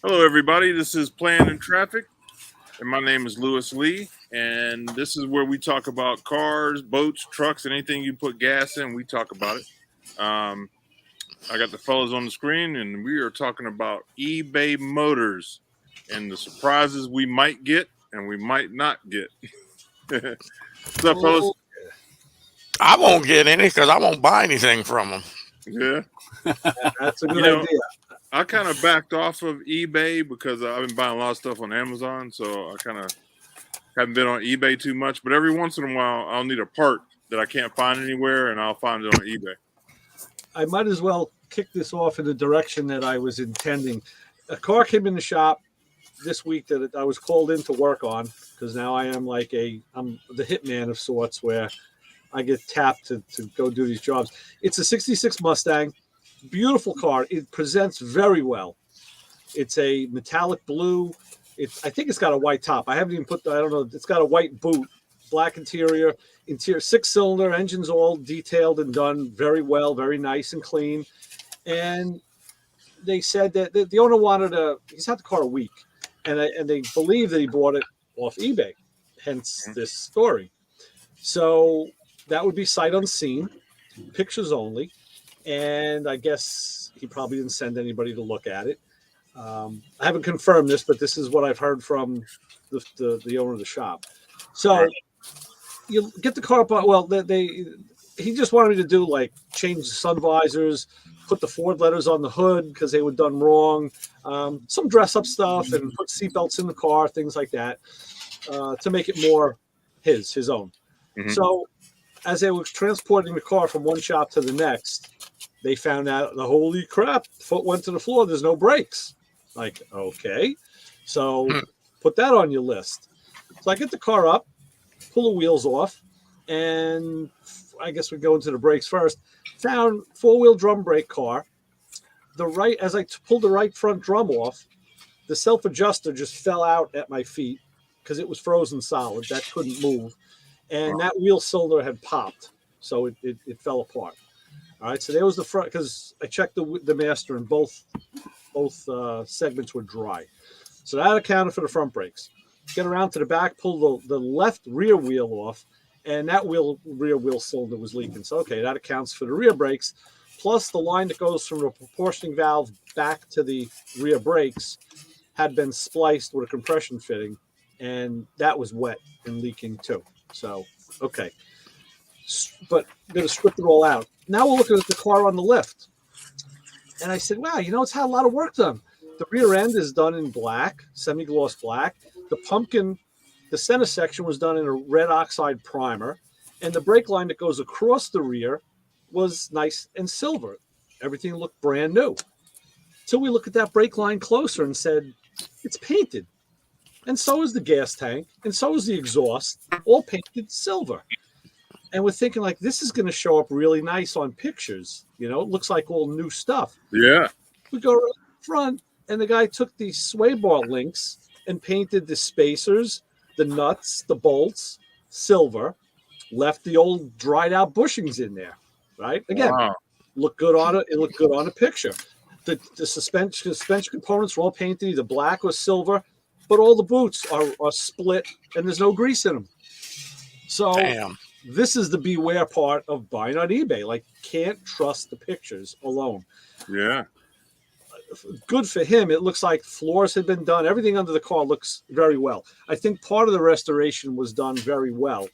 Hello, everybody. This is Plan in Traffic, and my name is Lewis Lee. And this is where we talk about cars, boats, trucks, and anything you put gas in. We talk about it. I got the fellas on the screen, and we are talking about eBay Motors and the surprises we might get and we might not get. What's up, fellas? I won't get any because I won't buy anything from them. Yeah, that's a good idea. I kind of backed off of eBay because I've been buying a lot of stuff on Amazon, so I kind of haven't been on eBay too much. But every once in a while, I'll need a part that I can't find anywhere, and I'll find it on eBay. I might as well kick this off in the direction that I was intending. A car came in the shop this week that I was called in to work on because now I'm the hitman of sorts where I get tapped to go do these jobs. It's a 66 Mustang. Beautiful car. It presents very well. It's a metallic blue. I think it's got a white top. I haven't even I don't know. It's got a white boot, black interior, 6-cylinder, engines all detailed and done very well, very nice and clean. And they said that the owner he's had the car a week, and they believe that he bought it off eBay, hence this story. So that would be sight unseen, pictures only. And I guess he probably didn't send anybody to look at it. I haven't confirmed this, but this is what I've heard from the owner of the shop. So you get the car up. Well, he just wanted me to do like change the sun visors, put the Ford letters on the hood because they were done wrong, some dress up stuff, and put seatbelts in the car, things like that, to make it more his own. Mm-hmm. So as they were transporting the car from one shop to the next, they found out, holy crap, foot went to the floor. There's no brakes. Like, okay. So put that on your list. So I get the car up, pull the wheels off, and I guess we go into the brakes first. Found 4-wheel drum brake car. As I pulled the right front drum off, the self-adjuster just fell out at my feet because it was frozen solid. That couldn't move. And that wheel cylinder had popped. So it fell apart. All right, so there was the front, because I checked the master and both segments were dry. So that accounted for the front brakes. Get around to the back, pull the left rear wheel off, and that rear wheel cylinder was leaking. So, okay, that accounts for the rear brakes, plus the line that goes from the proportioning valve back to the rear brakes had been spliced with a compression fitting, and that was wet and leaking too. So, okay. But I'm going to strip it all out. Now we're looking at the car on the lift. And I said, wow, it's had a lot of work done. The rear end is done in black, semi-gloss black. The pumpkin, the center section was done in a red oxide primer. And the brake line that goes across the rear was nice and silver. Everything looked brand new. So we look at that brake line closer and said, it's painted. And so is the gas tank. And so is the exhaust, all painted silver. And we're thinking, like, this is going to show up really nice on pictures. It looks like all new stuff. Yeah. We go right front, and the guy took these sway bar links and painted the spacers, the nuts, the bolts, silver, left the old dried out bushings in there, right? Again, looked good on it. It looked good on a picture. The suspension components were all painted either black or silver, but all the boots are split, and there's no grease in them. So damn. This is the beware part of buying on eBay. Like, can't trust the pictures alone. Yeah. Good for him. It looks like floors had been done. Everything under the car looks very well. I think part of the restoration was done very well.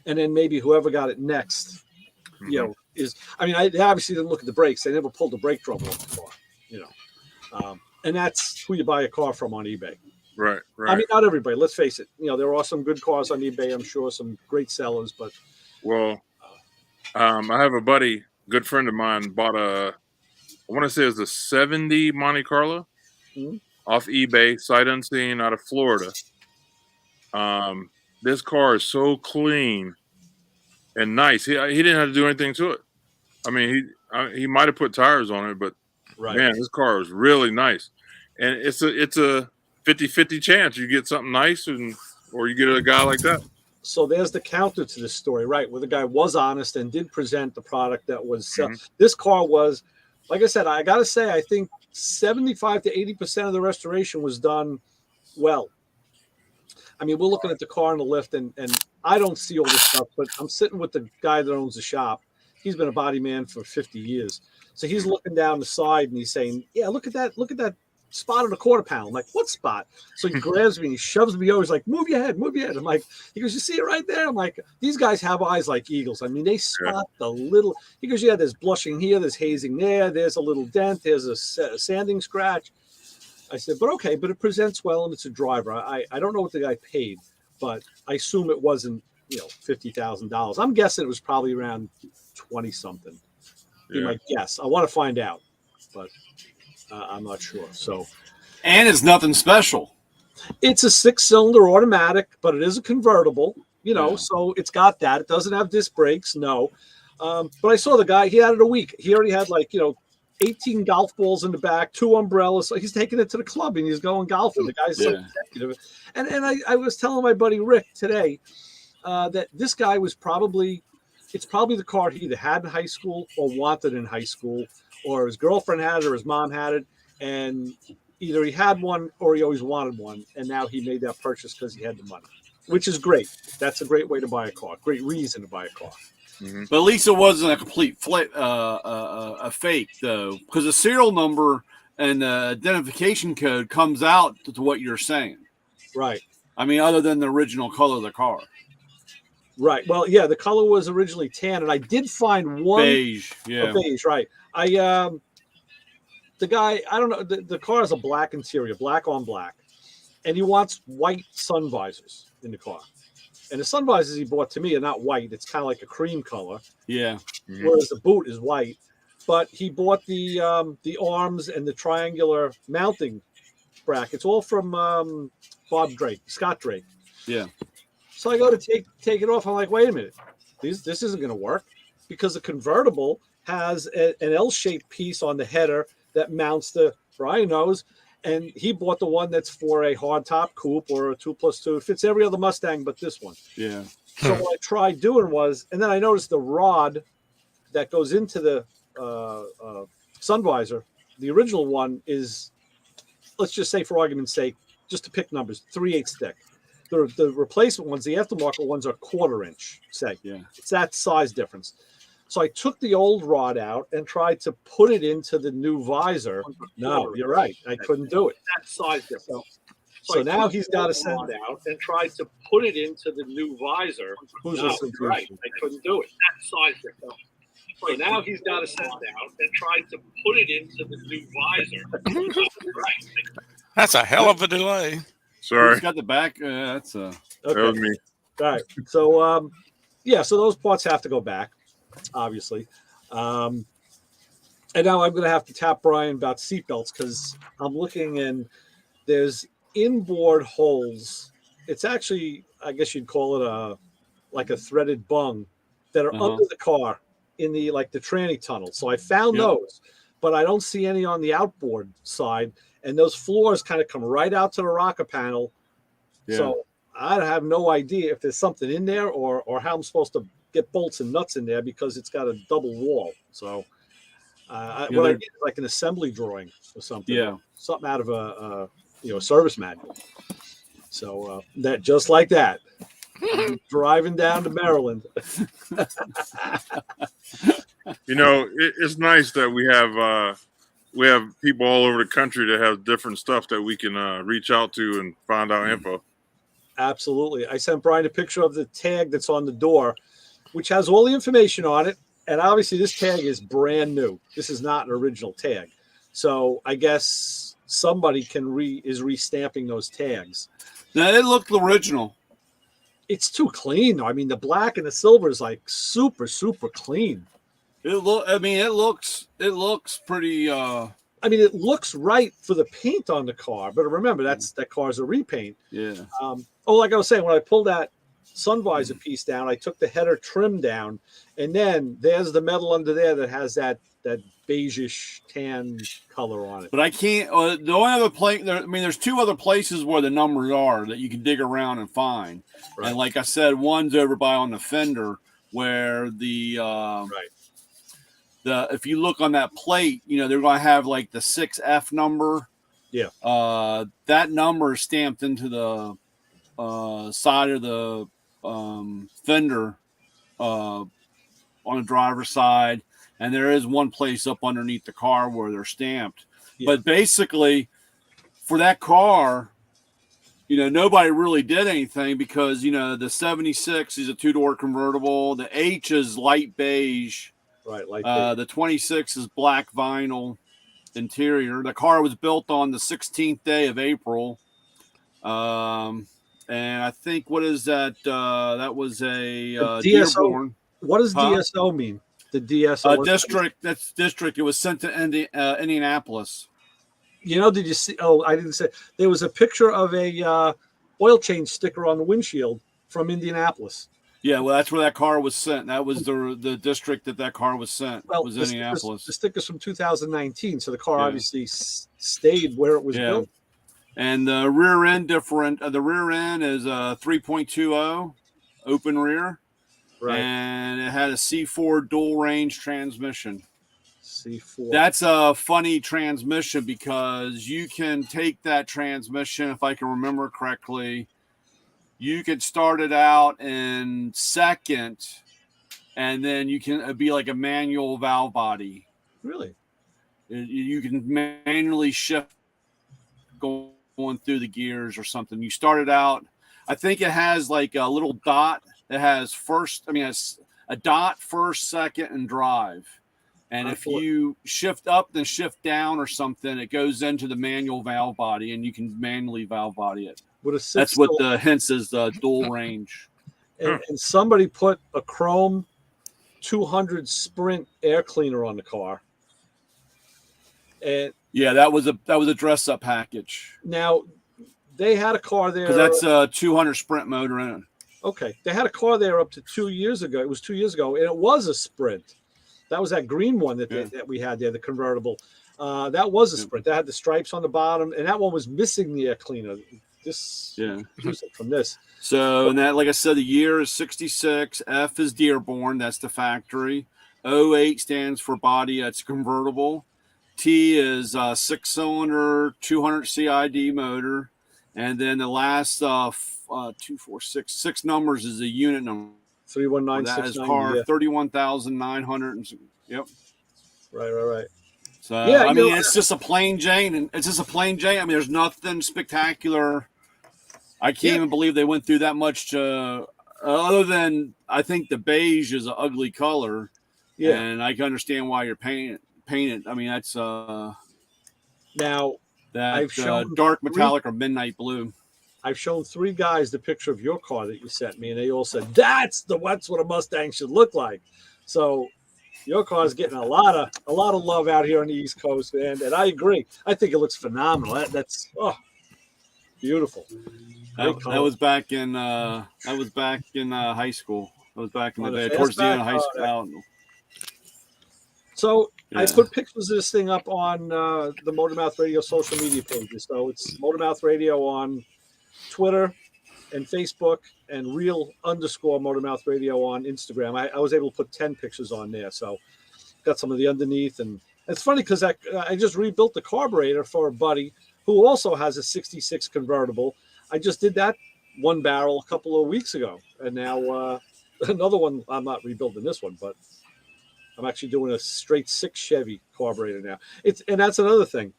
And then maybe whoever got it next, they obviously didn't look at the brakes. They never pulled the brake drum off the car, and that's who you buy a car from on eBay. Right. I mean, not everybody. Let's face it. There are some good cars on eBay. I'm sure some great sellers, but I have a buddy, good friend of mine, bought I want to say it was a 70 Monte Carlo off eBay, sight unseen, out of Florida. This car is so clean and nice. He didn't have to do anything to it. I mean, he might have put tires on it, but man, this car was really nice. And it's a 50-50 chance you get something nice or you get a guy like that. So there's the counter to this story, right? Where the guy was honest and did present the product that was this car was like I said, I got to say, I think 75 to 80% of the restoration was done well. I mean, we're looking at the car in the lift, and I don't see all this stuff, but I'm sitting with the guy that owns the shop. He's been a body man for 50 years. So he's looking down the side and he's saying, yeah, look at that spot on the quarter panel. I'm like, what spot? So he grabs me and he shoves me over. He's like, move your head. I'm like, he goes, you see it right there? I'm like, these guys have eyes like eagles. I mean, they spot the little, he goes, yeah, there's blushing here, there's hazing there, there's a little dent, there's a sanding scratch. I said, but okay, but it presents well and it's a driver. I don't know what the guy paid, but I assume it wasn't, $50,000. I'm guessing it was probably around 20 something. Be my guess. I want to find out, but I'm not sure. So, and it's nothing special. It's a 6-cylinder automatic, but it is a convertible. So it's got that. It doesn't have disc brakes, no. But I saw the guy. He had it a week. He already had 18 golf balls in the back, 2 umbrellas. So he's taking it to the club and he's going golfing. The guy's so executive. And I was telling my buddy Rick today that this guy was it's probably the car he either had in high school or wanted in high school, or his girlfriend had it or his mom had it. And either he had one or he always wanted one. And now he made that purchase because he had the money, which is great. That's a great way to buy a car. Great reason to buy a car. Mm-hmm. But at least it wasn't a complete a fake, though, because the serial number and the identification code comes out to what you're saying. Right. I mean, other than the original color of the car. Right. Well, yeah, the color was originally tan, and I did find one beige. Yeah, beige. Right. The guy, I don't know. The car has a black interior, black on black, and he wants white sun visors in the car. And the sun visors he bought to me are not white; it's kind of like a cream color. Yeah. Mm-hmm. Whereas the boot is white. But he bought the arms and the triangular mounting brackets, all from Scott Drake. Yeah. So I go to take it off. I'm like, wait a minute, this isn't going to work, because the convertible has an L-shaped piece on the header that mounts the Brian knows, and he bought the one that's for a hardtop coupe or a 2+2. It fits every other Mustang but this one. Yeah. So what I tried doing was, and then I noticed the rod that goes into the sun visor, the original one is, let's just say for argument's sake, just to pick numbers, 3/8 thick. The replacement ones, the aftermarket ones, are 1/4 inch. Say, it's that size difference. So I took the old rod out and tried to put it into the new visor. No, you're right. I couldn't do it. That size difference. So now he's got to send out and tried to put it into the new visor. No, you're right. I couldn't do it. That size difference. So now he's got to send out and try to put it into the new visor. That's a hell of a delay. Sorry. He's got the back. That's that was me. All right. So, so those parts have to go back, obviously. And now I'm going to have to tap Brian about seatbelts, because I'm looking and there's inboard holes. It's actually, I guess you'd call it like a threaded bung that are under the car in the tranny tunnel. So I found those, but I don't see any on the outboard side. And those floors kind of come right out to the rocker panel. Yeah. So I have no idea if there's something in there or how I'm supposed to get bolts and nuts in there, because it's got a double wall. So what I get is like an assembly drawing or something. Yeah. Something out of a service manual. So that just like that. I'm driving down to Maryland. It's nice that we have people all over the country that have different stuff that we can reach out to and find out info. Absolutely. I sent Brian a picture of the tag that's on the door, which has all the information on it. And obviously this tag is brand new. This is not an original tag. So I guess somebody is restamping those tags. Now, it looked original. It's too clean. I mean, the black and the silver is like super, super clean. It looks pretty. It looks right for the paint on the car, but remember that car's a repaint. Yeah. Like I was saying, when I pulled that sun visor piece down, I took the header trim down, and then there's the metal under there that has that beigeish tan color on it. But I can't. The only other place, there's 2 other places where the numbers are that you can dig around and find. Right. And like I said, one's over by on the fender where the if you look on that plate, they're going to have like the 6F number. Yeah. That number is stamped into the side of the fender on the driver's side, and there is one place up underneath the car where they're stamped. Yeah. But basically, for that car, nobody really did anything because the 76 is a 2-door convertible. The H is light beige. Right, like the 26 is black vinyl interior. The car was built on the 16th day of April. And I think, what is that? That was a DSO. Dearborn. What does DSO mean? The DSO district. That's district. It was sent to Indianapolis. Did you see? Oh, I didn't say. There was a picture of a oil change sticker on the windshield from Indianapolis. Yeah, well, that's where that car was sent. That was the district that car was sent. Well, was Indianapolis. The sticker's from 2019, so the car obviously stayed where it was built. And the rear end different. The rear end is a 3.20 open rear, right? And it had a C4 dual range transmission. C4. That's a funny transmission because you can take that transmission, if I can remember correctly. You could start it out in second, and then you can it'd be like a manual valve body. Really? You can manually shift going through the gears or something. You start it out. I think it has like a little dot. It has it's a dot, first, second, and drive. And if you shift up, then shift down or something, it goes into the manual valve body, and you can manually valve body it. That's what the hence is the dual range. And somebody put a chrome 200 Sprint air cleaner on the car. And yeah, that was a dress up package. Now they had a car there because that's a 200 Sprint motor in it. Okay, they had a car there up to 2 years ago. It was 2 years ago, and it was a Sprint. That was that green one that we had there, the convertible. That was a Sprint. That had the stripes on the bottom, and that one was missing the air cleaner. From this. So, and that, like I said, the year is 66. F is Dearborn. That's the factory. 08 stands for body. That's convertible. T is 6-cylinder, 200 CID motor. And then the last 6 numbers is a unit number. 31969. That is car 31,900. Yep. Right. So I mean, it's just a plain Jane, and it's just a plain Jane. I mean, there's nothing spectacular. I can't even believe they went through that much. Other than I think the beige is an ugly color. Yeah, and I can understand why you're painting it. I mean, that's now that I've shown dark metallic or midnight blue. I've shown 3 guys the picture of your car that you sent me, and they all said that's what a Mustang should look like. So your car is getting a lot of love out here on the East Coast, man, and I agree. I think it looks phenomenal. That's beautiful. That was back in high school. That was back in the day, towards the end of high school. So I put pictures of this thing up on the Motormouth Radio social media pages. So it's Motormouth Radio on Twitter and Facebook, and _Motormouth Radio on Instagram. I was able to put 10 pictures on there. So got some of the underneath. And it's funny because I just rebuilt the carburetor for a buddy who also has a 66 convertible. I just did that one barrel a couple of weeks ago. And now another one, I'm not rebuilding this one, but I'm actually doing a straight 6 Chevy carburetor now. And that's another thing.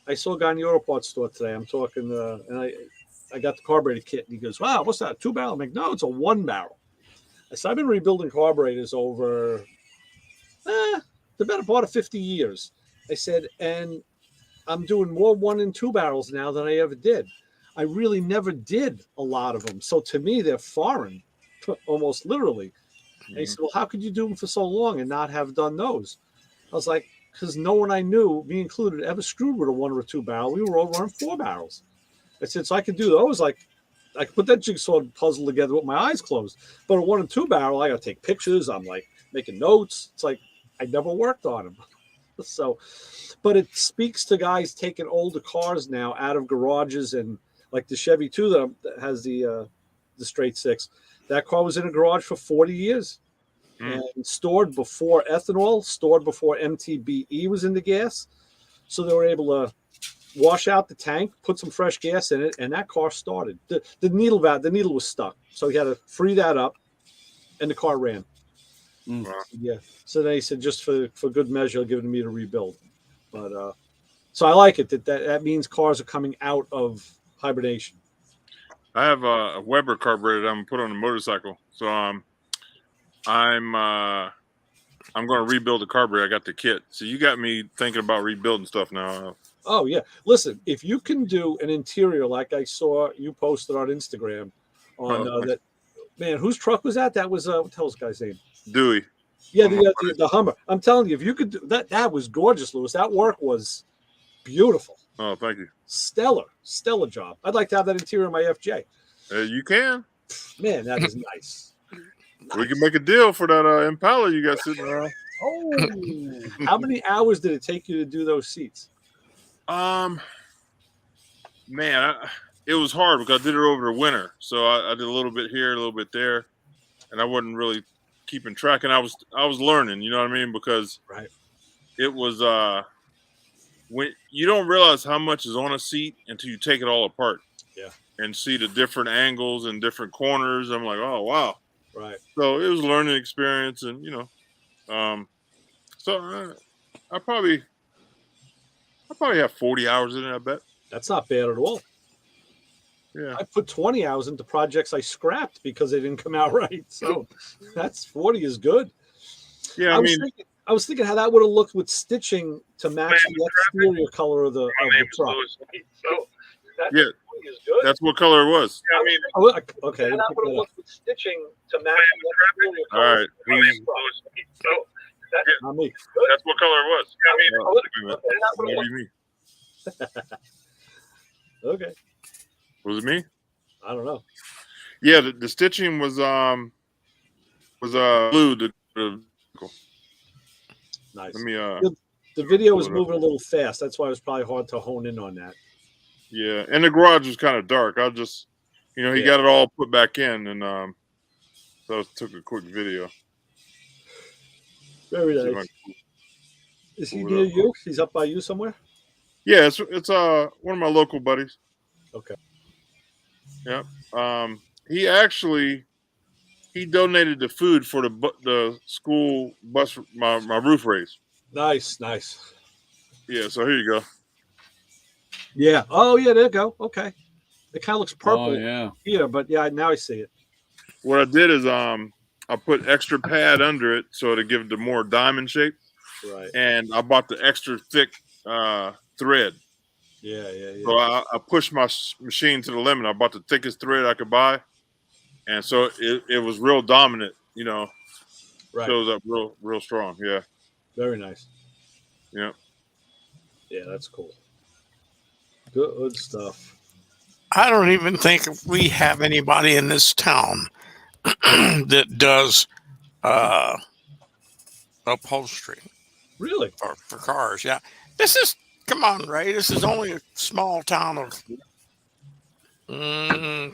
I saw a guy in the auto parts store today. I'm talking, and I got the carburetor kit, and he goes, "Wow, what's that? 2-barrel?" I'm like, "No, it's a 1-barrel." I said, "I've been rebuilding carburetors over the better part of 50 years." I said, "And I'm doing more 1 and 2 barrels now than I ever did. I really never did a lot of them. So to me, they're foreign, almost literally." And he said, "Well, how could you do them for so long and not have done those?" I was like, "Because no one I knew, me included, ever screwed with a 1 or a 2 barrel. We were all running 4 barrels." I said, "So I could do those. Like, I could put that jigsaw puzzle together with my eyes closed. But a 1 and 2 barrel, I got to take pictures. I'm like making notes. It's like I never worked on them." So, but it speaks to guys taking older cars now out of garages, and like the Chevy 2 that has the straight 6. That car was in a garage for 40 years. Mm. and stored before ethanol, stored before MTBE was in the gas. So they were able to wash out the tank, put some fresh gas in it, and that car started. The needle was stuck, so he had to free that up, and the car ran. Mm. Yeah. So they said just for good measure, give it to me to rebuild. But so I like it that means cars are coming out of hibernation. I have a Weber carburetor that I'm gonna put on a motorcycle. So I'm going to rebuild the carburetor. I got the kit. So you got me thinking about rebuilding stuff now. Oh yeah. Listen, if you can do an interior like I saw you posted on Instagram on that, man, whose truck was that? That was what the hell's the guy's name? Dewey. Yeah, the Hummer. I'm telling you, if you could do that, that was gorgeous, Lewis. That work was beautiful. Oh, thank you. Stellar job. I'd like to have that interior in my FJ. You can. Man, that is nice. We can make a deal for that Impala you got sitting around. Oh, how many hours did it take you to do those seats? Man, it was hard because I did it over the winter. So I did a little bit here, a little bit there, and I wasn't really keeping track. And I was learning, you know what I mean? Because it was when you don't realize how much is on a seat until you take it all apart. Yeah. And see the different angles and different corners. I'm like, oh wow. Right. So it was a learning experience, and so I probably have 40 hours in it. I bet. That's not bad at all. Yeah. I put 20 hours into projects I scrapped because they didn't come out right. So that's 40 is good. Yeah, I was thinking how that would have looked with stitching to match the exterior color of the truck. So yeah, is good. That's what color it was. Okay. That would have looked with stitching to match the exterior color. All right. So not me. That's what color it was. Maybe me. Okay. Was it me? I don't know. Yeah, the stitching was blue. Nice. Let me the video was moving a little fast. That's why it was probably hard to hone in on that. Yeah, and the garage was kind of dark. I just, he got it all put back in, and so I took a quick video. Very nice. Is he near you? He's up by you somewhere? Yeah, it's one of my local buddies. Okay. Yep. He donated the food for the school bus, my roof race. Nice. Yeah, so here you go. Yeah. Oh, yeah, there you go. Okay. It kind of looks purple here, but yeah, now I see it. What I did is I put extra pad under it so to give it the more diamond shape. Right. And I bought the extra thick thread. Yeah. So I pushed my machine to the limit. I bought the thickest thread I could buy. And so it was real dominant, Right. Shows up real strong. Yeah. Very nice. Yeah. Yeah, that's cool. Good stuff. I don't even think we have anybody in this town that does upholstery. Really? For cars. Yeah. Come on, Ray. This is only a small town of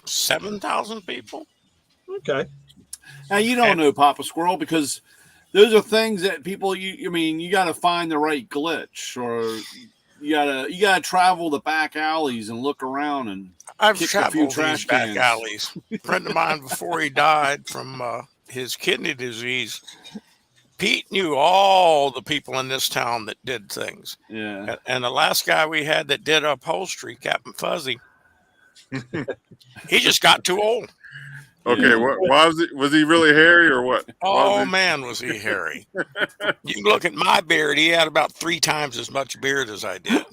7,000 people. Okay. Now you don't know, Papa Squirrel, because those are things that people. You got to find the right glitch, or you gotta travel the back alleys and look around and. I've kick traveled a few these trash back cans. alleys. A friend of mine, before he died from his kidney disease, Pete knew all the people in this town that did things. Yeah. And the last guy we had that did upholstery, Captain Fuzzy, he just got too old. Okay, Yeah. why was he really hairy or what? Oh, man, was he hairy. You can look at my beard. He had about 3 times as much beard as I did.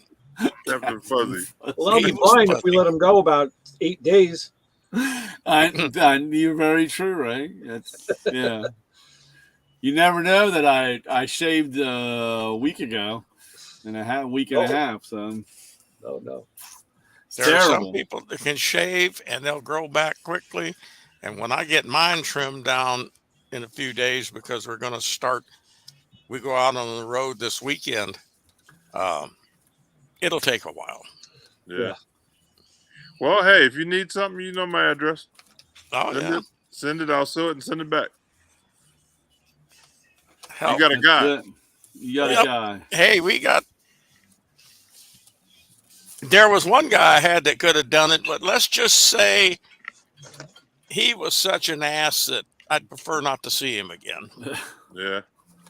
Captain Fuzzy. Well, that'll be fine if we let him go about 8 days. You're very true, right? Yeah. You never know that I shaved a week ago and a week and a half. So no. There are some people that can shave and they'll grow back quickly. And when I get mine trimmed down in a few days, because we go out on the road this weekend, it'll take a while. Yeah. Well, hey, if you need something, you know my address. Oh, Send it. I'll sew it and send it back. help. You got a guy. You got a guy. Hey, there was one guy I had that could have done it, but let's just say he was such an ass that I'd prefer not to see him again. Yeah.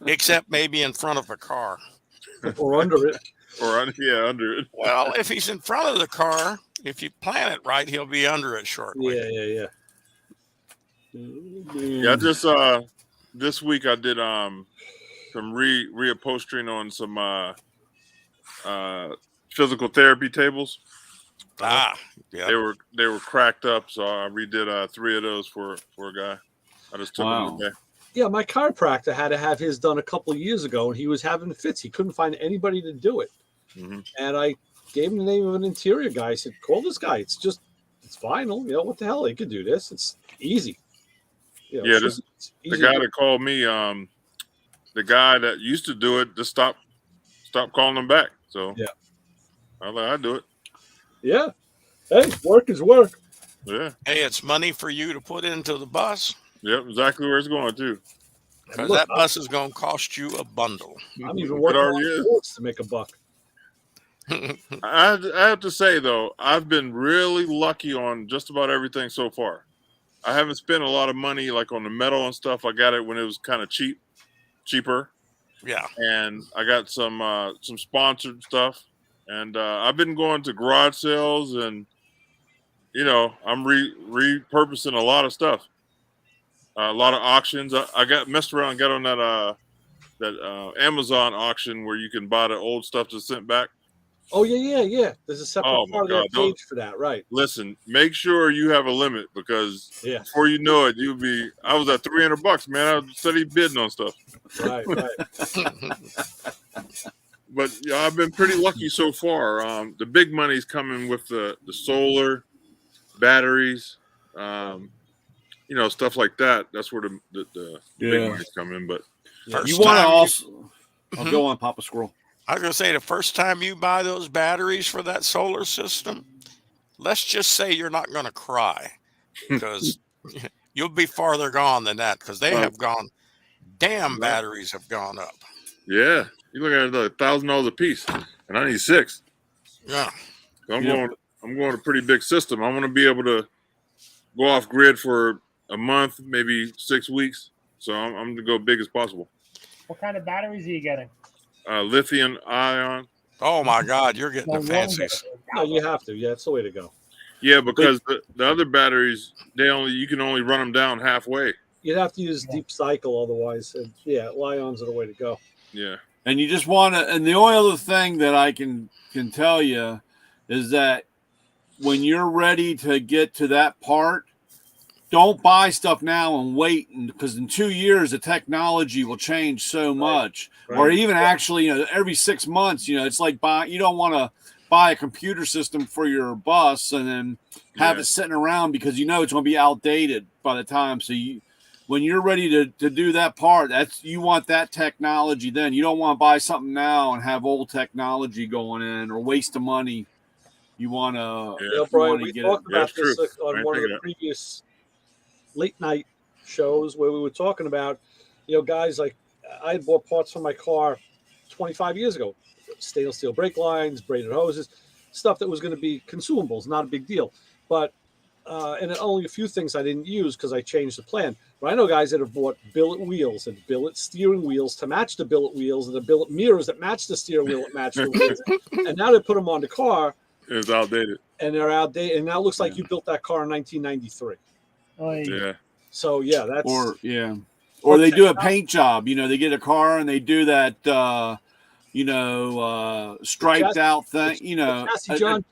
Except maybe in front of a car. Or under it. Under it. Well, if he's in front of the car, if you plan it right, he'll be under it shortly. Yeah. Yeah, just this week I did some reupholstering on some physical therapy tables. Yeah. They were cracked up, so I redid 3 of those for a guy. I just took them today. Yeah, my chiropractor had to have his done a couple of years ago, and he was having fits. He couldn't find anybody to do it. Mm-hmm. And I gave him the name of an interior guy. I said, call this guy. It's vinyl. You know, what the hell? He could do this. It's easy. You know, it's easy. The guy that called me, the guy that used to do it, just stopped calling him back. So yeah, I'll do it. Yeah. Hey, work is work. Yeah. Hey, it's money for you to put into the bus. Yep, exactly where it's going to. Because that bus is going to cost you a bundle. I'm even working on sports to make a buck. I have to say, though, I've been really lucky on just about everything so far. I haven't spent a lot of money like on the metal and stuff. I got it when it was kind of cheaper. Yeah. And I got some sponsored stuff. And I've been going to garage sales and, you know, I'm repurposing a lot of stuff. A lot of auctions. I got messed around and got on that Amazon auction where you can buy the old stuff that's sent back. Oh, yeah. There's a separate part of that page for that, right? Listen, make sure you have a limit because before you know it, I was at $300, man. I was steady bidding on stuff. Right. But yeah, I've been pretty lucky so far. The big money's coming with the solar, batteries, you know, stuff like that. That's where the big money's coming. But you want to also go on, Papa Squirrel. I was going to say, the first time you buy those batteries for that solar system, let's just say you're not going to cry because you'll be farther gone than that because they have gone. Damn, batteries have gone up. Yeah, you look at it, $1,000 a piece, and I need 6. Yeah, so I'm going a pretty big system. I want to be able to go off grid for a month, maybe 6 weeks. So I'm going to go big as possible. What kind of batteries are you getting? Lithium ion. Oh my God, you're getting the fancies. No, you have to. Yeah, it's the way to go. Yeah, because the other batteries, you can only run them down halfway. You'd have to use deep cycle otherwise. And Lions are the way to go. Yeah. And you just want to, and the only other thing that I can tell you is that when you're ready to get to that part, don't buy stuff now and wait, because in 2 years the technology will change so much. Right. Or even actually, you know, every 6 months, you know, it's like you don't want to buy a computer system for your bus and then have it sitting around because you know it's going to be outdated by the time. So when you're ready to do that part, you want that technology then. You don't want to buy something now and have old technology going in or waste the money. You want to. Yeah, Brian, we talked about this on one of the previous late night shows where we were talking about, you know, guys like I had bought parts for my car 25 years ago, stainless steel brake lines, braided hoses, stuff that was going to be consumables, not a big deal. But, and only a few things I didn't use because I changed the plan. But I know guys that have bought billet wheels and billet steering wheels to match the billet wheels and the billet mirrors that match the steering wheel that match the wheels. And now they put them on the car. It's outdated. And they're outdated. And now it looks like you built that car in 1993. Yeah. So that's or they do a paint job. You know, they get a car and they do that striped out thing. You know,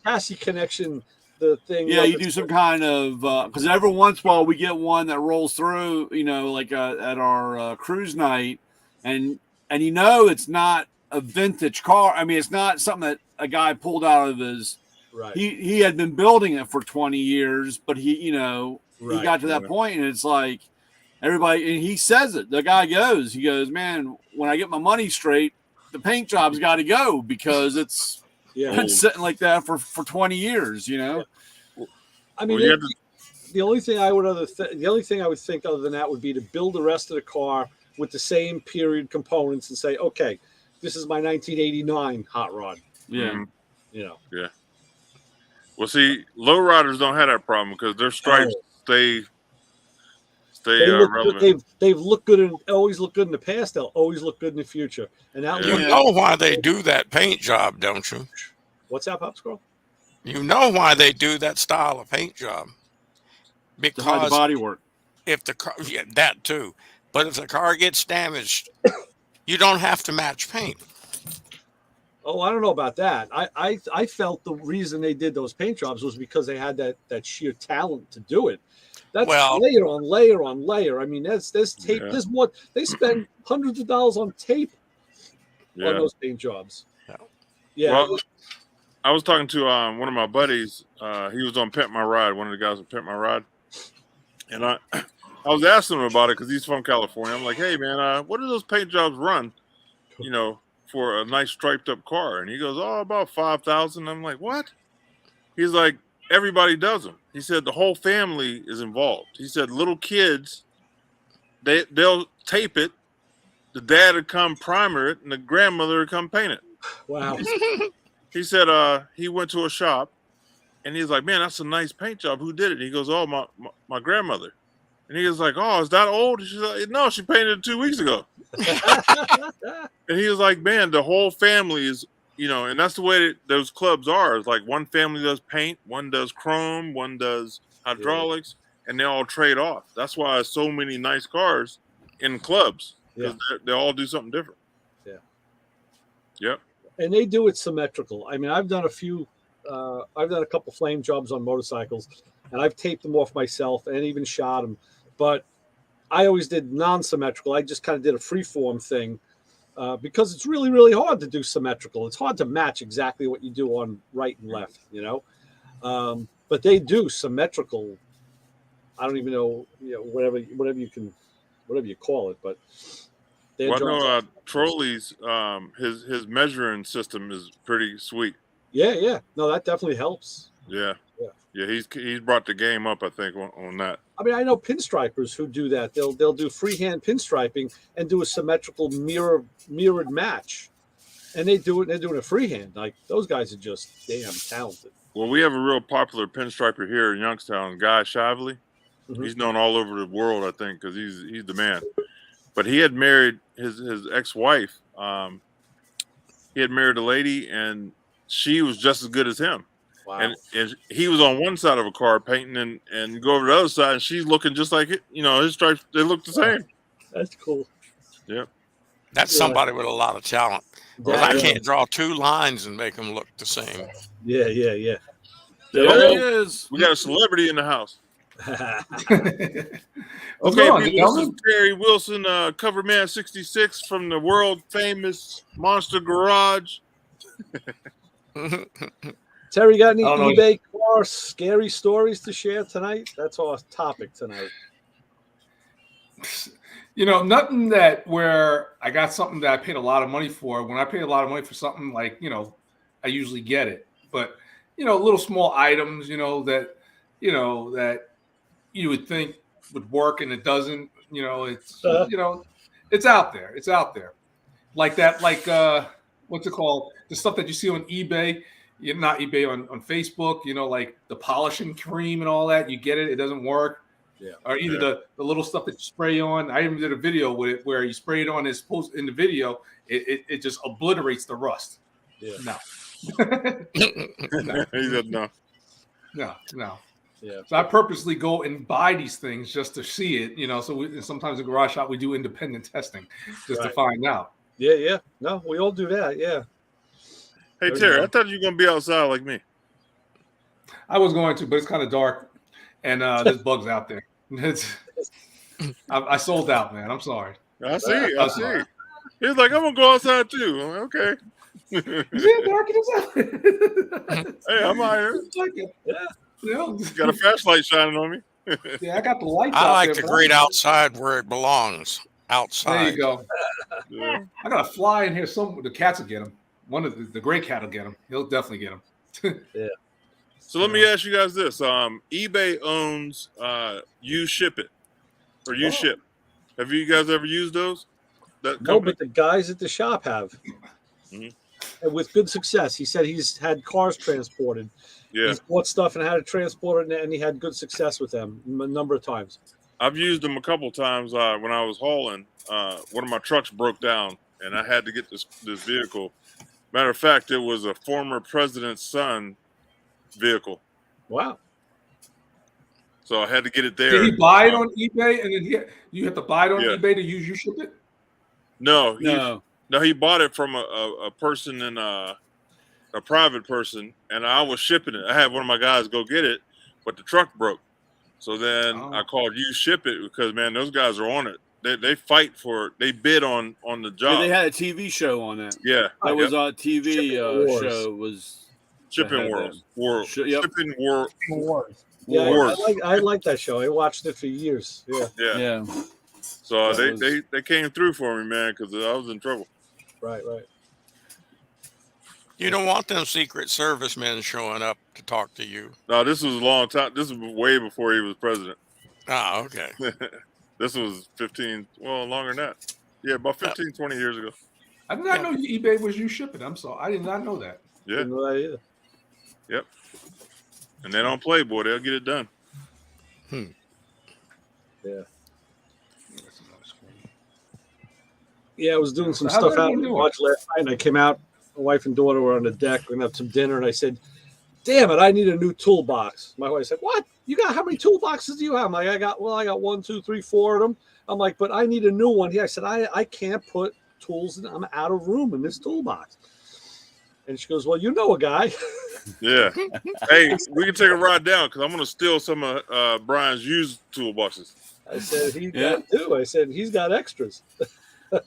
Cassie connection. The thing. Yeah, you do some kind of because every once in a while we get one that rolls through. You know, like at our cruise night, and you know it's not a vintage car. I mean, it's not something that a guy pulled out of his. Right. He had been building it for 20 years, but he got to that point, and it's like everybody, and he says it. The guy goes, man, when I get my money straight, the paint job's got to go because it's been sitting like that for 20 years, you know. I mean, the only thing I would think other than that would be to build the rest of the car with the same period components and say, okay, this is my 1989 hot rod. Yeah. You know. Yeah. Well, see, lowriders don't have that problem because their stripes stay They look relevant. good. They've looked good and always look good in the past. They'll always look good in the future. And that You know why they do that paint job, don't you? What's that, Pop Squirrel? You know why they do that style of paint job? To hide the Because body work. if the car, yeah, that too. But if the car gets damaged, you don't have to match paint. Oh, I don't know about that. I felt the reason they did those paint jobs was because they had that sheer talent to do it. That's layer on layer on layer. I mean, there's tape. There's more. They spend hundreds of dollars on tape on those paint jobs. Yeah. Well, I was talking to one of my buddies. He was on Pimp My Ride. One of the guys on Pimp My Ride, and I was asking him about it because he's from California. I'm like, hey man, what do those paint jobs run? You know, for a nice striped up car. And he goes, oh, about 5,000. I'm like, what? He's like, everybody does them. He said the whole family is involved. He said little kids, they'll tape it. The dad would come primer it, and the grandmother would come paint it. Wow. He said he went to a shop, and he's like, man, that's a nice paint job. Who did it? And he goes, oh, my grandmother. And he was like, oh, is that old? She's like, no, she painted it 2 weeks ago. And he was like, man, the whole family is, you know, and that's the way those clubs are. It's like one family does paint, one does chrome, one does hydraulics, and they all trade off. That's why there's so many nice cars in clubs, because they all do something different. Yeah. Yep. And they do it symmetrical. I mean, I've done a couple flame jobs on motorcycles, and I've taped them off myself and even shot them. But I always did non-symmetrical. I just kind of did a free-form thing because it's really, really hard to do symmetrical. It's hard to match exactly what you do on right and left, you know. But they do symmetrical. I don't even know, you know, whatever you call it. But well, I know Trolley's his measuring system is pretty sweet. Yeah. No, that definitely helps. Yeah. He's brought the game up, I think, on that. I mean, I know pinstripers who do that. They'll do freehand pinstriping and do a symmetrical mirrored match, and they do it. They're doing it freehand. Like those guys are just damn talented. Well, we have a real popular pinstriper here in Youngstown, Guy Shively. Mm-hmm. He's known all over the world, I think, because he's the man. But he had married his ex-wife. He had married a lady, and she was just as good as him. Wow. And he was on one side of a car painting, and you go over to the other side, and she's looking just like it. You know, his stripes, they look the same. That's cool. Yep. That's somebody with a lot of talent. Well, I can't draw two lines and make them look the same. Yeah. There he is. We got a celebrity in the house. Okay, this is Terry Wilson, Coverman 66 from the world famous Monster Garage. Terry, got any eBay car scary stories to share tonight? That's our topic tonight. You know, nothing that where I got something that I paid a lot of money for. When I pay a lot of money for something, like, you know, I usually get it. But, you know, little small items, that you would think would work and it doesn't. You know, it's it's out there. It's out there. Like that, what's it called? The stuff that you see on eBay. Not eBay, on Facebook, like the polishing cream and all that. You get it, it doesn't work. Yeah. Or either the little stuff that you spray on. I even did a video with it where you spray it on. It's supposed in the video, it just obliterates the rust. Yeah. No. He said no. No. Yeah. So I purposely go and buy these things just to see it. So sometimes in Garage Shop we do independent testing just to find out. Yeah. No, we all do that. Yeah. Hey, Terry, I thought you were going to be outside like me. I was going to, but it's kind of dark, and there's bugs out there. I sold out, man. I'm sorry. I see. He was like, I'm going to go outside, too. I'm like, okay. Yeah, dark inside. Hey, I'm out here. Got a flashlight shining on me. Yeah, I got the lights I out like there, to grade outside where it belongs. Outside. There you go. Yeah. I got a fly in here. The cats will get him. One of the gray cat will get him. He'll definitely get him. Yeah. So let me ask you guys this: eBay owns you ship it, or you ship. Have you guys ever used those? That No, company? but the guys at the shop have, Mhm. and with good success. He said he's had cars transported. Yeah, He's bought stuff and had it transported, and he had good success with them a number of times. I've used them a couple times when I was hauling. One of my trucks broke down, and I had to get this vehicle. Matter of fact, it was a former president's son vehicle, Wow. so I had to get it there. Did he buy it on eBay and then you have to buy it on Yeah. eBay to use you ship it? No, No. he bought it from a person in a private person, and I was shipping it. I had one of my guys go get it, but the truck broke. So then I called you ship it because, man, those guys are on it. They fight for it. They bid on the Yeah, job. they had a TV show on that. Yeah, That was a TV Shipping Wars. show. Was Shipping had World. Yep. Shipping World. Wars. Yeah, Wars. I like that show. I watched it for years. Yeah, Yeah. Yeah. So That they came through for me, man, because I was in trouble. right. You don't want them Secret Service men showing up to talk to you. No, this was a long time. This was way before he was president. Ah, okay. This was 15, well, longer than that. Yeah, about 15, 20 years ago. I did not know eBay was you shipping. I'm sorry. I did not know that. Yeah. Didn't know that either. Yep. And they don't play, boy. They'll get it done. Yeah. Yeah, I was doing some So how's stuff out in everyone the doing? lodge last night, and I came out. My wife and daughter were on the deck. We're gonna have some dinner, and I said, "Damn it, I need a new toolbox." My wife said, "What? You got how many toolboxes do you have?" I'm like, I got 1, 2, 3, 4 of them. I'm like, "But I need a new one here." I said, I can't put tools in. I'm out of room in this toolbox." And she goes, "Well, you know a guy." Yeah. Hey, we can take a ride down because I'm going to steal some of Brian's used toolboxes. I said, "He got two." I said, "He's got extras."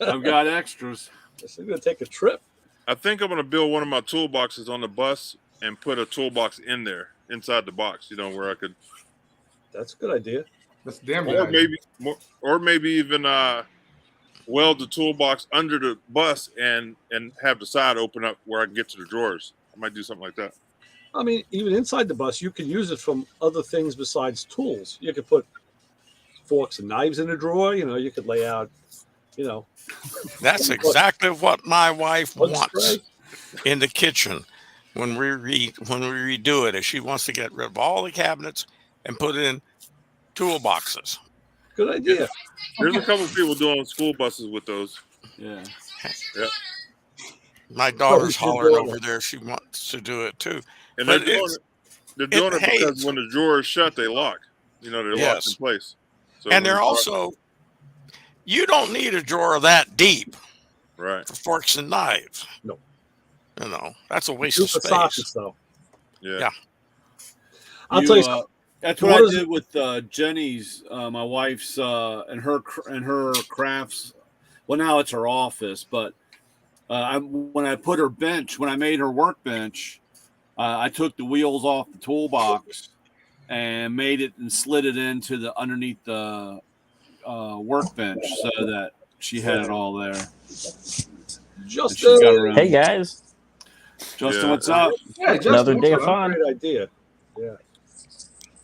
I've got extras. I said, "I'm gonna take a trip." I think I'm going to build one of my toolboxes on the bus and put a toolbox in there, inside the box, where I could, That's a good idea. That's a damn or good. maybe even weld the toolbox under the bus and have the side open up where I can get to the drawers. I might do something like that. I mean, even inside the bus, you can use it from other things besides tools. You could put forks and knives in a drawer. You could lay out, That's exactly what my wife bug wants spray. in the kitchen when we redo it. Is she wants to get rid of all the cabinets and put in toolboxes. Good idea. There's a couple of people doing school buses with those. Yeah. Yeah. My daughter's should hollering do it. over there. She wants to do it too. And But they're doing it because hates. when the drawer is shut, they lock. They're locked Yes. in place. So And they're when also, you don't need a drawer that deep right. for forks and knives. No. That's a waste Do of for space. sockets, though. Yeah. I'll tell you something. That's What what I is did with Jenny's, my wife's, and her crafts. Well, now it's her office, but when I put her bench, when I made her workbench, I took the wheels off the toolbox and made it and slid it into the underneath the workbench so that she had it all there. And she's got Justin, her own. Hey guys, Justin, Yeah. what's up? Yeah, Justin, another what's day up? of fun. great idea. Yeah.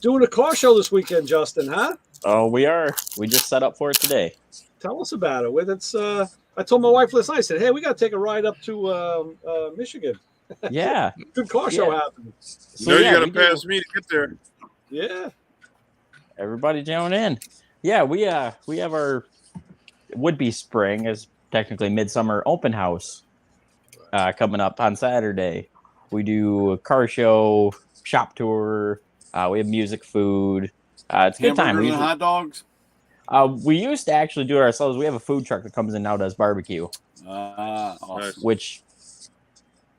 Doing a car show this weekend, Justin, huh? Oh, we are. We just set up for it today. Tell us about it. I told my wife last night, I said, "Hey, we got to take a ride up to Michigan. Yeah. Good car show Yeah. happening." So, You yeah, got to we do- pass me to get there. Yeah. Everybody join in. Yeah, we have our would-be spring is technically midsummer open house coming up on Saturday. We do a car show, shop tour. We have music, food. It's a good time. Hamburgers and hot dogs. We used to actually do it ourselves. We have a food truck that comes in now, does barbecue, Awesome. Nice. which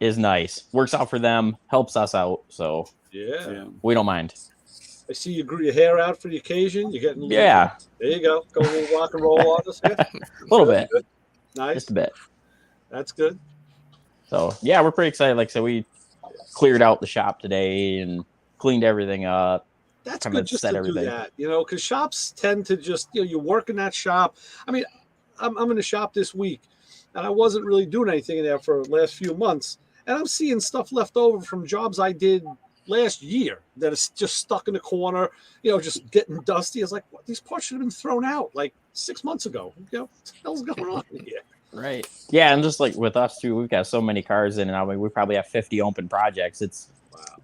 is nice. Works out for them, helps us out, so Yeah. we don't mind. I see you grew your hair out for the occasion. You're getting a little, Yeah, There you go. Go a little rock and roll on us. Yeah. a little bit, Good. Nice. just a bit. That's good. So yeah, we're pretty excited. Like I said, we cleared out the shop today and cleaned everything up. That's Kinda good just set to everything. do that, because shops tend to just, you work in that shop. I mean, I'm in the shop this week, and I wasn't really doing anything in there for the last few months, and I'm seeing stuff left over from jobs I did last year that is just stuck in the corner, just getting dusty. It's like, what? These parts should have been thrown out like 6 months ago. You know, what the hell's going on here? Right. Yeah, and just like with us too, we've got so many cars in and out. I mean, we probably have 50 open projects. It's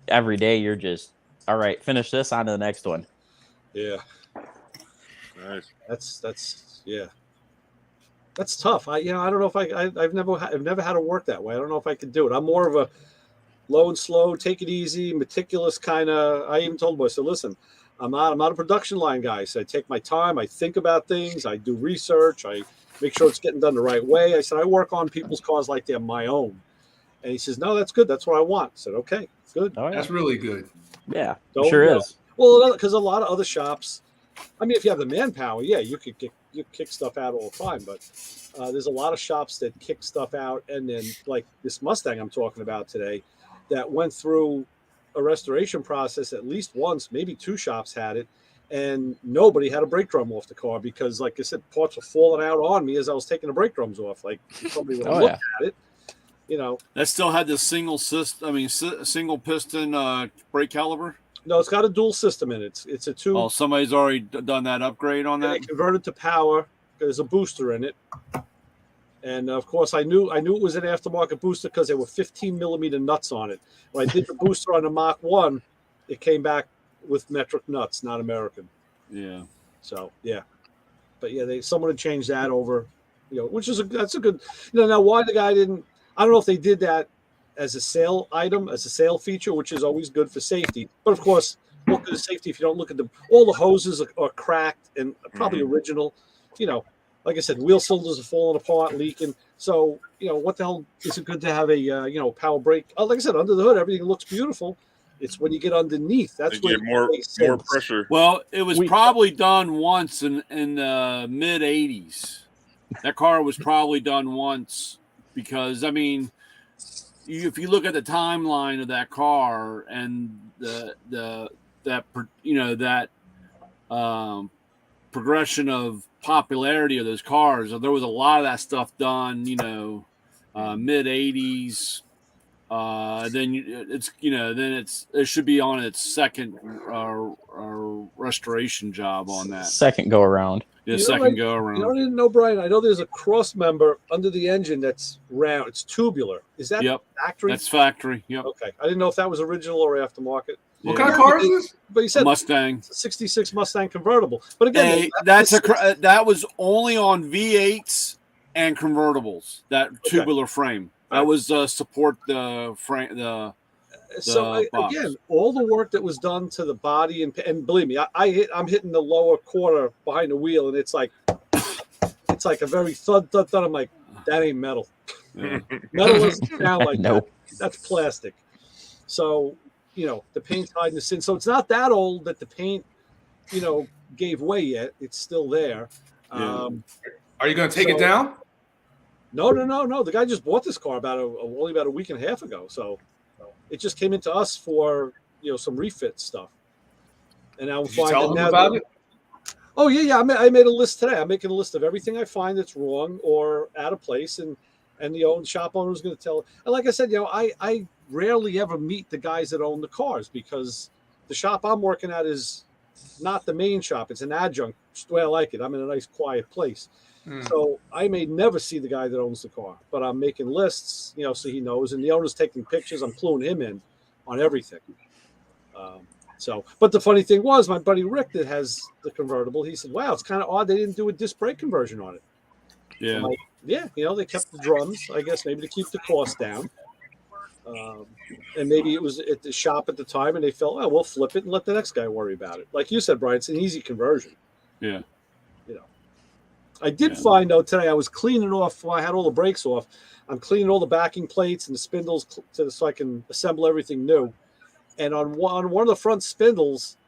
every day you're just all right. Finish this, on to the next one. Yeah. Nice. That's yeah. That's tough. I don't know if I've never had to work that way. I don't know if I could do it. I'm more of a low and slow, take it easy, meticulous kind of. I even told them, I said, listen, I'm not a production line guy. So I take my time. I think about things. I do research. I make sure it's getting done the right way. I said, I work on people's cars like they're my own. And he says, no, that's good. That's what I want. I said, okay, good. Oh, yeah. That's really good. Yeah, Don't, sure you know, is. well, because a lot of other shops, I mean, if you have the manpower, yeah, you kick stuff out all the time. But there's a lot of shops that kick stuff out, and then like this Mustang I'm talking about today, that went through a restoration process at least once, maybe 2 shops had it, and nobody had a brake drum off the car because, like I said, parts were falling out on me as I was taking the brake drums off. Like somebody would have looked at it, you know. That still had the single piston brake caliper. No, it's got a dual system in it. It's a 2. Oh, somebody's already done that upgrade on that. They converted to power. There's a booster in it, and of course, I knew it was an aftermarket booster because there were 15 millimeter nuts on it. When I did the booster on the Mach 1, it came back with metric nuts, not American. Yeah. So yeah, but yeah, someone had changed that over, you know, that's a good. You know, now why the guy didn't? I don't know if they did that as a sale item, as a sale feature, which is always good for safety. But of course, what good is safety if you don't look at them? All the hoses are cracked and probably original. You know, like I said, wheel cylinders are falling apart, leaking. So, you know, what the hell is it good to have a power brake? Oh, like I said, under the hood, everything looks beautiful. It's when you get underneath that's where more pressure. Well, it was probably done once in the mid '80s. That car was probably done once because I mean, if you look at the timeline of that car and that progression of popularity of those cars, there was a lot of that stuff done, mid '80s. It should be on its second restoration job on that. Second go around. Yeah, second go around. You know, I didn't know, Brian. I know there's a cross member under the engine that's round. It's tubular. Is that factory? That's factory. Yep. Okay. I didn't know if that was original or aftermarket. What kind of car is this? But you said Mustang. It's a 66 Mustang convertible. But again, that was only on V8s and convertibles. That tubular frame. That was support the frame. Again, all the work that was done to the body and believe me, I'm hitting the lower quarter behind the wheel, and it's like a very thud. I'm like, that ain't metal. Yeah. Metal doesn't sound like No. that. That's plastic. So the paint's hiding the sin. So it's not that old that the paint, gave way yet. It's still there. Yeah. Are you going to take it down? No. The guy just bought this car only about a week and a half ago. So it just came into us for some refit stuff. And now Did you tell him about it? Oh yeah. I made a list today. I'm making a list of everything I find that's wrong or out of place, and the shop owner is going to tell. And like I said, I rarely ever meet the guys that own the cars because the shop I'm working at is not the main shop. It's an adjunct. Just the way I like it. I'm in a nice quiet place. So I may never see the guy that owns the car, but I'm making lists, so he knows. And the owner's taking pictures. I'm cluing him in on everything. But the funny thing was, my buddy Rick that has the convertible, he said, wow, it's kind of odd they didn't do a disc brake conversion on it. Yeah. Like, yeah, they kept the drums, I guess, maybe to keep the cost down. And maybe it was at the shop at the time, and they felt, oh, we'll flip it and let the next guy worry about it. Like you said, Brian, it's an easy conversion. Yeah. I did find out today, I was cleaning off, I had all the brakes off. I'm cleaning all the backing plates and the spindles so I can assemble everything new. And on one of the front spindles,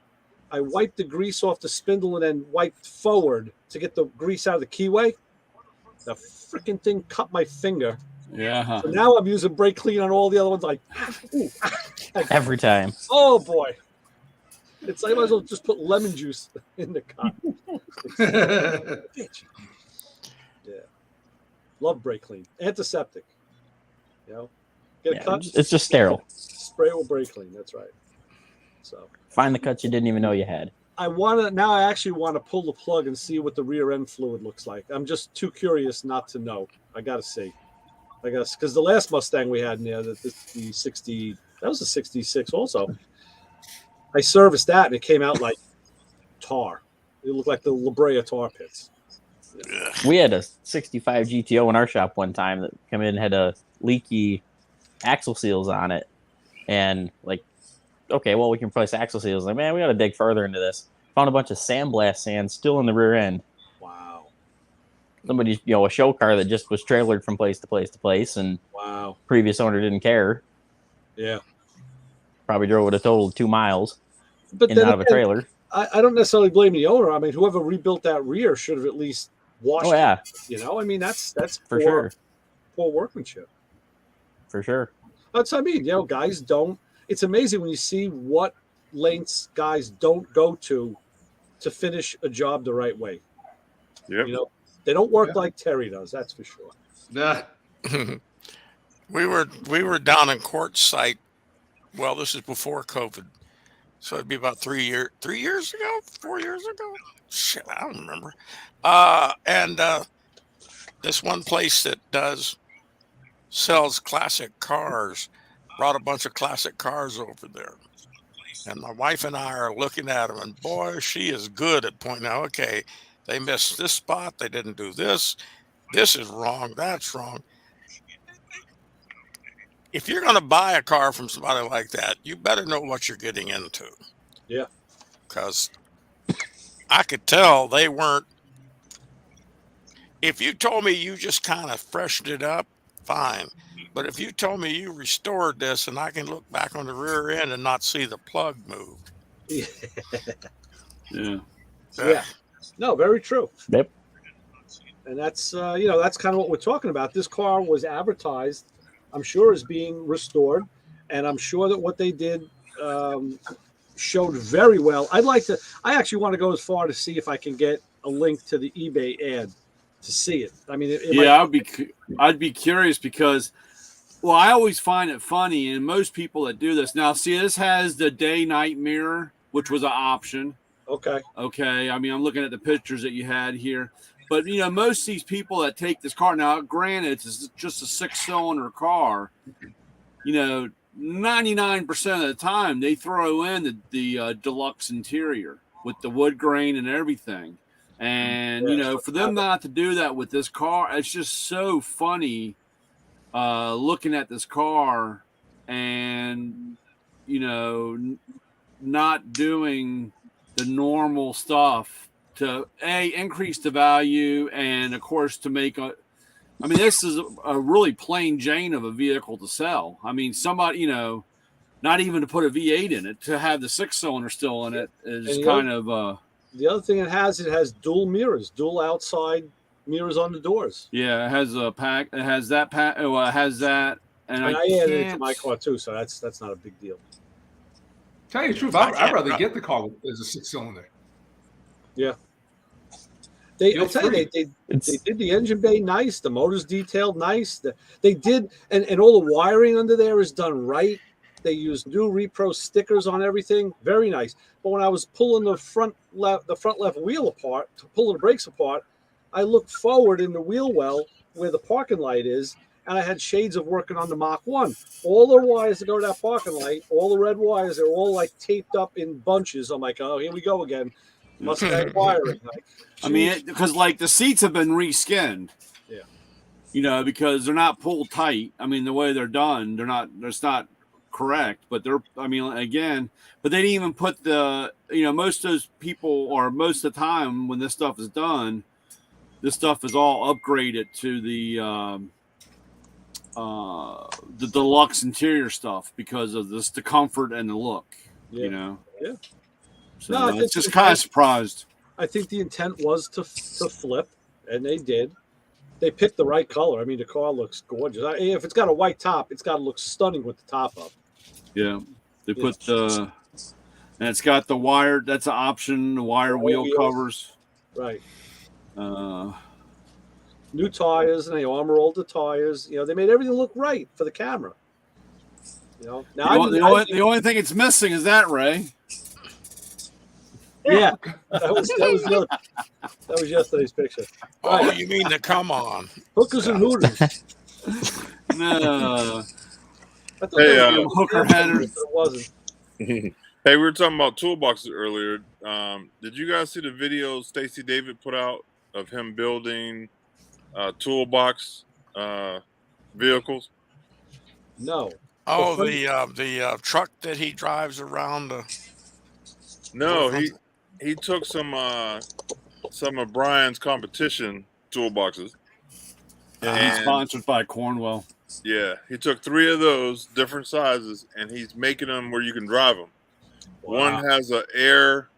I wiped the grease off the spindle and then wiped forward to get the grease out of the keyway. The freaking thing cut my finger. Yeah. So now I'm using brake clean on all the other ones. Like, Every time. Oh boy. It's like I might as well just put lemon juice in the cup. Bitch. Yeah. Love brake clean. Antiseptic. Get a cut. It's just sterile. Spray with brake clean. That's right. So find the cuts you didn't even know you had. I actually want to pull the plug and see what the rear end fluid looks like. I'm just too curious not to know. I got to see. I guess because the last Mustang we had in there, the 60, that was a 66 also. I serviced that and it came out like tar. It looked like the La Brea tar pits. We had a 65 GTO in our shop one time that came in and had a leaky axle seals on it. And like, okay, well, we can replace axle seals. Like, man, we got to dig further into this. Found a bunch of sandblast sand still in the rear end. Wow. Somebody's, a show car that just was trailered from place to place to place, and wow, previous owner didn't care. Yeah. Probably drove it a total of 2 miles but in and out of a trailer. I don't necessarily blame the owner. I mean, whoever rebuilt that rear should have at least washed it. I mean, that's for sure. Poor workmanship. For sure. That's what I mean. Guys don't. It's amazing when you see what lengths guys don't go to finish a job the right way. Yep. They don't work like Terry does. That's for sure. Nah. We were down in Quartzsite. Well, this is before COVID, so it'd be about 3 years ago, 4 years ago. Shit, I don't remember. And this one place that sells classic cars brought a bunch of classic cars over there. And my wife and I are looking at them, and boy, she is good at pointing out, okay, they missed this spot. They didn't do this. This is wrong. That's wrong. If you're going to buy a car from somebody like that, you better know what you're getting into. Yeah. Because I could tell they weren't. If you told me you just kind of freshened it up, fine. But if you told me you restored this and I can look back on the rear end and not see the plug moved. Yeah. Yeah. No, very true. Yep. And that's that's kind of what we're talking about. This car was advertised, I'm sure, as being restored, and I'm sure that what they did showed very well. I actually want to go as far to see if I can get a link to the eBay ad to see it. I mean, I'd be curious because, well, I always find it funny, and most people that do this now, see, this has the day-night mirror, which was an option. Okay. I mean, I'm looking at the pictures that you had here, but most of these people that take this car now, granted, it's just a 6-cylinder car. 99% of the time they throw in the deluxe interior with the wood grain and everything. And, for them not to do that with this car, it's just so funny looking at this car and, not doing the normal stuff to, increase the value and, of course, to make this is a really plain Jane of a vehicle to sell. I mean, somebody, not even to put a V8 in it, to have the 6-cylinder still in it is kind of... The other thing it has dual mirrors, dual outside mirrors on the doors. Yeah, it has a pack. It has that pack. Oh, it has that, and I added it to my car too, so that's not a big deal. Tell you the truth, I'd rather get the car as a 6-cylinder. Yeah. They did the engine bay nice, the motors detailed nice. They did, and all the wiring under there is done right. They used new Repro stickers on everything, very nice. But when I was pulling the front left wheel apart, pulling the brakes apart, I looked forward in the wheel well where the parking light is, and I had shades of working on the Mach 1. All the wires that go to that parking light, all the red wires, they're all like taped up in bunches. I'm like, oh, here we go again. Mustang wiring. Because the seats have been reskinned. Yeah. Because they're not pulled tight. I mean, the way they're done, it's not correct, but but they didn't even put the, most of those people, or most of the time when this stuff is done, this stuff is all upgraded to the deluxe interior stuff because of the comfort and the look. Yeah. Yeah. So no, it's just kind of surprised. I think the intent was to flip, and they did. They picked the right color. I mean, the car looks gorgeous. If it's got a white top, it's got to look stunning with the top up. Yeah, they put and it's got the wire. That's an option. The wire wheel covers. Right. New tires, and they armor rolled the tires. They made everything look right for the camera. Now the only thing it's missing is that, Ray. Yeah, that was yesterday's picture. Oh, you mean the come on? Hookers and Hooters. No. I thought Hey, they were hooker headers, headers. but it wasn't. Hey, we were talking about toolboxes earlier. Did you guys see the video Stacy David put out of him building toolbox vehicles? No. Oh, the truck that he drives around. No, he took some of Brian's competition toolboxes. Yeah, he's sponsored by Cornwell. Yeah, he took 3 of those different sizes, and he's making them where you can drive them. Wow. One has a air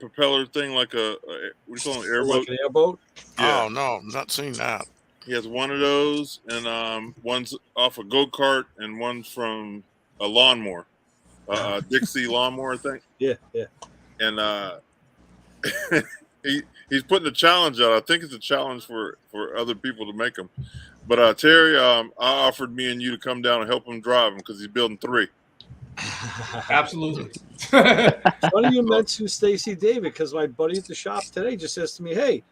propeller thing, like what do you call it, airboat? Like an airboat? Yeah. Oh no, I'm not seeing that. He has one of those, and one's off a go-kart, and one's from a lawnmower, Dixie lawnmower, I think. Yeah. And he's putting a challenge out. I think it's a challenge for other people to make them. But Terry, I offered me and you to come down and help him drive them because he's building 3. Absolutely. Funny you mentioned Stacy David, because my buddy at the shop today just says to me, "Hey,"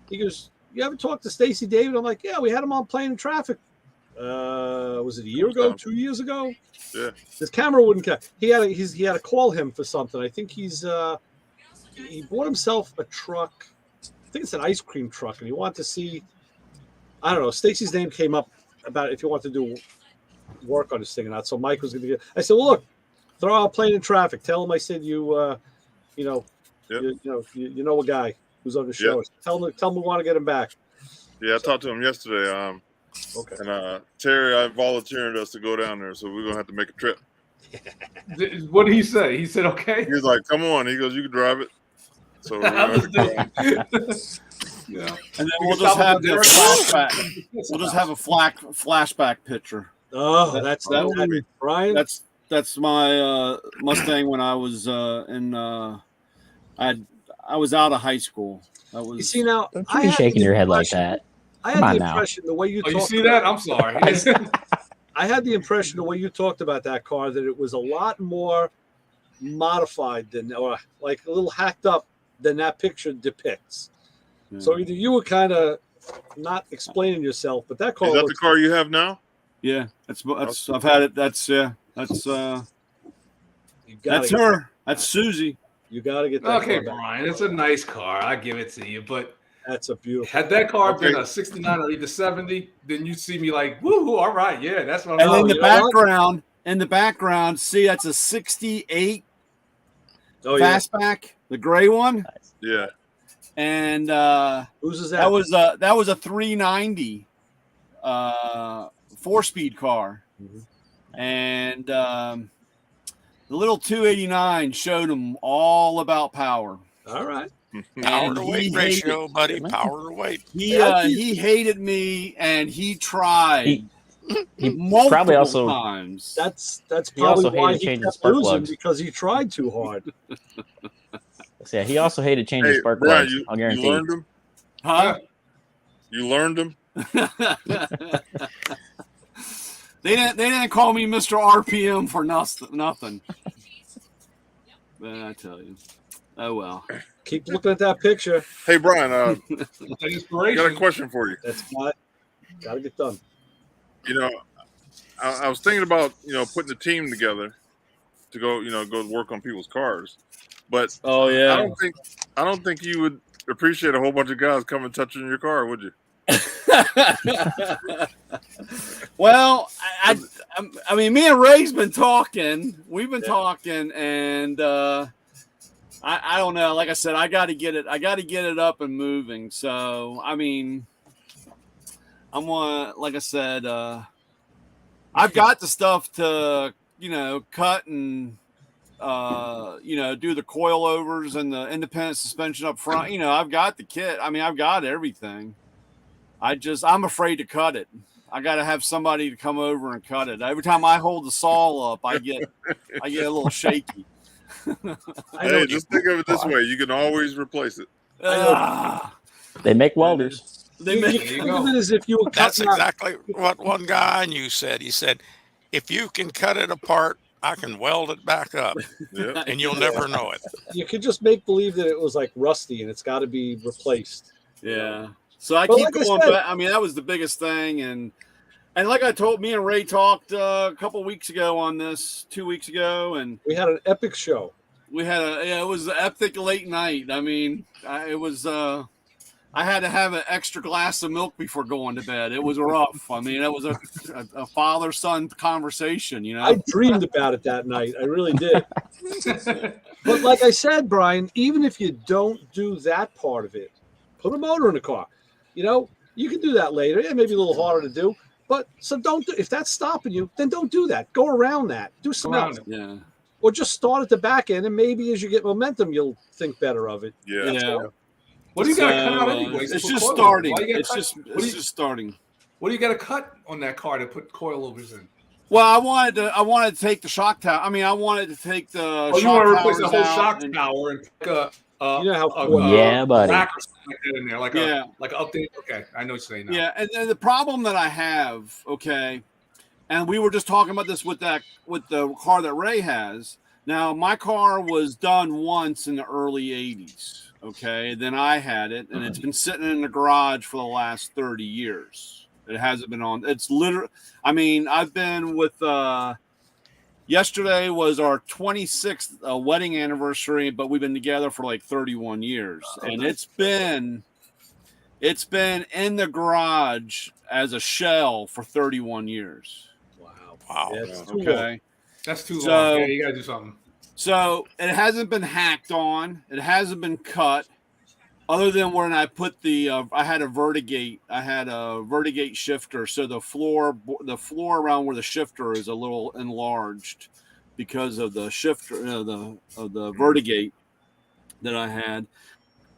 he goes, "You ever talk to Stacy David?" I'm like, "Yeah, we had him on Playing in Traffic. Was it a year ago, 2 years ago?" Yeah. His camera wouldn't catch. He had to call him for something. I think he bought himself a truck. I think it's an ice cream truck, and he wanted to see. I don't know. Stacy's name came up about if you want to do work on this thing or not. So Mike was going to get. I said, "Well, look, throw out Playing in Traffic. Tell him I said you know a guy who's on the show. Yep. Tell him we want to get him back." Yeah, I talked to him yesterday. Okay. And Terry, I volunteered us to go down there, so we're gonna have to make a trip. What did he say? He said, "Okay." He was like, "Come on." He goes, "You can drive it." So Let's do it. Yeah. And then we'll just have the flashback. We'll just have a flashback picture. Oh, that's Brian. That's my Mustang when I was I was out of high school. That was. You see now, Don't you be shaking your head like that. I Come had on the now. impression the way you Oh, talked. you see that? I'm sorry. I had the impression the way you talked about that car that it was a lot more modified than, or like a little hacked up than that picture depicts. Yeah. So either you were kind of not explaining yourself, but that car is that the looks, car you have now? Yeah, that's I've had it. That's you gotta that's get her. That's Susie. You got to get that. Okay, car back. Brian, it's a nice car. I give it to you, but That's a beautiful. had that car been Okay. a 69 or even 70, then you'd see me like, woohoo, all right, yeah, that's what I'm And in talking the about. background, see that's a 68 Oh yeah. fastback, the gray one, Yeah. and Whose is that was a 390 4-speed car, Mhm. and the little 289 showed him all about power. All right. Power And to he weight hated- ratio, buddy. Power to weight. He hated me, and he tried He multiple probably also- times. That's He also probably why hated he changing kept spark losing, plugs. because he tried too hard. Yeah, he also hated changing Hey, spark Brian, plugs. I'll you guarantee. learned them? Huh? You learned them? They didn't call me Mr. RPM for nothing. But I tell you, oh well. Keep looking at that picture. Hey, Brian, That I inspiration. got a question for you. That's got to get done. You know, I was thinking about, putting a team together to go work on people's cars. But Oh yeah. I don't think you would appreciate a whole bunch of guys coming touching your car, would you? Well, I mean, me and Ray's been talking. We've been talking, and I don't know. Like I said, I got to get it up and moving. So I mean, like I said, I've got the stuff to cut and do the coilovers and the independent suspension up front. I've got the kit. I mean, I've got everything. I'm afraid to cut it. I got to have somebody to come over and cut it. Every time I hold the saw up, I get a little shaky. Hey, just think of it this way: you can always replace it. They make welders. They make There you Think of go. it as if you were That's cutting out. exactly what one guy I knew said. He said, if you can cut it apart I can weld it back up, Yeah. and you'll never know it. You could just make believe that it was like rusty and it's got to be replaced. Yeah. So I But keep like I going said- back. I mean, that was the biggest thing, and like I told, me and Ray talked a couple weeks ago on this, 2 weeks ago, and We had an epic show. we had it was an epic late night. I mean, it was. I had to have an extra glass of milk before going to bed. It was rough. I mean, it was a father-son conversation. You know, I dreamed about it that night. I really did. But like I said, Brian, even if you don't do that part of it, put a motor in the car. You know, you can do that later. It may be a little harder to do, but so don't do. If that's stopping you, then don't do that. Go around that. Do something else. yeah. Or just start at the back end, and maybe as you get momentum, you'll think better of it. Yeah. Yeah. What do you got to cut out anyway? It's just starting. It's just starting. What do you got to cut on that car to put coilovers in? Well, I wanted to take the shock tower. I mean, I wanted to take the. Oh, you shock want to replace the towers whole out shock and- tower and put You know how Yeah, buddy. rack or something like that in there, like Yeah. like an update. Okay, I know what you're saying now. Yeah, and the problem that I have, okay, and we were just talking about this with the car that Ray has. Now, my car was done once in the early 80s, okay? Then I had it, and it's been sitting in the garage for the last 30 years. It hasn't been on. It's literally, I mean, I've been with, yesterday was our 26th wedding anniversary, but we've been together for like 31 years. And it's been in the garage as a shell for 31 years. Wow. Yeah, it's too long. Okay. That's too So- long. Yeah, you got to do something. So it hasn't been hacked on. It hasn't been cut, other than when I put I had a Vertigate. I had a Vertigate shifter, so the floor around where the shifter is a little enlarged because of the shifter of the Vertigate that I had.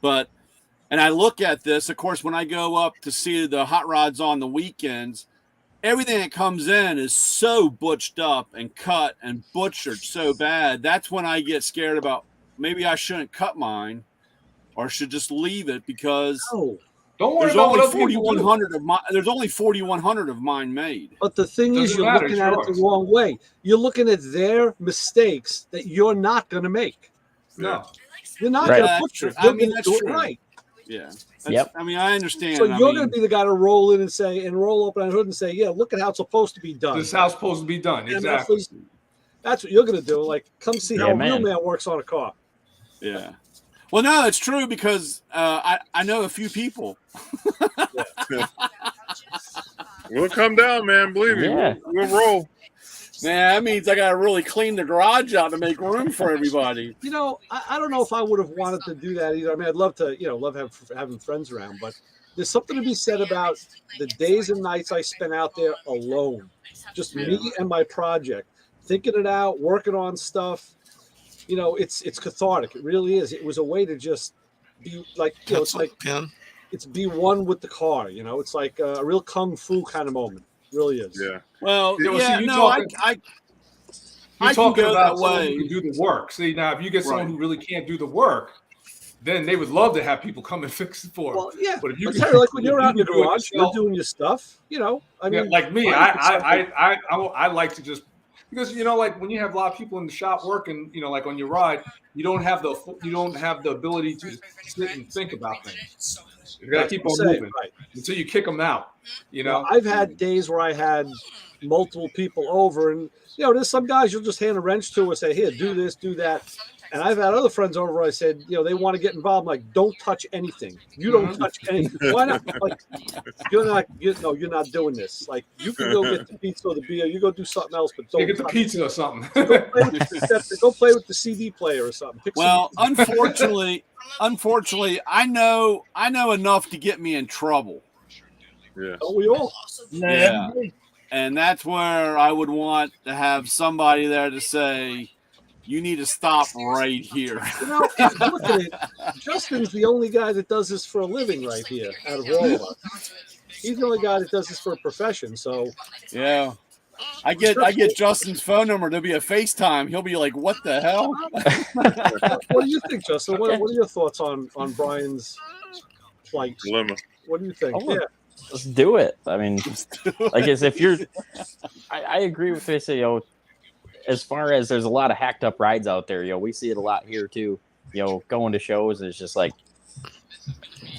And I look at this, of course, when I go up to see the hot rods on the weekends. Everything that comes in is so butched up and cut and butchered so bad. That's when I get scared about maybe I shouldn't cut mine or should just leave it because No. Don't worry there's about only what other people do. 4,100 of there's only 4,100 of mine made. But the thing is, Doesn't you're matter, looking it's at it yours. the wrong way. You're looking at their mistakes that you're not going to make. No. You're not Right. going to That's butcher true. it. I You're mean, gonna that's do it true. right. Yeah. Yep. I mean, I understand. So I you're mean, going to be the guy to roll in and say, and roll open that hood and say, yeah, look at how it's supposed to be done. This is how it's supposed to be done. And Exactly. that's what you're going to do. Like, come see how Yeah, a real man. man works on a car. yeah. Well, no, it's true because I know a few people. We'll come down, man. Believe me. Yeah. We'll roll. Man, that means I got to really clean the garage out to make room for everybody. You know, I don't know if I would have wanted to do that either. I mean, I'd love to, love having friends around, but there's something to be said about the days and nights I spent out there alone, just me and my project, thinking it out, working on stuff. You know, it's cathartic. It really is. It was a way to just be like, it's like Pin. it's be one with the car. You know, it's like a real kung fu kind of moment. It really is. Yeah. Well, Yeah, well, yeah, see, you no, talking- I You're can talking go about that someone way. who can do the work. See, now if you get someone Right. who really can't do the work, then they would love to have people come and fix it for them. Well, yeah. But if you But can- Terry, like when if you're you out in the can do it garage, you're yourself- doing your stuff. You know, I Yeah, mean, like me, I I like to just because like when you have a lot of people in the shop working, like on your ride, you don't have the ability to sit and think about things. You got to keep on moving right. until you kick them out. You know, I've had days where I had multiple people over, and there's some guys you'll just hand a wrench to and say, "Here, do this, do that." And I've had other friends over. Where I said, they want to get involved. I'm like, don't touch anything. You don't touch anything. Why not? Like, you're not doing this. Like, you can go get the pizza or the beer. You go do something else, but don't you get the touch pizza or something. go play with the CD player or something. Pick Well, some- unfortunately, I know enough to get me in trouble, Yeah. don't we all? Yeah. and that's where I would want to have somebody there to say, "You need to stop right here." Look at it. Justin's the only guy that does this for a living right here out of all of us. He's the only guy that does this for a profession. So Yeah. I get Justin's phone number. There'll be a FaceTime. He'll be like, "What the hell?" what do you think, Justin? What are your thoughts on Brian's plight? Dilemma. What do you think? Oh, let's do it. I mean, like as if you're, I agree with this. as far as there's a lot of hacked up rides out there, we see it a lot here too. Going to shows is just like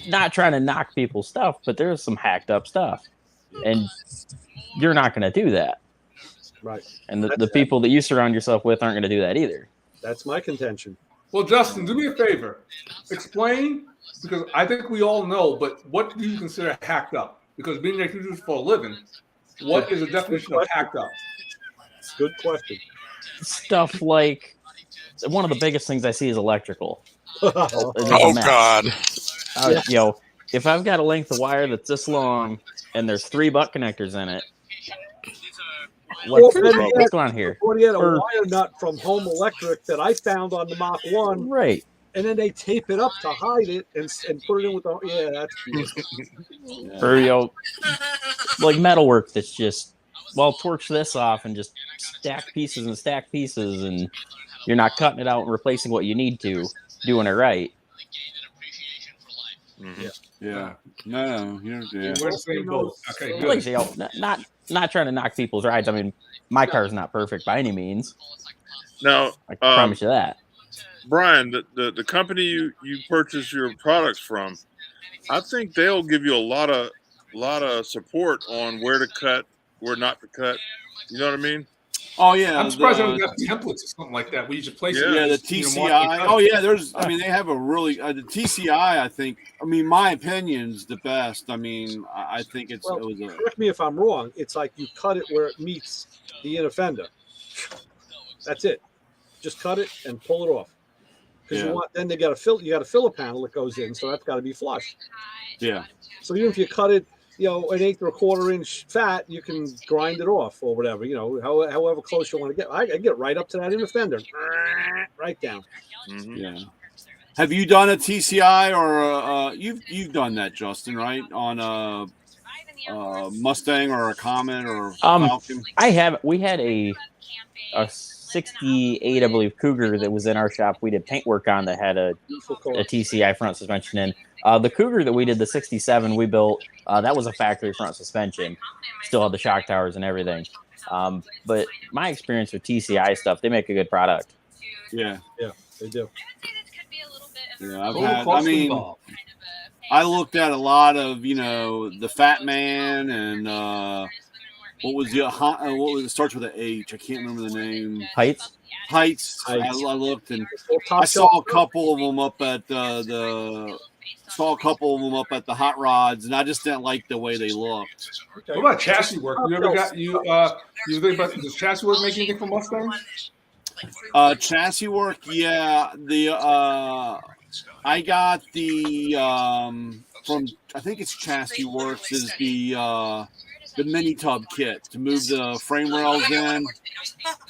not trying to knock people's stuff, but there's some hacked up stuff, and you're not going to do that, right? And the people that you surround yourself with aren't going to do that either. That's my contention. Well, Justin, do me a favor. Explain, because I think we all know, but what do you consider hacked up? Because being that you do this for a living, what is the definition of hacked up? Good question. Stuff like one of the biggest things I see is electrical. Oh God! If I've got a length of wire that's this long and there's 3 butt connectors in it, what's going on here? Or you had a wire nut from Home Electric that I found on the Mach 1. Right. And then they tape it up to hide it and put it in with the... Yeah, that's beautiful. Or, like metalwork that's just, torch this off and just stack pieces, and you're not cutting it out and replacing what you need to, doing it right. Mm-hmm. Yeah. No, we're the same boat. Okay, good. Like I say, not trying to knock people's rides. I mean, my car's not perfect by any means. No, I promise you that. Brian, the company you purchase your products from, I think they'll give you a lot of support on where to cut, where not to cut. You know what I mean? Oh yeah, I'm surprised they don't have templates or something like that. We just place it. Yeah, the TCI. Oh yeah, there's. I mean, they have a really the TCI. I think. I mean, my opinion's the best. I mean, I think it was. Correct me if I'm wrong. It's like you cut it where it meets the inner fender. That's it. Just cut it and pull it off. Because you want. Then they got a fill. You got a filler panel that goes in, so that's got to be flush. Yeah. So even if you cut it, an 1/8 or 1/4 inch fat, you can grind it off or whatever, however close you want to get. I get right up to that inner fender, right down. Mm-hmm. Yeah. Have you done a TCI or you've done that, Justin, right? On a Mustang or a Comet or Falcon? I have. We had a 68, I believe, Cougar that was in our shop. We did paint work on that had a TCI front suspension in. The Cougar that we did, the 67 we built, that was a factory front suspension. Still had the shock towers and everything. But my experience with TCI stuff, they make a good product. Yeah, they do. Yeah, I looked at a lot of, the Fat Man and what was it starts with an H? I can't remember the name. Heights. I looked and I saw a couple of them up at the hot rods, and I just didn't like the way they looked. Okay. What about chassis work? You ever got you think about, does chassis work make anything for Mustang? Chassis work, yeah. I got the from I think it's Chassis Works is the mini tub kit to move the frame rails in.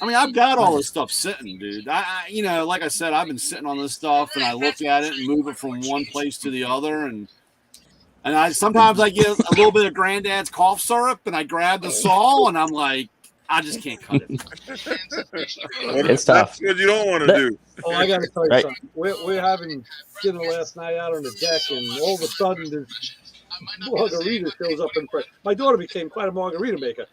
I mean, I've got all this stuff sitting, dude. I like I said, I've been sitting on this stuff and I look at it and move it from one place to the other. And sometimes I get a little bit of granddad's cough syrup and I grab the saw and I'm like, I just can't cut it. It's tough. That's what you don't want to do. Oh, I got to tell you something. We're having dinner last night out on the deck, and all of a sudden there's margarita shows up in front. My daughter became quite a margarita maker.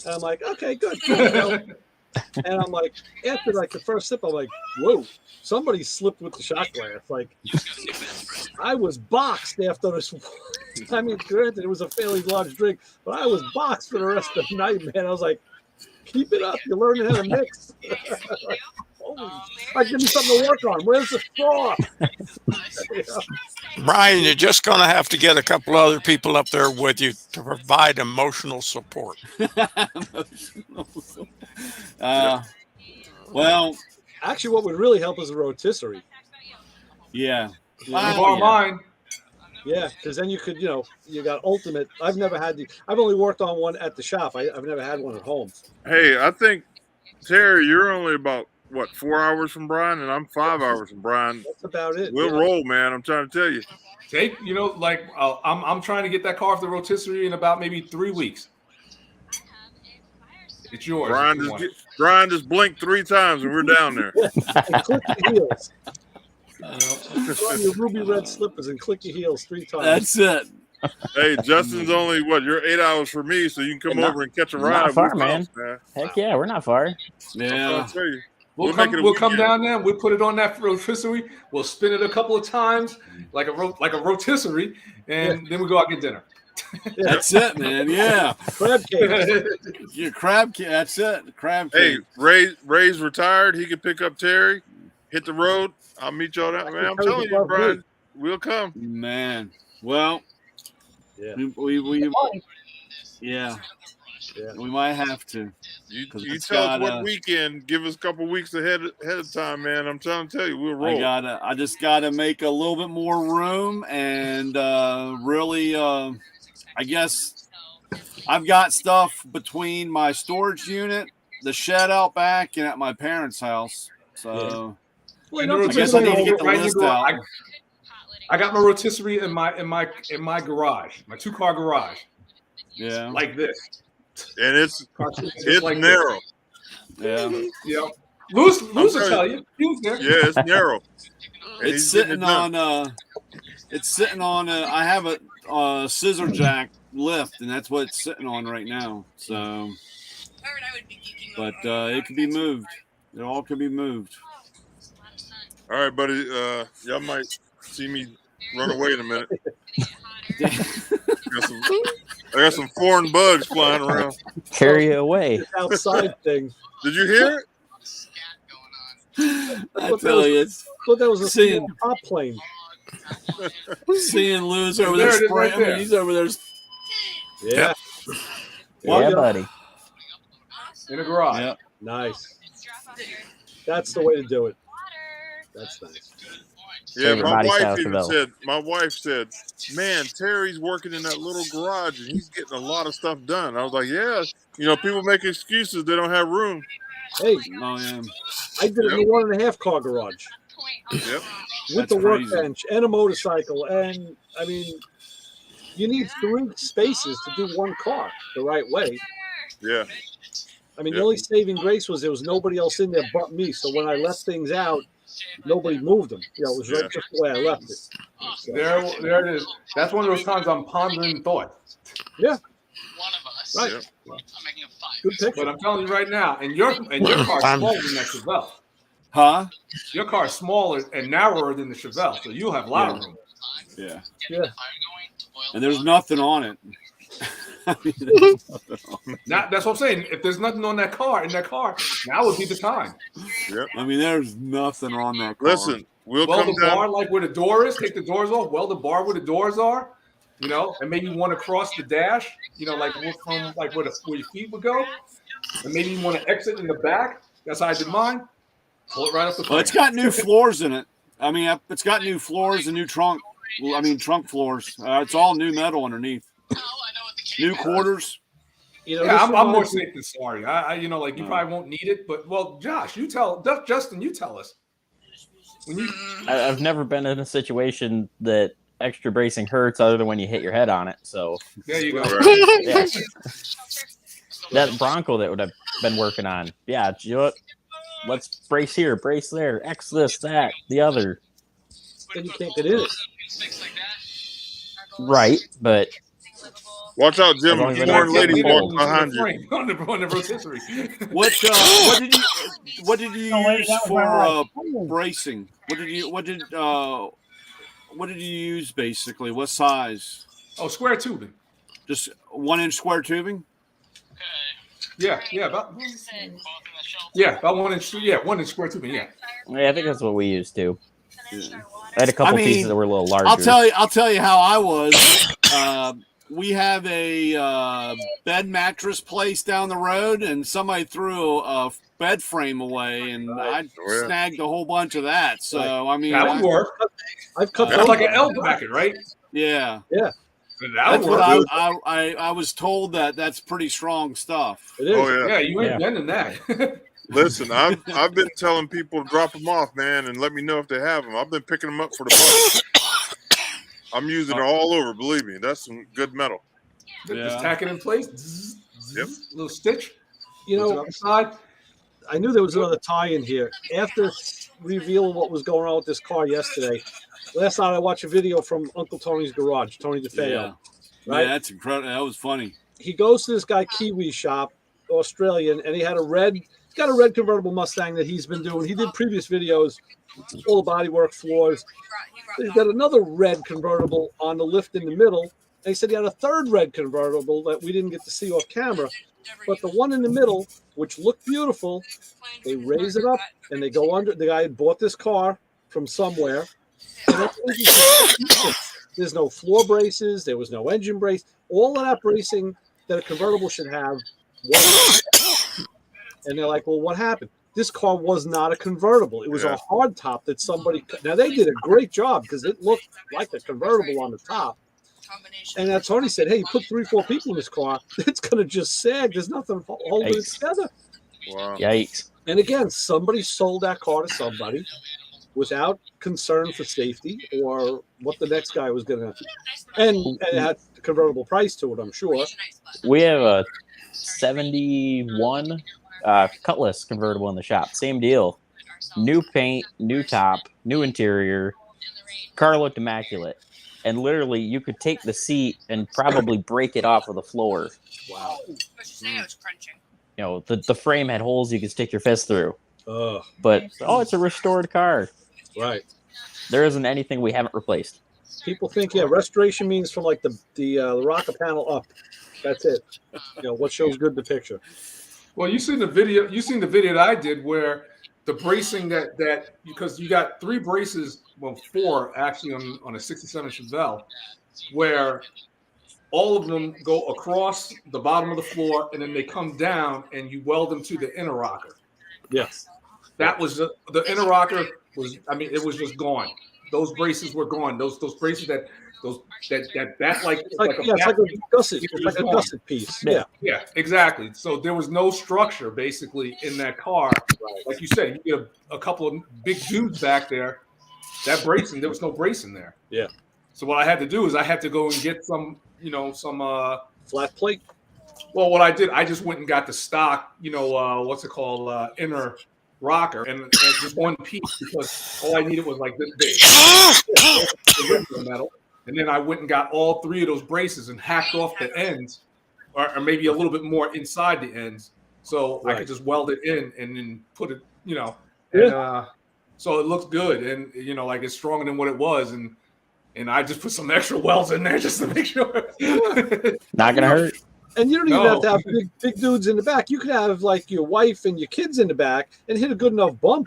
And I'm like, okay, good. And I'm like, after the first sip, I'm like, whoa, somebody slipped with the shot glass. Like, I was boxed after this. I mean, granted, it was a fairly large drink, but I was boxed for the rest of the night, man. I was like, keep it up. You're learning how to mix. Give me something to work on. Where's the straw? Brian, you're just going to have to get a couple other people up there with you to provide emotional support. Well, actually, what would really help is a rotisserie. Yeah. Mine. Yeah, because then you could, you got ultimate. I've never had I've only worked on one at the shop. I've never had one at home. Hey, I think, Terry, you're only about, 4 hours from Brian, and I'm 5 hours from Brian. That's about it. We'll roll, man. I'm trying to tell you. Take, I'm trying to get that car off the rotisserie in about maybe 3 weeks. It's yours. Brian just blinked 3 times, and we're down there. And click your heels. Put on your ruby red slippers and click your heels 3 times. That's it. Hey, Justin's only you're 8 hours for me, so you can come over and catch a ride. Not far, with man. us, man. Heck yeah, we're not far. Yeah. We'll come down there. We'll put it on that rotisserie. We'll spin it a couple of times, like a rotisserie, and then we go out and get dinner. That's it, man. Yeah. Crab cake. Your crab cake. That's it. Crab Hey, cake. Ray's retired. He can pick up Terry, hit the road. I'll meet y'all down, man. I'm telling you, Brian, we'll come. Man. Well, yeah. We might have to. You tell us what weekend. Give us a couple weeks ahead of time, man. I'm trying to tell you, we'll roll. I just gotta make a little bit more room and really. I guess I've got stuff between my storage unit, the shed out back, and at my parents' house. So Well, I guess I need to get the list out. I got my rotisserie in my garage, my 2-car garage. Yeah, like this. And it's like narrow. This. Yeah. Lewis will tell you. He was there. Yeah, it's narrow. It's sitting on. I have a scissor jack lift, and that's what it's sitting on right now. So, but it can be moved. It all can be moved. All right, buddy. Y'all might see me run away in a minute. I got some foreign bugs flying around. Carry it away. This outside thing. Did you hear it? I tell you, thought that was a small prop plane. Seeing Lewis over there spraying. Right, he's over there. Yeah. Yeah, buddy. In a garage. Yep. Nice. That's the way to do it. That's nice. Yeah, my wife said, man, Terry's working in that little garage and he's getting a lot of stuff done. I was like, yeah, people make excuses. They don't have room. Hey, I did it in a 1.5 car garage. Yep. With the workbench and a motorcycle. And, I mean, you need 3 spaces to do 1 car the right way. Yeah. I mean, the only saving grace was there was nobody else in there but me. So when I left things out, nobody moved them. It was right just the way I left it. So. There it is. That's one of those times I'm pondering thought. Yeah. Right. Yeah. Good picture. But I'm telling you right now, and your car's smaller than that Chevelle. Huh? Your car's smaller and narrower than the Chevelle, so you'll have a lot of room. Yeah. Yeah. And there's nothing on it. That's what I'm saying. If there's nothing on that car, now would be the time. Yep. I mean, there's nothing on that car. Listen, we'll come the down. bar, like where the door is, take the doors off. Well, the bar where the doors are, and maybe you want to cross the dash, like from like where your feet would go, and maybe you want to exit in the back. That's how I did mine. Pull it right up the front. Well, it's got new floors in it. I mean, it's got new floors and new trunk. Well, I mean, trunk floors. It's all new metal underneath. New quarters. I'm more safe than sorry. You probably won't need it, but Josh, Justin, you tell us. I've never been in a situation that extra bracing hurts other than when you hit your head on it. So there you go. Yeah. That Bronco that would have been working on. Yeah, let's brace here, brace there, X this, that, the other. Then you can't get in it. Right, but watch out, Jim. Foreign lady walks behind you. On the rotisserie. What did you use for bracing? What did you use basically? What size? Oh, square tubing. Just 1-inch square tubing? Yeah, about 1 inch. Yeah, 1 inch square tubing. Yeah, I think that's what we used to. Yeah. I had a couple pieces that were a little larger. I'll tell you how I was. We have a bed mattress place down the road, and somebody threw a bed frame away, and I snagged a whole bunch of that. So I mean, that would work. I've cut that's like an L bracket, right? Yeah. That's what I was told that's pretty strong stuff. It is. Oh yeah, you ain't bending that. Listen, I've been telling people to drop them off, man, and let me know if they have them. I've been picking them up for the buck. I'm using it all over. Believe me, that's some good metal. Just tack it in place. Yep. Little stitch. On the side. I knew there was another tie-in here. After revealing what was going on with this car yesterday, last night I watched a video from Uncle Tony's garage, Tony DeFeo. Yeah, right? that's incredible. That was funny. He goes to this guy Kiwi shop, Australian, and he got a red convertible Mustang that he's been doing. He did previous videos, all the bodywork, floors. He's got another red convertible on the lift in the middle. And he said he had a third red convertible that we didn't get to see off camera. But the one in the middle, which looked beautiful, they raise it up and they go under. The guy had bought this car from somewhere. And there's no floor braces. There was no engine brace. All of that bracing that a convertible should have. And they're like, well, what happened? This car was not a convertible. It was a hard top that somebody. Now, they did a great job because it looked like a convertible on the top. And that's Tony said, hey, you put 3-4 people in this car, it's going to just sag. There's nothing holding it together. Wow. Yikes. And again, somebody sold that car to somebody without concern for safety or what the next guy was going to. And it had a convertible price to it, I'm sure. We have a 71 Cutlass convertible in the shop. Same deal. New paint, new top, new interior. Car looked immaculate. And literally, you could take the seat and probably break it off of the floor. Wow. You know, the frame had holes you could stick your fist through. But, it's a restored car. Right. There isn't anything we haven't replaced. People think, restoration means from like the rocker panel up. That's it. What shows good in the picture. Well, you seen the video that I did where the bracing that because you got 3 braces, well, 4 actually on a 67 Chevelle, where all of them go across the bottom of the floor and then they come down and you weld them to the inner rocker. Yes. That was the inner rocker was, it was just gone. Those braces were gone. Those braces that like it's like a gusset piece. Yeah, exactly. So there was no structure basically in that car. Right. Like you said, you get a couple of big dudes back there. That bracing, there was no bracing there. Yeah. So what I had to do is I had to go and get some flat plate. Well, what I did, I just went and got the stock, what's it called, inner rocker, and just one piece because all I needed was like this big. Metal. And then I went and got all 3 of those braces and hacked off the ends, or maybe a little bit more inside the ends, so I could just weld it in and then put it, and so it looks good and like it's stronger than what it was, and I just put some extra welds in there just to make sure. Not gonna hurt. And you don't even have to have big dudes in the back. You could have like your wife and your kids in the back and hit a good enough bump,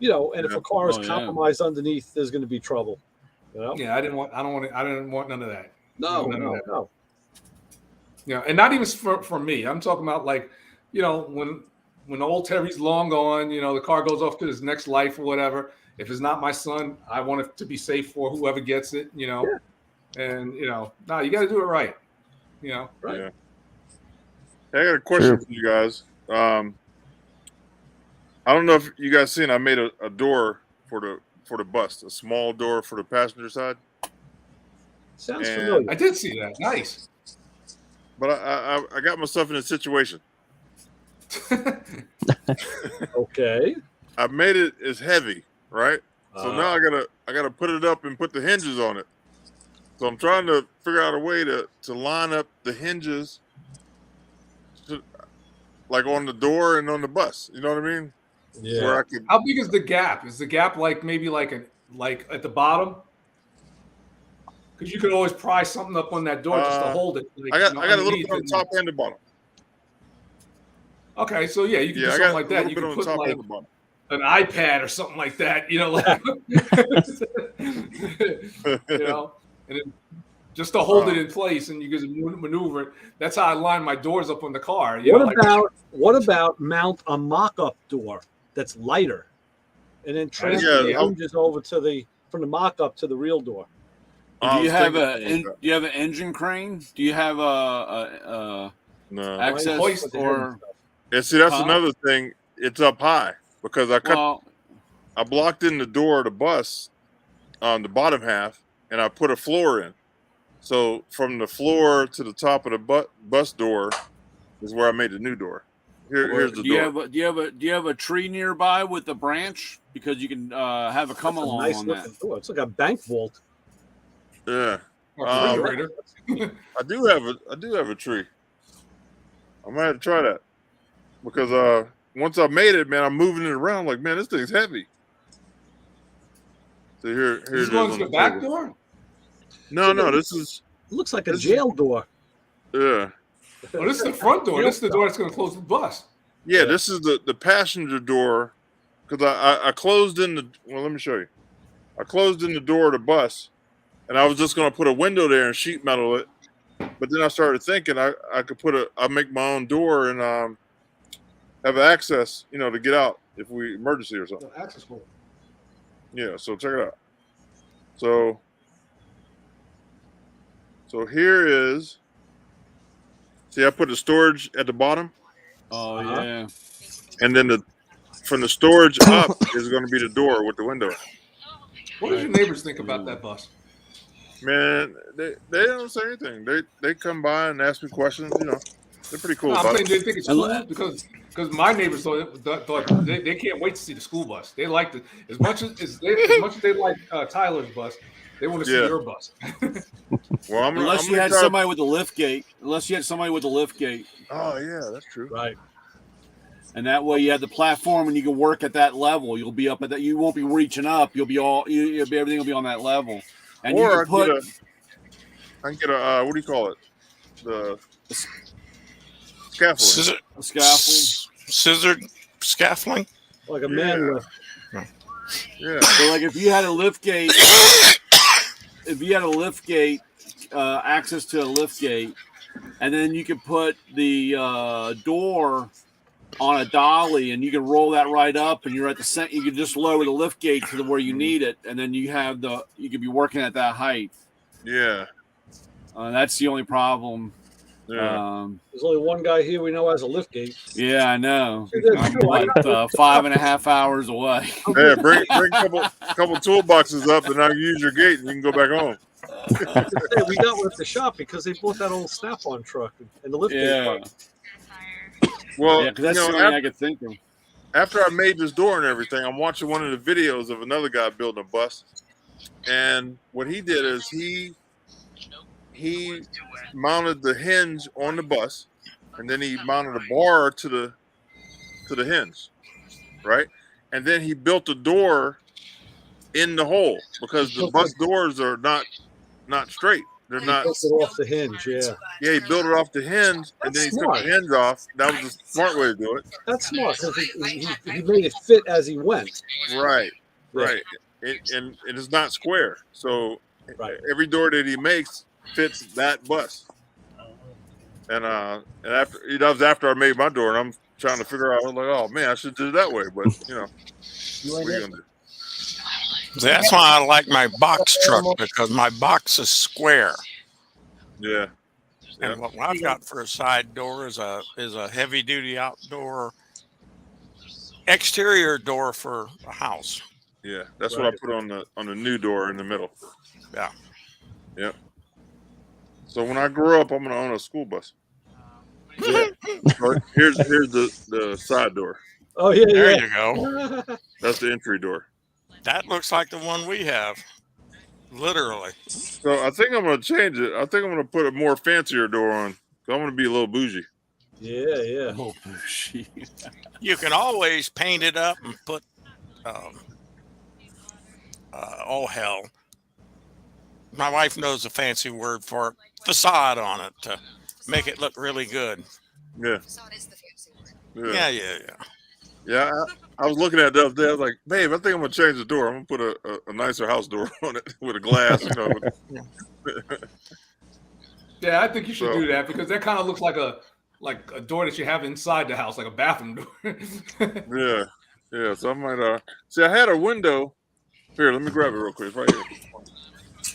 and if a car is compromised underneath, there's going to be trouble. Yeah, I didn't want none of that. No. Yeah, and not even for me. I'm talking about like, when old Terry's long gone, the car goes off to his next life or whatever. If it's not my son, I want it to be safe for whoever gets it, and you got to do it right. Right. Yeah. Hey, I got a question for you guys. I don't know if you guys seen. I made a door for the bus, a small door for the passenger side. Sounds familiar. I did see that. Nice. But I got myself in a situation. Okay. I made it as heavy, right? So now I gotta put it up and put the hinges on it. So I'm trying to figure out a way to line up the hinges, like on the door and on the bus. You know what I mean? Yeah. Where I could. How big is the gap? Is the gap like maybe like at the bottom? Because you could always pry something up on that door just to hold it. Like, I got a little bit on the top and the bottom. Okay, so yeah, you can do something like that. You can put like an iPad or something like that. And then just to hold it in place and you can maneuver it. That's how I line my doors up on the car. What about mount a mock-up door that's lighter, and then transfer the hinges over from the mock-up to the real door? Do you have an engine crane? Do you have a access or? Yeah, see, that's another thing. It's up high because I blocked in the door of the bus on the bottom half, and I put a floor in. So from the floor to the top of the bus door is where I made the new door. Here's the do you door. do you have a tree nearby with a branch, because you can have a come That's a along nice on that? looking door. It's like a bank vault. Yeah, Refrigerator. I do have a tree. I might have to try that because once I made it, man, I'm moving it around. Like, man, this thing's heavy. So here This it is is going on to the the back table. door. No, this is It looks like a This is- jail door. yeah. Oh, this is the front door. This is the door that's going to close the bus. Yeah, this is the passenger door because I closed in the. Well, let me show you. I closed in the door of the bus, and I was just going to put a window there and sheet metal it. But then I started thinking I could I'll make my own door and have access, to get out if we emergency or something. Access hole. Yeah, so check it out. So here is. See, I put the storage at the bottom. Oh Uh-huh. yeah. And then from the storage up is going to be the door with the window. What did your neighbors think about that bus? Man, they don't say anything. They come by and ask me questions. They're pretty cool No, I'm about saying it. they think it's cool because my neighbors thought they can't wait to see the school bus. They like it as much as they like Tyler's bus. They want to see your bus. Well, Unless you had somebody with a lift gate. Oh yeah, that's true. Right. And that way you have the platform and you can work at that level. You'll be up at that. You won't be reaching up. Everything will be on that level. And Or you I can get a what do you call it? The scaffolding. Scissored scaffolding. Like a man lift. Yeah. So like if you had a lift gate, access to a lift gate, and then you could put the door on a dolly, and you can roll that right up, and you're at the center. You can just lower the lift gate to where you need it, and then you could be working at that height. Yeah. That's the only problem. Yeah. There's only one guy here we know has a lift gate. Yeah, I know. That's I'm true. like 5.5 hours away. Yeah, bring a couple toolboxes up, and I can use your gate, and you can go back home. Hey, we got one at the shop because they bought that old Snap-on truck and the lift gate. Well, yeah, because that's the only thing I could think of. After I made this door and everything, I'm watching one of the videos of another guy building a bus, and what he did is he mounted the hinge on the bus, and then he mounted a bar to the hinge, right? And then he built a door in the hole because the bus doors are not straight. They're not. Built it off the hinge, yeah. Yeah, he built it off the hinge, and then he took the hinge off. That was the smart way to do it. That's smart because he made it fit as he went. Right, right. And it's not square, so every door that he makes fits that bus. And after that was after I made my door, and I'm trying to figure out. I was like, oh man, I should do it that way, but what are you gonna do? That's why I like my box truck, because my box is square. Yeah. And what I've got for a side door is a heavy duty outdoor exterior door for a house. Yeah, that's what I put on the new door in the middle. Yeah. Yep. So when I grow up, I'm gonna own a school bus. Yeah. Here's the side door. Oh yeah, there you go. That's the entry door. That looks like the one we have. Literally. So I think I'm gonna change it. I think I'm gonna put a more fancier door on. So I'm gonna be a little bougie. Yeah. Oh, bougie. You can always paint it up and put oh hell. My wife knows a fancy word for it. Facade on it to make it look really good. Yeah. Facade is the fancy word. Yeah. Yeah, I was looking at it the other day. I was like, babe, I think I'm gonna change the door. I'm gonna put a nicer house door on it with a glass, Yeah, I think you should do that because that kind of looks like a door that you have inside the house, like a bathroom door. Yeah. So I might see. I had a window. Here, let me grab it real quick. It's right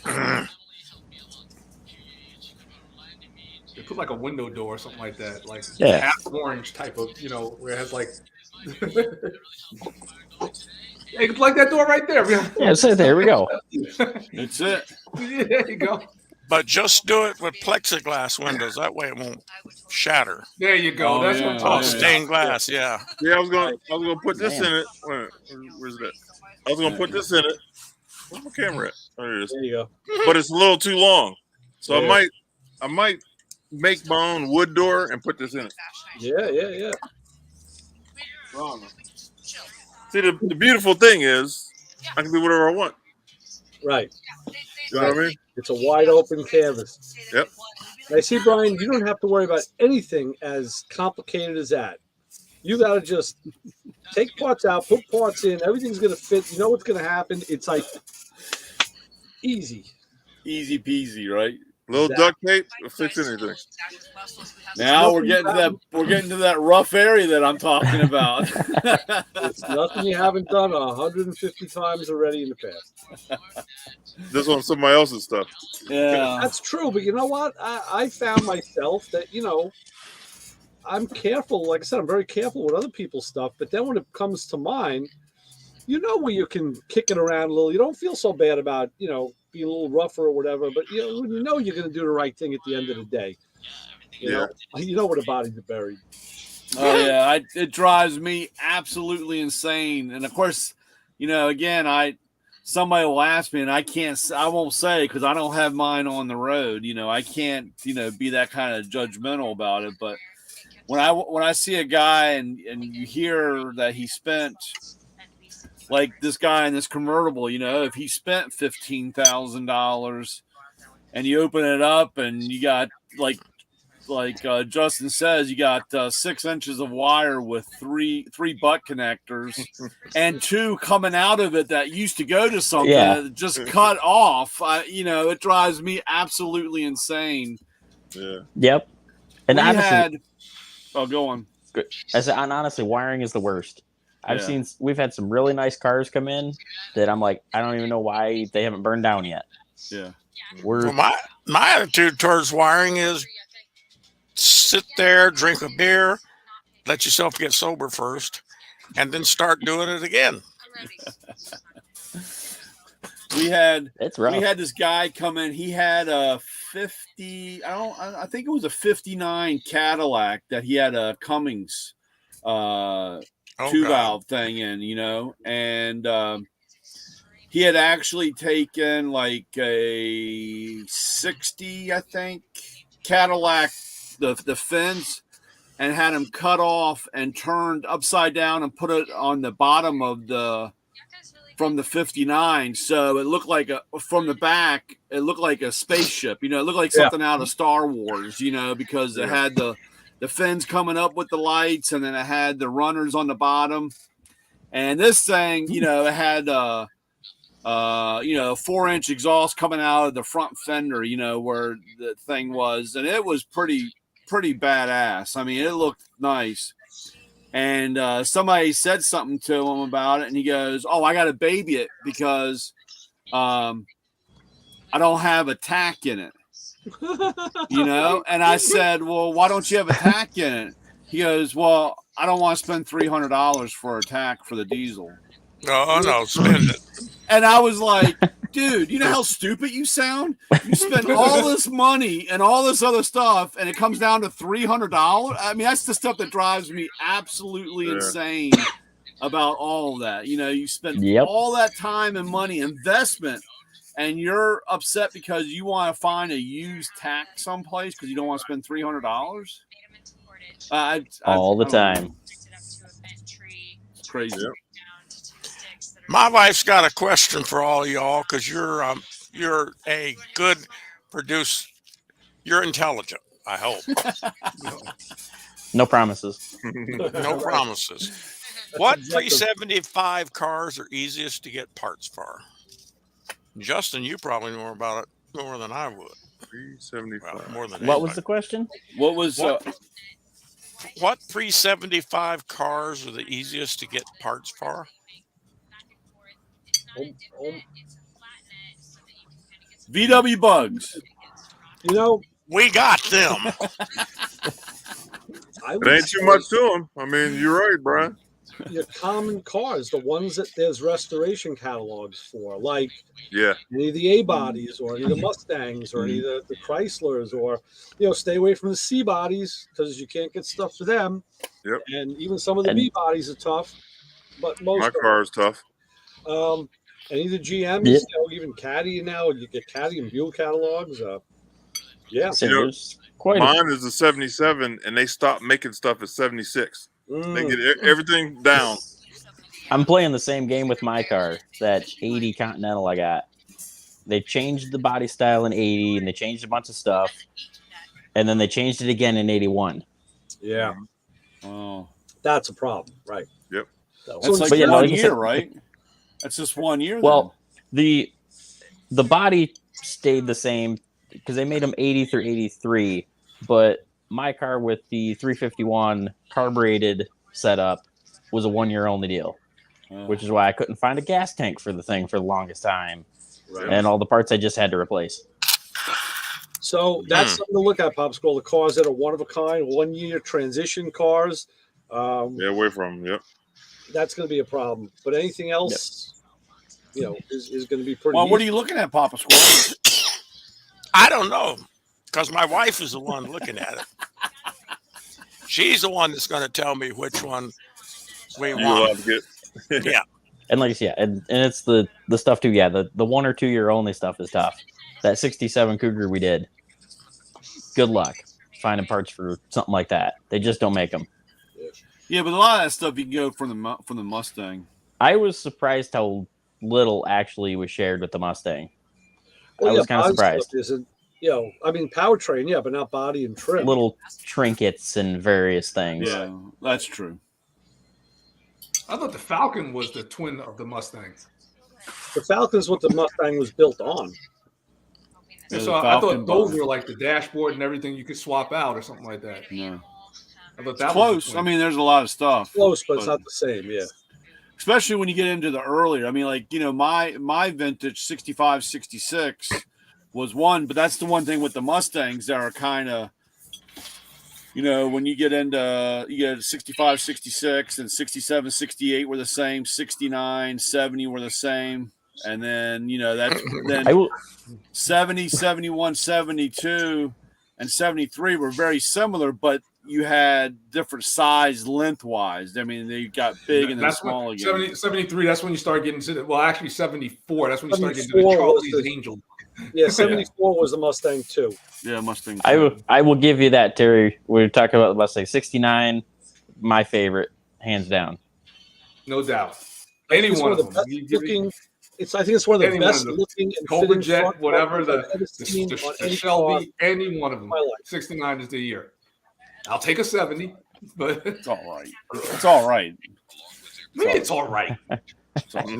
here. They put like a window door or something like that, like Yeah. half orange type of, where it has like. Hey, you can plug that door right there. Yeah, so there we go. That's it. There you go. But just do it with plexiglass windows. That way it won't shatter. There you go. Oh, That's yeah, what I'm Oh, talking yeah. about. stained glass. Yeah. Yeah, I was gonna put this Man. in it. Where's that? I was gonna put this in it. Where's my camera at? There it is. There you go. But it's a little too long, so Yeah. I might make my own wood door and put this in it. Yeah. See, the beautiful thing is I can do whatever I want. Right. You know what I mean? It's a wide open canvas. Yep. I see, Brian, you don't have to worry about anything as complicated as that. You got to just take parts out, put parts in. Everything's going to fit. You know what's going to happen. It's like easy. Easy peasy, right? Little duct tape will fix anything. Now we're getting to that rough area that I'm talking about. It's nothing you haven't done 150 times already in the past. This one's somebody else's stuff. Yeah. That's true, but you know what? I found myself that, I'm careful. Like I said, I'm very careful with other people's stuff. But then when it comes to mine, where you can kick it around a little. You don't feel so bad about, being a little rougher or whatever. But, when you're going to do the right thing at the end of the day. You know where the body's buried. Oh, yeah. It drives me absolutely insane. And, of course, again, somebody will ask me, and I won't say because I don't have mine on the road. I can't, be that kind of judgmental about it. But when I see a guy and you hear that he spent, like this guy in this convertible, if he spent $15,000 and you open it up and you got like Justin says, you got 6 inches of wire with three butt connectors and 2 coming out of it that used to go to something that just cut off. It drives me absolutely insane. Yeah. Yep. And honestly, go on. Good. And honestly, wiring is the worst. We've had some really nice cars come in that I'm like, I don't even know why they haven't burned down yet. Yeah. My attitude towards wiring is sit there, drink a beer, let yourself get sober first, and then start doing it again. We had this guy come in. He had a 50. I think it was a 59 Cadillac that he had a Cummins 2-valve thing in, and he had actually taken like a 60, I think, Cadillac, the fins, and had him cut off and turned upside down and put it on the bottom of from the 59. So it looked like from the back, it looked like a spaceship, it looked like something out of Star Wars, because it had the fins coming up with the lights, and then it had the runners on the bottom. And this thing, it had 4-inch exhaust coming out of the front fender, where the thing was, and it was pretty badass. I mean, it looked nice. And somebody said something to him about it, and he goes, "Oh, I got to baby it because I don't have a tack in it." And I said, "Well, why don't you have a tack in it?" He goes, "Well, I don't want to spend $300 for a tack for the diesel." Oh, no, spend it. And I was like, dude, you know how stupid you sound? You spend all this money and all this other stuff, and it comes down to $300. I mean, that's the stuff that drives me absolutely insane about all of that. You spend all that time and money investment, and you're upset because you want to find a used tack someplace because you don't want to spend $300. All the time. It's crazy. Yep. My wife's got a question for all y'all because you're a good producer. You're intelligent, I hope. No promises. No promises. What pre-75 cars are easiest to get parts for? Justin, you probably know about it more than I would. 375. More than What was the question? What was what pre-75 cars are the easiest to get parts for? VW bugs. We got them. It ain't too much to them. I mean, you're right, Brian. your common cars, the ones that there's restoration catalogs for, like Yeah. any of the A bodies or any of the Mustangs or any of the Chryslers, or stay away from the C bodies because you can't get stuff for them. Yep. And even some of the And- B bodies are tough, but most My car is tough. any of the GMs, Yeah. even Caddy now, you get Caddy and Buell catalogs. Yeah. So You know, there's quite a Mine is a 77, and they stopped making stuff at 76. They Mm. get everything down. I'm playing the same game with my car, that 80 Continental I got. They changed the body style in 80, and they changed a bunch of stuff, and then they changed it again in 81. Yeah. Oh, That's a problem, right? Yep. that's So like but yeah, no, one like I year, said- right? That's just 1 year. Well, the body stayed the same because they made them 80 through 83, but my car with the 351 carbureted setup was a 1 year only deal, then. which is why I couldn't find a gas tank for the thing for the longest time, Right. and all the parts I just had to replace. So that's something to look at, Popsicle. The cars that are one of a kind, 1 year transition cars. Yeah, away from them. Yep. That's going to be a problem. But anything else, is going to be pretty. Well, what are easy. you looking at, Papa Squirrel? I don't know, because my wife is the one looking at it. She's the one that's going to tell me which one we You're want. allowed to get. Yeah. And like I said, and it's the stuff too. Yeah, the 1 or 2 year only stuff is tough. That 67 Cougar we did. Good luck finding parts for something like that. They just don't make them. Yeah, but a lot of that stuff you can go from the Mustang. I was surprised how little actually was shared with the Mustang. I was kind of body surprised. stuff isn't, powertrain, yeah, but not body and trim. Little trinkets and various things. Yeah, that's true. I thought the Falcon was the twin of the Mustang. The Falcon's what the Mustang was built on. Yeah, So the I Falcon thought those body. were like the dashboard and everything you could swap out or something like that. No. I thought that was Close. the I twin. mean, there's a lot of stuff. Close, but it's not the same. Yeah. Especially when you get into the earlier. I mean, like, my vintage 65, 66 was one, but that's the one thing with the Mustangs that are kind of, when you get into 65, 66 and 67, 68 were the same, 69, 70 were the same. And then, that's then I will, 70, 71, 72, and 73 were very similar, but you had different size lengthwise. I mean, they got big and then That's small when, again. 73, that's when you start getting to the, well, actually 74. That's when you start getting to the 74 was Charlie's the- Angel. Yeah, 74 was the Mustang too. Yeah, Mustang. I will give you that, Terry. We're talking about the Mustang 69, my favorite, hands down. No doubt. Any It's one of the them. best You give me looking. I think it's one of the Any one best of them. looking and Cobra fitting Jet, front whatever, bumpers I've ever the seen on the any car Shelby, any one of them. in my life. 69 is the year. I'll take a 70, but It's all right. It's all right. it's all right. It's all right.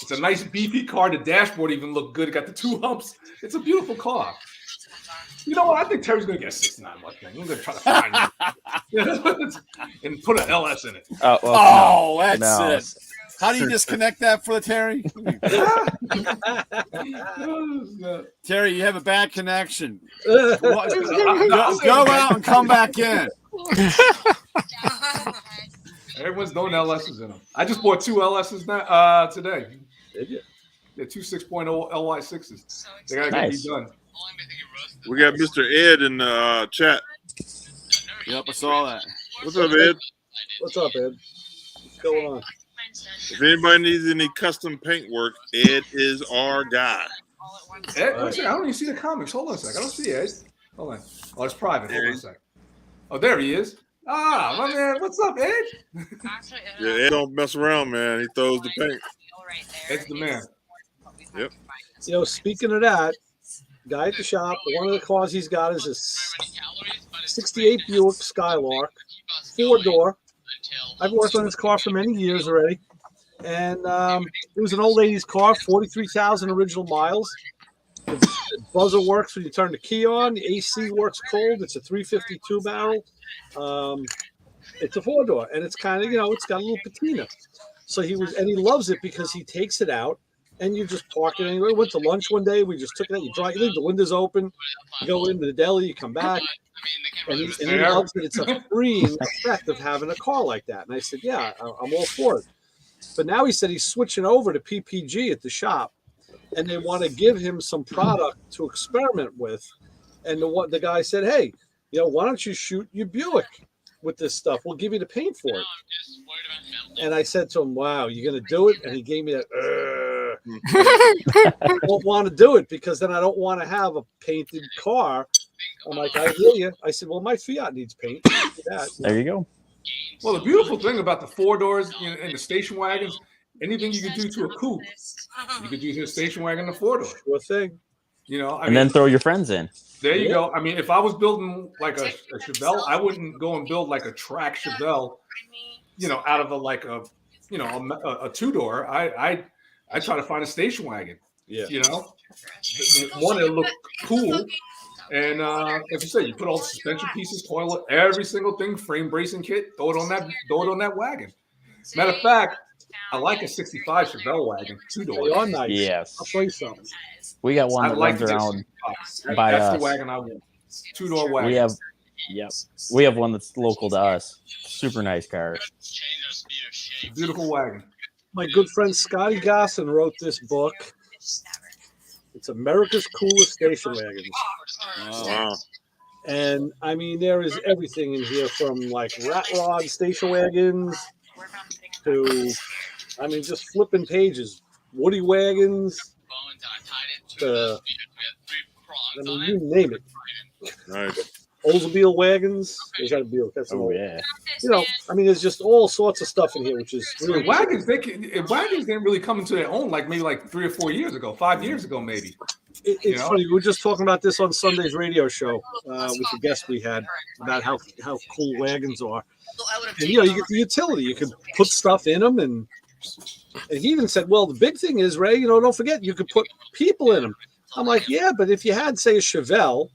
It's a nice beefy car. The dashboard even looked good. It got the two humps. It's a beautiful car. You know what? I think Terry's gonna get a 69 Mustang. I'm gonna try to find it and put an LS in it. Oh, Oh, that's no. it. How do you disconnect that for the Terry? Terry, you have a bad connection. Go out and come back in. Everyone's throwing LSs in them. I just bought two LSs now, today. Did you? Yeah, two 6.0 LY6s. They gotta get Nice. me done. We got Mr. Ed in the chat. Yep, I saw that. What's up, Ed? What's up, Ed? What's going on? If anybody needs any custom paint work, Ed is our guy. Ed, wait a second. I don't even see the comics. Hold on a second. I don't see Ed. Hold on. Oh, it's private. Hold on a second. Oh, there he is. Ah, my man. What's up, Ed? Yeah, Ed don't mess around, man. He throws the paint. Ed's the man. Yep. Speaking of that, guy at the shop, one of the cars he's got is a 68 Buick Skylark, 4-door. I've worked on this car for many years already. And it was an old lady's car, 43,000 original miles. The buzzer works when you turn the key on. The AC works cold. It's a 352 barrel. It's a 4-door, and it's kind of, it's got a little patina. So he loves it because he takes it out and you just park it anywhere. We went to lunch one day. We just took it out. You leave the windows open. You go into the deli. You come back, and he loves it. It's a freeing effect of having a car like that. And I said, yeah, I'm all for it. But now he said he's switching over to PPG at the shop, and they want to give him some product to experiment with. And the guy said, hey, why don't you shoot your Buick with this stuff? We'll give you the paint for it. And I said to him, wow, you're going to do it? And he gave me that, I don't want to do it because then I don't want to have a painted car. I'm like, I hear you. I said, well, my Fiat needs paint. There you go. Well, the beautiful thing about the 4-doors and the station wagons, anything you could do to a coupe, you could do to a station wagon and a 4-door. Sure thing. Then throw your friends in. There you go. I mean, if I was building like a Chevelle, I wouldn't go and build like a track Chevelle, out of a 2-door. I try to find a station wagon. Yeah. One, it'll look cool. And like you said, you put all the suspension pieces, toilet, every single thing, frame bracing kit, throw it on that wagon. Matter of fact, I like a 65 Chevelle wagon, 2-door. They are nice. Yes. I'll show you something. We got one that runs around by That's us. the wagon I want. 2-door wagon. We have one that's local to us. Super nice car. Beautiful wagon. My good friend Scotty Gosson wrote this book. It's America's Coolest Station Wagons. Wow. And I mean, there is everything in here from like rat rod station wagons to, I mean, just flipping pages. Woody wagons to, I mean, you name it. Nice. Oldsmobile wagons. Is that a Buick? That's yeah. I mean, there's just all sorts of stuff in here, which is really wagons. Wagons didn't really come into their own maybe 3 or 4 years ago, 5 years ago, maybe. It's funny. We were just talking about this on Sunday's radio show with the guest we had about how cool wagons are. And you get the utility. You can put stuff in them, and he even said, "Well, the big thing is, Ray. Don't forget you could put people in them." I'm like, "Yeah, but if you had, say, a Chevelle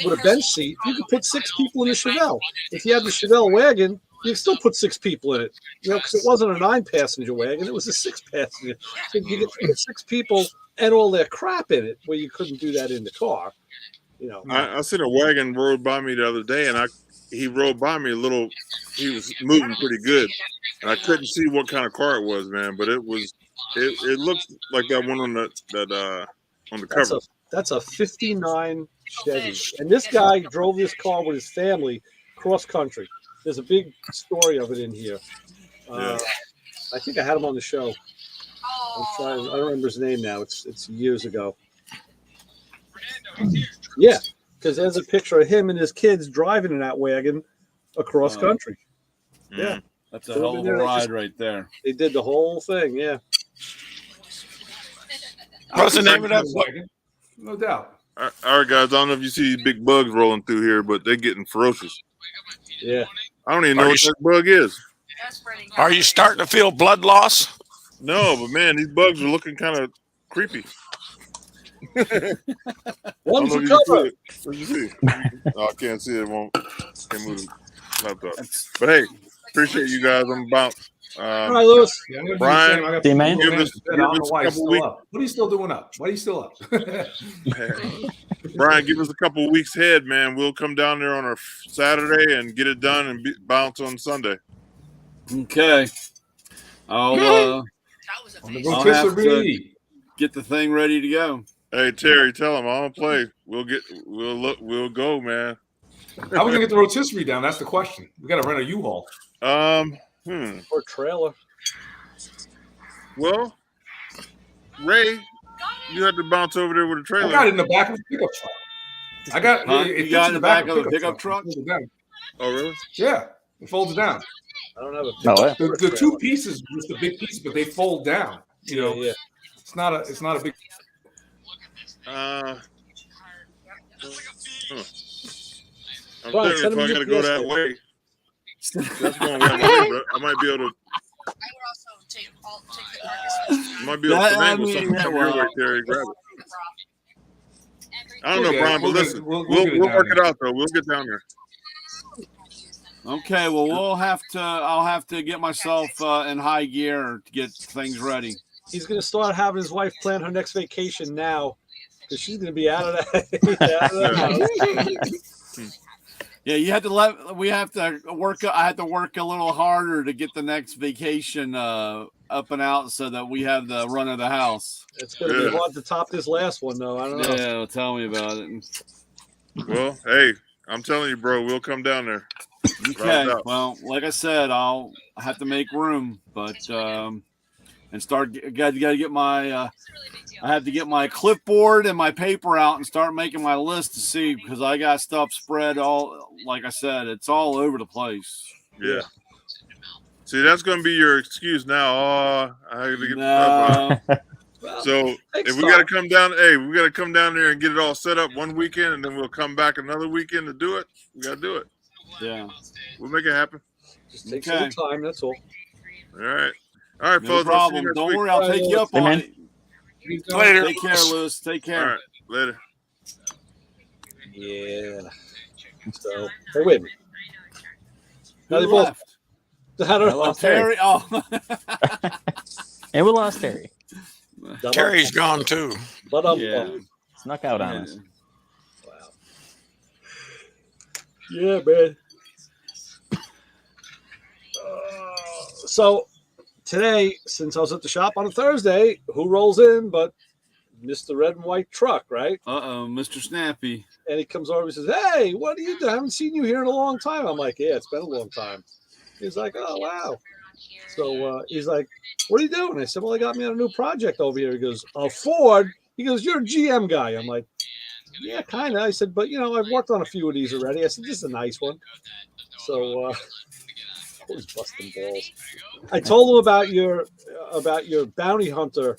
with a bench seat, you could put 6 people in a Chevelle. If you had the Chevelle wagon, you could still put 6 people in it. Because it wasn't a 9-passenger wagon; it was a 6-passenger. So you could put 6 people and all their crap in it, where you couldn't do that in the car. I seen a wagon rode by me the other day, and he rode by me a little. He was moving pretty good, and I couldn't see what kind of car it was, man. But it looked like that one on the cover. That's a 59 Chevy, and this guy drove this car with his family cross country. There's a big story of it in here. I think I had him on the show. I don't remember his name now. It's years ago. Yeah, because there's a picture of him and his kids driving in that wagon across country. Yeah, that's a hell of a ride right there. They did the whole thing. Yeah. What's the name of that wagon? No doubt. All right, guys. I don't know if you see these big bugs rolling through here, but they're getting ferocious. Yeah. I don't even know what that bug is. Are you starting to feel blood loss? No, but man, these bugs are looking kind of creepy. One's a cover. What you see? Oh, I can't see it. Can't move the laptop. But hey, appreciate you guys. I'm about. All right, Lewis. Brian, see, man. Give us a couple weeks. What are you still doing up? Why are you still up? Brian, give us a couple weeks ahead, man. We'll come down there on our Saturday and get it done and bounce on Sunday. Okay. I'll have to get the thing ready to go. Hey Terry, tell him I'll play. We'll go, man. How are we gonna get the rotisserie down? That's the question. We gotta rent a U-Haul. Or trailer. Well, Ray, you had to bounce over there with a trailer. I got it in the back of the pickup truck. You got in the back of the pickup truck? Oh, really? Yeah, it folds down. I don't have a yeah. The 2 pieces, just the big piece, but they fold down. Yeah. It's not a big. I'm Well, thinking send if him I a gotta go UPS that kit. way. That's going that way, bro. I might be able to. I might be able to finagle something from your way, Terry. Grab it. I don't know, Brian, but listen, we'll work it out though. We'll get down there. Okay, well, I'll have to get myself in high gear to get things ready. he's going to start having his wife plan her next vacation now because she's going to be out of that. Yeah, you have to we have to work. I had to work a little harder to get the next vacation up and out so that we have the run of the house. It's going to be hard to top this last one, though. I don't know. Yeah, tell me about it. Well, hey, I'm telling you, bro, we'll come down there. Okay. Well, like I said, I have to make room, but and start. Got to get my. I have to get my clipboard and my paper out and start making my list to see because I got stuff spread all. Like I said, it's all over the place. Yeah. See, that's going to be your excuse now. Oh, I have to get No. So if we got to come down, we got to come down there and get it all set up one weekend, and then we'll come back another weekend to do it. We got to do it. Yeah. We'll make it happen. Just take some time. That's all. All right. All right, No fellas. problem. Don't worry. I'll take you up on it. Later. Take care, Lewis. Take care. All right. Later. Yeah. So, hey, wait a minute. Who left? I don't know. Terry. Oh. And we lost Terry. Terry's gone too. But yeah. Snuck out on us. Wow. Yeah, man. So today, since I was at the shop on a Thursday, who rolls in but Mr. Red and White Truck, right? Mr. Snappy. And he comes over and says, "Hey, what are you doing? I haven't seen you here in a long time." I'm like, "Yeah, it's been a long time." He's like, "Oh, wow." So he's like, "What are you doing?" I said, "Well, I got me on a new project over here." He goes, "A Ford?" He goes, "You're a GM guy." I'm like, "Yeah, kind of." I said, "But, I've worked on a few of these already." I said, "This is a nice one." So always busting balls. I told him about your bounty hunter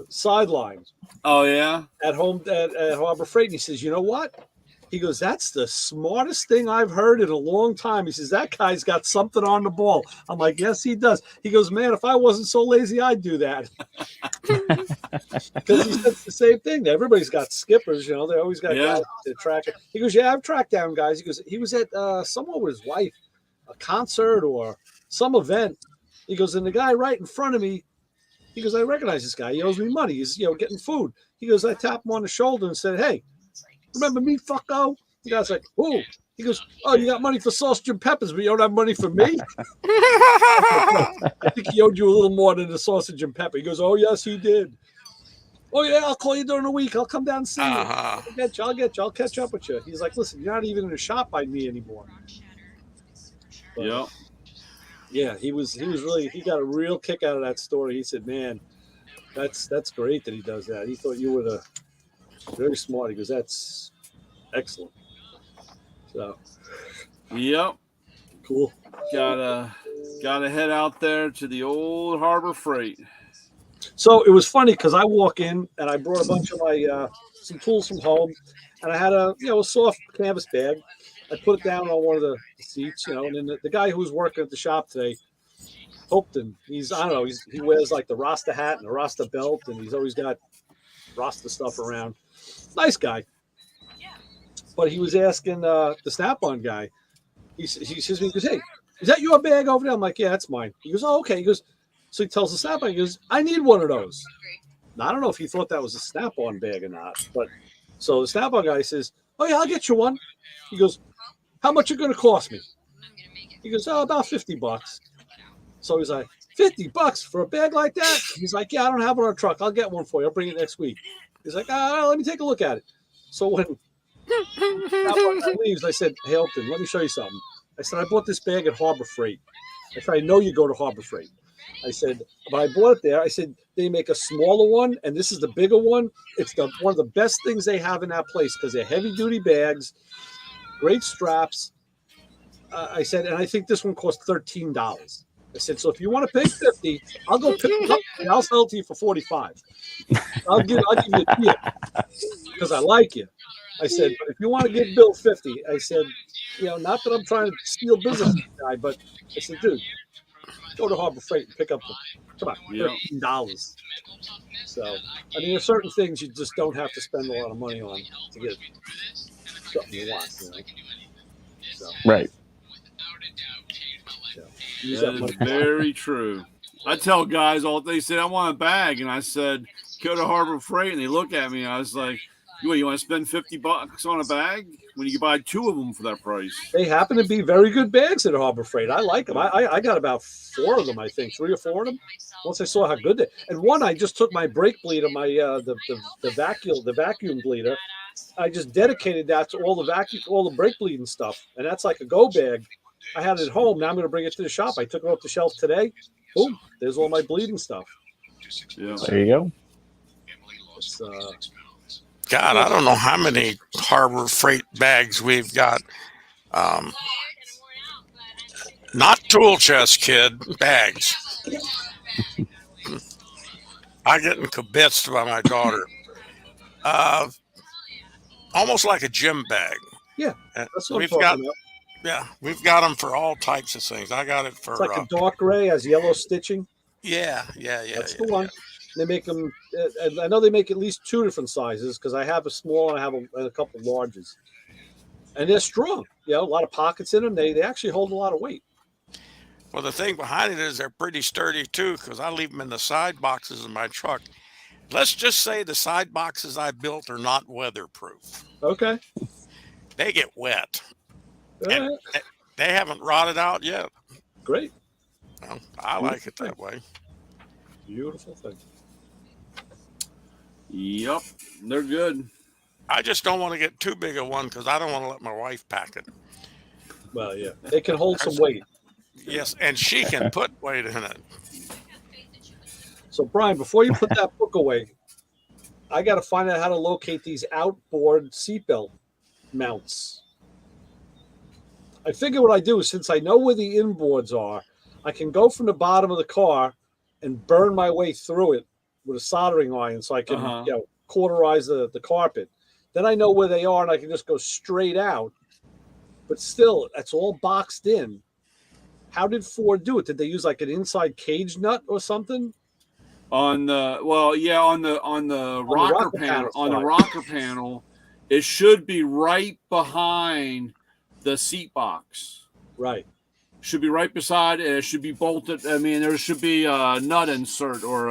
sideline. Oh, yeah? At home at Harbor Freight. And he says, "You know what?" He goes, "That's the smartest thing I've heard in a long time." He says, "That guy's got something on the ball." I'm like, "Yes, he does." He goes, "Man, if I wasn't so lazy, I'd do that." Because he said the same thing. Everybody's got skippers, they always got guys to track it. He goes, "Yeah, I've tracked down guys." He goes, he was at somewhere with his wife, a concert or some event. He goes, and the guy right in front of me, he goes, "I recognize this guy. He owes me money. He's getting food." He goes, I tapped him on the shoulder and said, "Hey, remember me, fucko?" The guy's like, "Who?" He goes, "Oh, you got money for sausage and peppers, but you don't have money for me?" I think he owed you a little more than the sausage and pepper. He goes, "Oh, yes, he did." "Oh, yeah, I'll call you during the week. I'll come down and see you. I'll get you. I'll catch up with you." He's like, "Listen, you're not even in the shop by me anymore." But, Yep. Yeah, he got a real kick out of that story. He said, "Man, that's great that he does that. He thought you were very smart." He goes, "That's excellent." So, yep. Cool. Gotta head out there to the old Harbor Freight. So it was funny because I walk in and I brought a bunch of my some tools from home, and I had a soft canvas bag. I put it down on one of the seats, and then the guy who was working at the shop today, Hopton, he wears like the Rasta hat and the Rasta belt, and he's always got Rasta stuff around. Nice guy. But he was asking the Snap-on guy. He says, "Hey, is that your bag over there?" I'm like, "Yeah, that's mine." He goes, "Oh, okay." He goes, so he tells the Snap-on, he goes, "I need one of those." Now, I don't know if he thought that was a Snap-on bag or not, but so the Snap-on guy says, "Oh, yeah, I'll get you one." He goes, "How much are going to cost me?" He goes, "Oh, about $50. So he's like, $50 for a bag like that? He's like, "Yeah, I don't have it on a truck. I'll get one for you. I'll bring it next week." He's like, "Let me take a look at it." So when Snap-on leaves, I said, "Hey, Elton, let me show you something." I said, "I bought this bag at Harbor Freight." I said, "I know you go to Harbor Freight." I said, "But I bought it there." I said, "They make a smaller one, and this is the bigger one. It's one of the best things they have in that place because they're heavy-duty bags, great straps." I said, "And I think this one costs $13. I said, "So if you want to pay $50, I'll go pick it up and I'll sell it to you for $45. I'll give you a deal because I like you." I said, "But if you want to get billed $50, I said, not that I'm trying to steal business from the guy, but I said, dude, go to Harbor Freight and pick up $13. So, I mean, there's certain things you just don't have to spend a lot of money on to get something you want. So, right. So, That is very true. I tell guys all they say I want a bag, and I said go to Harbor Freight, and they look at me. I was like, you want to spend $50 on a bag when you can buy 2 of them for that price? They happen to be very good bags at Harbor Freight. I like them. I got about 4 of them, I think, 3 or 4 of them. Once I saw how good they, and one I just took my brake bleeder, my the vacuum bleeder. I just dedicated that to all the brake bleeding stuff, and that's like a go bag. I had it at home. Now I'm going to bring it to the shop. I took it off the shelf today. Boom! There's all my bleeding stuff. Yeah. There you go. It's, God, I don't know how many Harbor Freight bags we've got. Not tool chest, kid, bags. I get kibitzed by my daughter. Almost like a gym bag. Yeah, that's what we've I'm got. talking about. Yeah, we've got them for all types of things. I got it for It's like a dark gray, has yellow stitching. Yeah. That's the one. They make them. I know they make at least 2 different sizes because I have a small and I have a couple larges, and they're strong. You know, a lot of pockets in them. They actually hold a lot of weight. Well, the thing behind it is they're pretty sturdy too, because I leave them in the side boxes of my truck. Let's just say the side boxes I built are not weatherproof. Okay. They get wet. Right. They haven't rotted out yet. Great. Well, I like it that way. Beautiful thing. Yep, they're good. I just don't want to get too big a one because I don't want to let my wife pack it. Well, yeah, they can hold some weight. Yes, and she can put weight in it. So, Brian, before you put that book away, I got to find out how to locate these outboard seatbelt mounts. I figure what I do is, since I know where the inboards are, I can go from the bottom of the car and burn my way through it with a soldering iron so I can cauterize the carpet. Then I know where they are and I can just go straight out. But still, that's all boxed in. How did Ford do it? Did they use like an inside cage nut or something? On the rocker panel, on the rocker panel, it should be right behind the seat box. Right. Should be right beside it. It should be bolted. I mean, there should be a nut insert or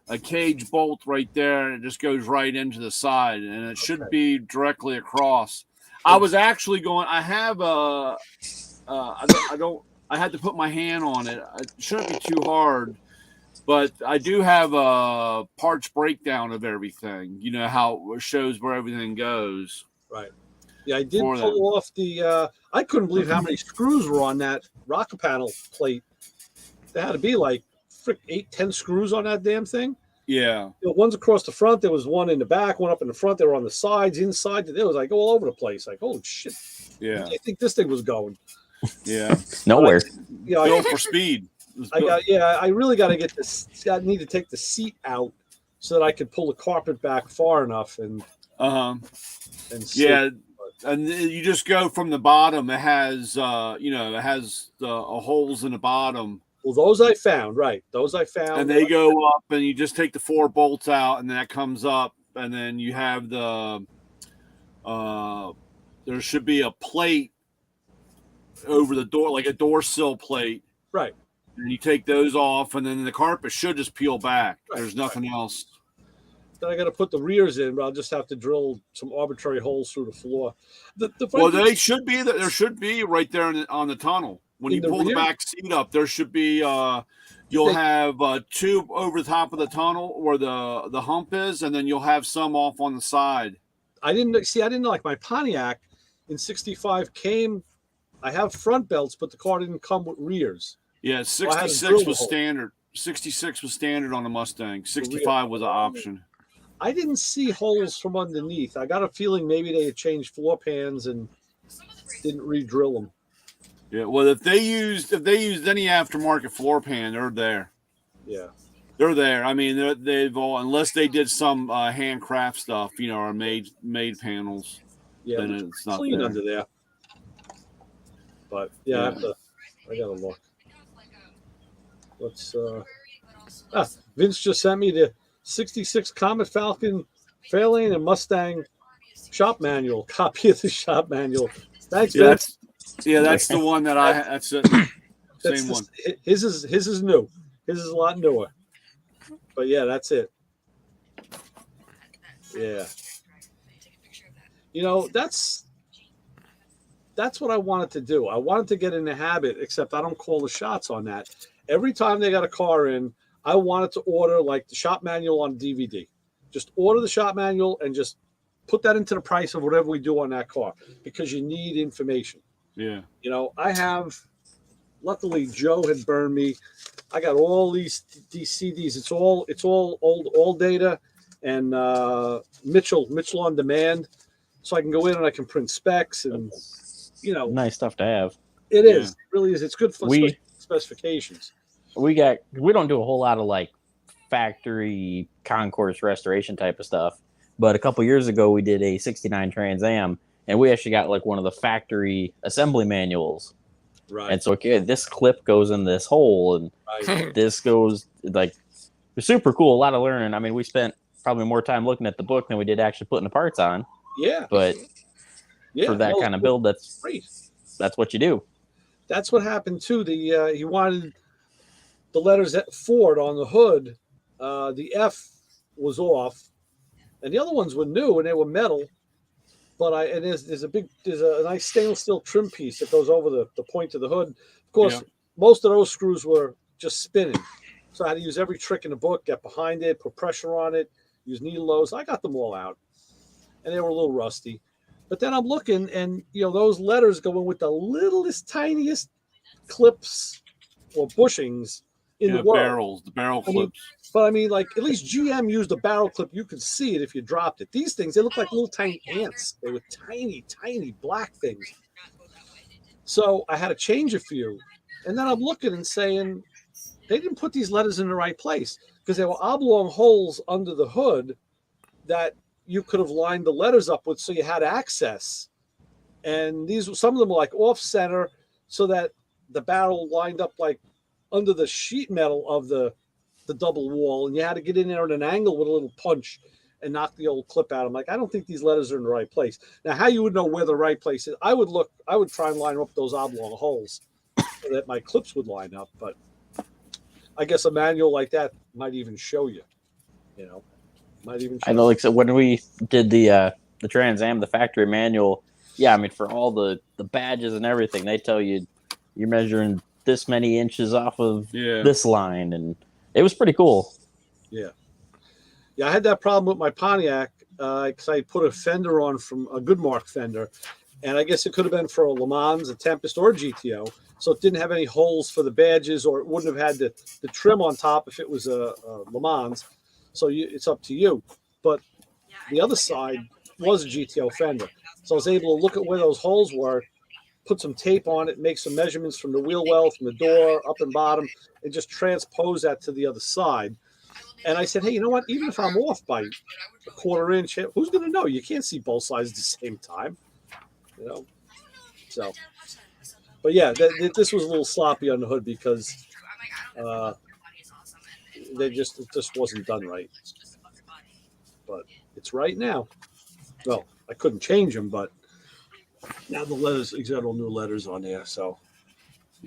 a cage bolt right there, and it just goes right into the side, and it should be directly across. I was actually going. I have a. I had to put my hand on it. It shouldn't be too hard, but I do have a parts breakdown of everything. You know how it shows where everything goes. Right. Yeah, I did pull off the. I couldn't believe how many screws were on that rocker panel plate. There had to be like 8-10 screws on that damn thing. Yeah. You know, one's across the front. There was one in the back, one up in the front. They were on the sides, inside. It was like all over the place. Like, holy shit. Yeah. Where do you think this thing was going? Yeah. Nowhere. Built for speed. I really got to get this. I need to take the seat out so that I could pull the carpet back far enough and see. Yeah. And you just go from the bottom. It has, it has holes in the bottom. Well, those I found, right? Those I found. And they go up, and you just take the 4 bolts out, and that comes up, and then you have the. There should be a plate over the door, like a door sill plate. Right. And you take those off, and then the carpet should just peel back. Right. There's nothing else. Then I got to put the rears in, but I'll just have to drill some arbitrary holes through the floor. They should be there. There should be right there on the tunnel. When you pull the back seat up, there should be. You'll have 2 over the top of the tunnel where the hump is, and then you'll have some off on the side. I didn't know, like my Pontiac in '65 came. I have front belts, but the car didn't come with rears. Yeah, 66 was standard. 66 was standard on the Mustang. 65 was an option. I didn't see holes from underneath. I got a feeling maybe they had changed floor pans and didn't re-drill them. Yeah, well, if they used any aftermarket floor pan, they're there. Yeah, they're there. I mean, they've all, unless they did some handcraft stuff, or made panels. Yeah, then it's not clean there. under there. But yeah, I gotta look. Let's. Vince just sent me the '66 Comet Falcon Fairlane and Mustang shop manual. Copy of the shop manual. Thanks, Vince. That's the one that I. That's it. Same one. His is new. His is a lot newer. But yeah, that's it. Yeah. You know, that's what I wanted to do. I wanted to get in the habit, except I don't call the shots on that. Every time they got a car in, I wanted to order like the shop manual on DVD. Just order the shop manual and just put that into the price of whatever we do on that car, because you need information. Yeah. You know, luckily Joe had burned me. I got all these CDs. It's all old data and Mitchell on demand. So I can go in and I can print specs and, you know. Nice stuff to have. It is. It really is. It's good for specifications. We don't do a whole lot of like factory concourse restoration type of stuff. But a couple years ago, we did a 69 Trans Am, and we actually got like one of the factory assembly manuals. Right. And so, okay, this clip goes in this hole, and this goes like, it's super cool. A lot of learning. I mean, we spent probably more time looking at the book than we did actually putting the parts on. Yeah. But for that kind of build, that's what you do. That's what happened too. He wanted the letters at Ford on the hood. The F was off, and the other ones were new and they were metal. But there's a nice stainless steel trim piece that goes over the point of the hood. Of course, most of those screws were just spinning, so I had to use every trick in the book, get behind it, put pressure on it, use needle nose. I got them all out, and they were a little rusty. But then I'm looking, and those letters go in with the littlest, tiniest clips or bushings in the world. The barrel clips. But I mean, like, at least GM used a barrel clip. You could see it if you dropped it. These things, they look like little tiny ants. They were tiny, tiny black things. So I had to change a few. And then I'm looking and saying, they didn't put these letters in the right place, because there were oblong holes under the hood that you could have lined the letters up with, so you had access. And some of them were like off center, so that the barrel lined up like under the sheet metal of the double wall, and you had to get in there at an angle with a little punch and knock the old clip out. I'm like, I don't think these letters are in the right place. Now, how you would know where the right place is, I would try and line up those oblong holes so that my clips would line up. But I guess a manual like that might even show you, I know, like, so when we did the Trans Am, the factory manual, I mean, for all the badges and everything, they tell you you're measuring this many inches off of this line, and it was pretty cool. Yeah, I had that problem with my Pontiac because I put a fender on from a Goodmark fender, and I guess it could have been for a Le Mans, a Tempest, or a GTO, so it didn't have any holes for the badges, or it wouldn't have had the trim on top if it was a Le Mans. So it's up to you. But the other side was a GTO fender, so I was able to look at where those holes were, put some tape on it, make some measurements from the wheel well, from the door, up and bottom, and just transpose that to the other side. And I said, hey, you know what? Even if I'm off by a quarter inch, who's going to know? You can't see both sides at the same time, So, but yeah, this was a little sloppy on the hood because it just wasn't done right. But it's right now. Well, I couldn't change them, but now the letters, exactly, new letters on there. So,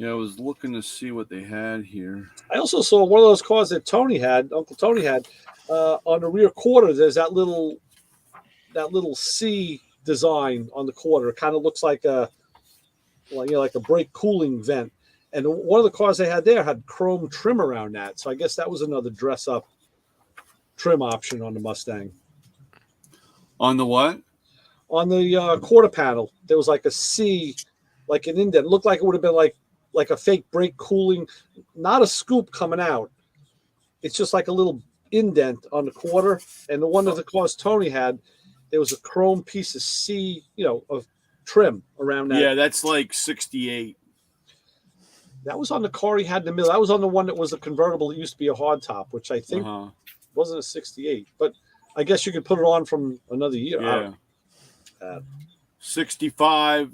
I was looking to see what they had here. I also saw one of those cars that Uncle Tony had, on the rear quarter. There's that little C design on the quarter. It kind of looks like like a brake cooling vent. And one of the cars they had there had chrome trim around that. So I guess that was another dress up trim option on the Mustang. On the what? On the quarter panel, there was like a C, like an indent. It looked like it would have been like a fake brake cooling, not a scoop coming out. It's just like a little indent on the quarter. And the one of the cars Tony had, there was a chrome piece of C, of trim around that. Yeah, that's like 68. That was on the car he had in the middle. That was on the one that was a convertible that used to be a hardtop, which I think wasn't a 68. But I guess you could put it on from another year. Yeah. 65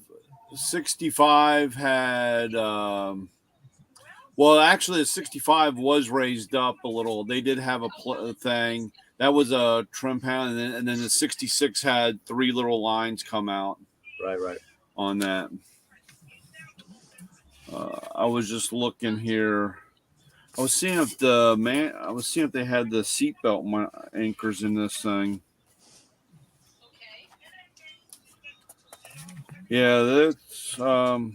had well, actually the 65 was raised up a little. They did have a thing that was a trim panel, and then the 66 had 3 little lines come out right on that. I was just looking here. I was seeing if they had the seatbelt anchors in this thing. Yeah, that's. I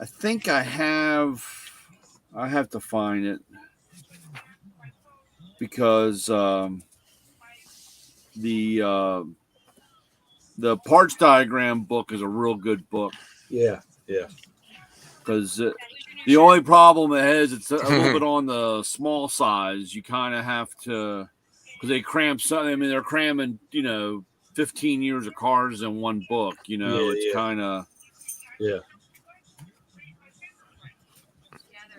think I have. I have to find it because the parts diagram book is a real good book. Yeah. Because the only problem it has, it's a little bit on the small size. You kind of have to, because they cram something. I mean, they're cramming 15 years of cars in one book. It's kind of. Yeah.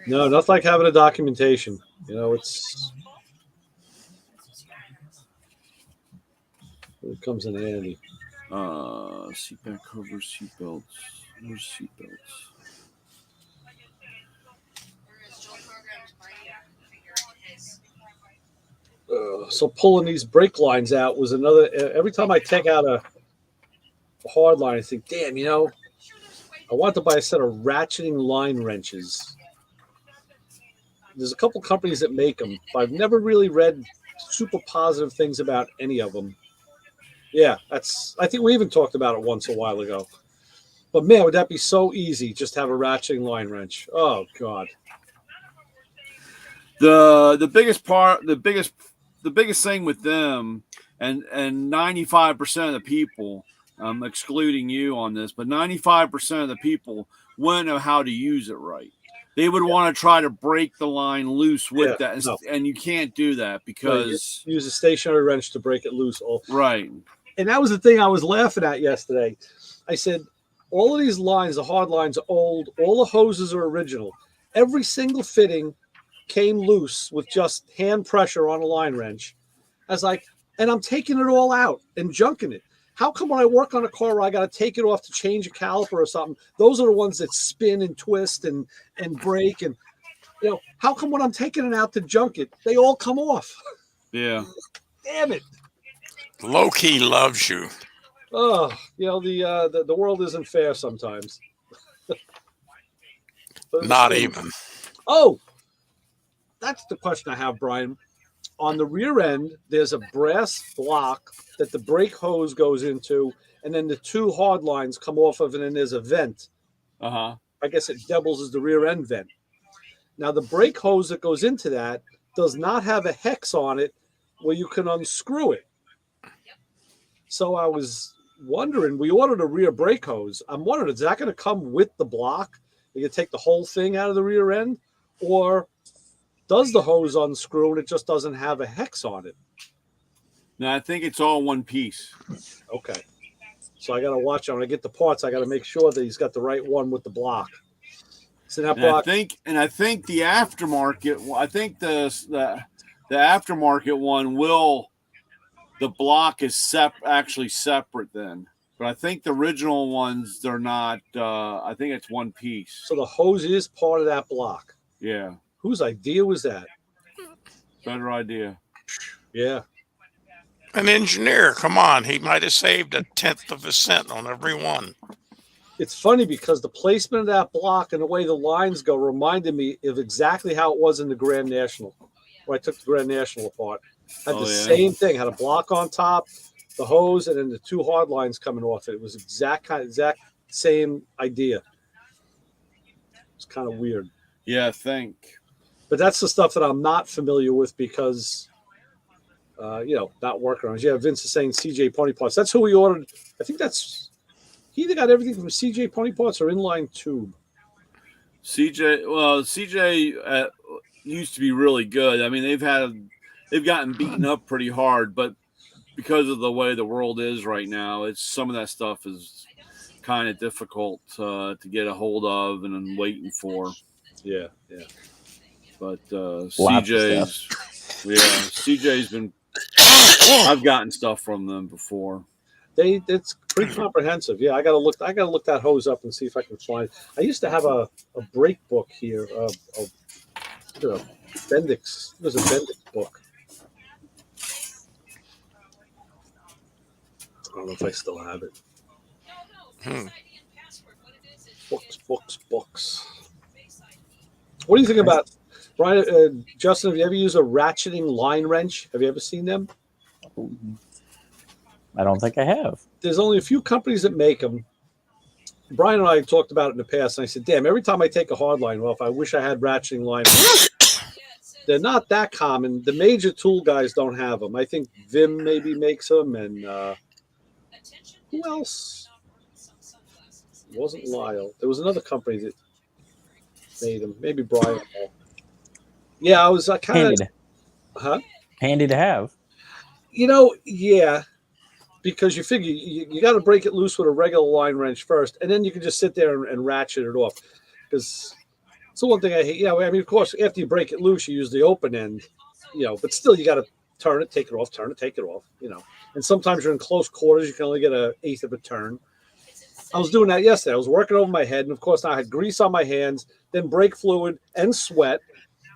No, nothing like having a documentation. It comes in handy. Seatback covers, seatbelts. Where's seatbelts? So pulling these brake lines out was another. Every time I take out a hard line, I think, damn, I want to buy a set of ratcheting line wrenches. There's a couple companies that make them, but I've never really read super positive things about any of them. Yeah, I think we even talked about it once a while ago. But man, would that be so easy? Just have a ratcheting line wrench. Oh God. The biggest thing with them, and 95% of the people, I'm excluding you on this, but 95% of the people wouldn't know how to use it right. They would want to try to break the line loose with that, and you can't do that because use a stationary wrench to break it loose. Right. And that was the thing I was laughing at yesterday. I said, all of these lines, the hard lines, are old. All the hoses are original. Every single fitting came loose with just hand pressure on a line wrench. I was like, and I'm taking it all out and junking it. How come when I work on a car where I got to take it off to change a caliper or something, those are the ones that spin and twist and break? And, how come when I'm taking it out to junk it, they all come off? Yeah. Damn it. Low-key loves you. Oh, the world isn't fair sometimes. Not even. Oh, that's the question I have, Brian. On the rear end, there's a brass block that the brake hose goes into, and then the two hard lines come off of it, and there's a vent. I guess it doubles as the rear end vent. Now, the brake hose that goes into that does not have a hex on it where you can unscrew it. So I was wondering, we ordered a rear brake hose. I'm wondering, is that going to come with the block? You can take the whole thing out of the rear end? Or does the hose unscrew and it just doesn't have a hex on it? No, I think it's all one piece. Okay. So I got to watch when I get the parts. I got to make sure that he's got the right one with the block. So that block. I think the aftermarket. I think the aftermarket one will. The block is actually separate then, but I think the original ones they're not. I think it's one piece. So the hose is part of that block. Yeah. Whose idea was that? Better idea. Yeah. An engineer, come on. He might have saved 1/10 of a cent on every one. It's funny because the placement of that block and the way the lines go reminded me of exactly how it was in the Grand National, where I took the Grand National apart. Had the same thing. Had a block on top, the hose, and then the two hard lines coming off it. It was exact same idea. It's kind of weird. Yeah, I think. But that's the stuff that I'm not familiar with because, not working on it. Yeah, Vince is saying CJ Pony Parts. That's who we ordered. I think he either got everything from CJ Pony Parts or Inline Tube. CJ used to be really good. I mean, they've gotten beaten up pretty hard, but because of the way the world is right now, some of that stuff is kind of difficult to get a hold of and I'm waiting for. Yeah. But CJ's been. I've gotten stuff from them before. It's pretty comprehensive. Yeah, I gotta look that hose up and see if I can find. I used to have a brake book here. Bendix. There's a Bendix book. I don't know if I still have it. Books. What do you think about Brian? Justin, have you ever used a ratcheting line wrench? Have you ever seen them? I don't think I have. There's only a few companies that make them. Brian and I talked about it in the past, and I said, "Damn! Every time I take a hard line off, I wish I had ratcheting line." They're not that common. The major tool guys don't have them. I think Vim maybe makes them, and who else? It wasn't Lyle. There was another company that made them. Maybe Brian. Yeah, I was kind of, handy to have. Yeah, because you figure you got to break it loose with a regular line wrench first, and then you can just sit there and ratchet it off. Because it's the one thing I hate. Yeah, I mean, of course, after you break it loose, you use the open end, but still you got to turn it, take it off, turn it, take it off, And sometimes you're in close quarters, you can only get an eighth of a turn. I was doing that yesterday. I was working over my head, and of course, I had grease on my hands, then brake fluid and sweat.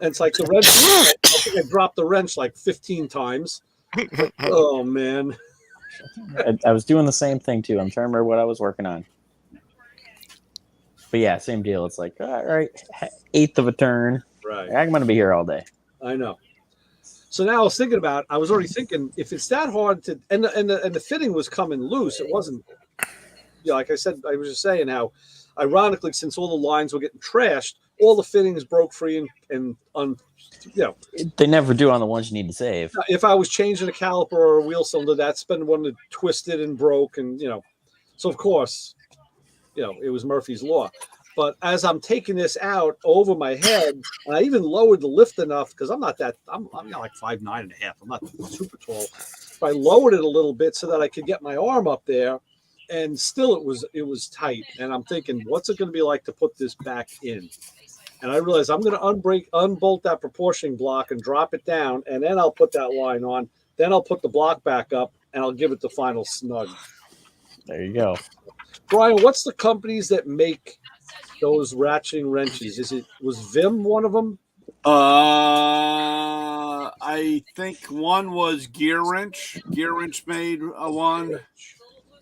And it's like the wrench. I think I dropped the wrench like 15 times. Oh, man. I was doing the same thing, too. I'm trying to remember what I was working on. But yeah, same deal. It's like, all right, eighth of a turn. Right. I'm going to be here all day. I know. So now I was already thinking, if it's that hard to, and the fitting was coming loose, it wasn't, like I said, I was just saying how, ironically, since all the lines were getting trashed, all the fittings broke free and They never do on the ones you need to save. If I was changing a caliper or a wheel cylinder, that's been one that twisted and broke, and so of course, it was Murphy's Law. But as I'm taking this out over my head, and I even lowered the lift enough because I'm not like 5'9.5". I'm not super tall. But I lowered it a little bit so that I could get my arm up there, and still it was tight. And I'm thinking, what's it going to be like to put this back in? And I realized I'm going to unbolt that proportioning block and drop it down, and then I'll put that line on. Then I'll put the block back up, and I'll give it the final snug. There you go. Brian, what's the companies that make those ratcheting wrenches? Was Vim one of them? I think one was Gear Wrench. Gear Wrench made one.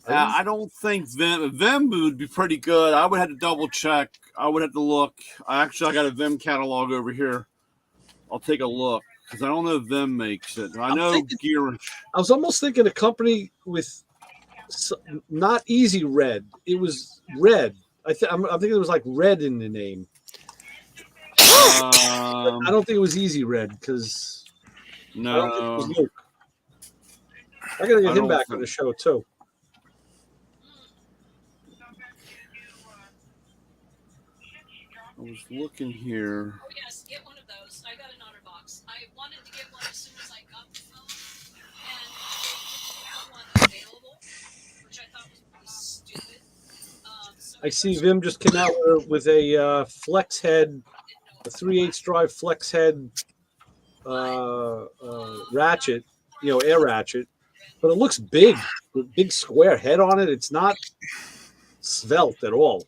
I don't think Vim would be pretty good. I would have to double check. I would have to look. I got a Vim catalog over here. I'll take a look because I don't know if Vim makes it. I know Gear Wrench. I was almost thinking a company with not Easy Red. It was Red. I'm thinking it was like Red in the name. I don't think it was Easy Red because no, I don't think it was Luke. I gotta get him back on the show too. I was looking here. Oh yes, get one of those. I got an otter box. I wanted to get one as soon as I got the phone, and they didn't have one available, which I thought was really stupid. I see Vim just came out with a flex head, a 3/8 drive flex head ratchet, air ratchet, but it looks big, with big square head on it. It's not svelte at all.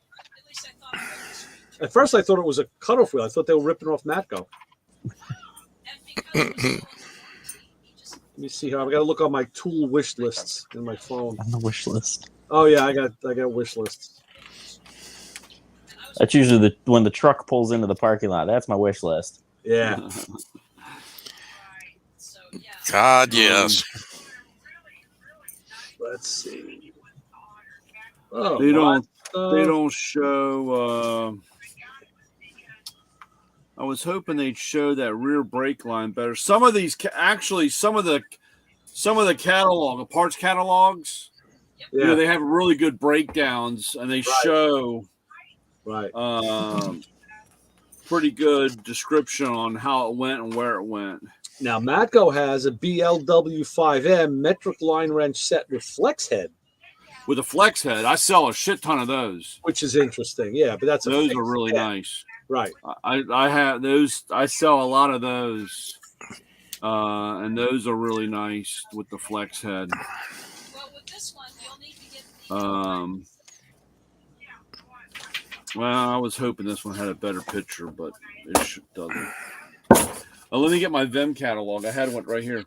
At first, I thought it was a cutoff wheel. I thought they were ripping off Matco. Let me see here. I've got to look on my tool wish lists in my phone. On the wish list. Oh yeah, I got wish lists. That's usually when the truck pulls into the parking lot. That's my wish list. Yeah. God, yes. Let's see. Oh, they don't show. I was hoping they'd show that rear brake line better. Some of these, some of the parts catalogs, they have really good breakdowns, and they show pretty good description on how it went and where it went. Now, Matco has a BLW5M metric line wrench set with flex head. With a flex head, I sell a shit ton of those, which is interesting. Yeah, but those are really nice. Right. I have those. I sell a lot of those, and those are really nice with the flex head. Well, with this one, you'll need to get well, I was hoping this one had a better picture, but it doesn't. Let me get my Vim catalog. I had one right here.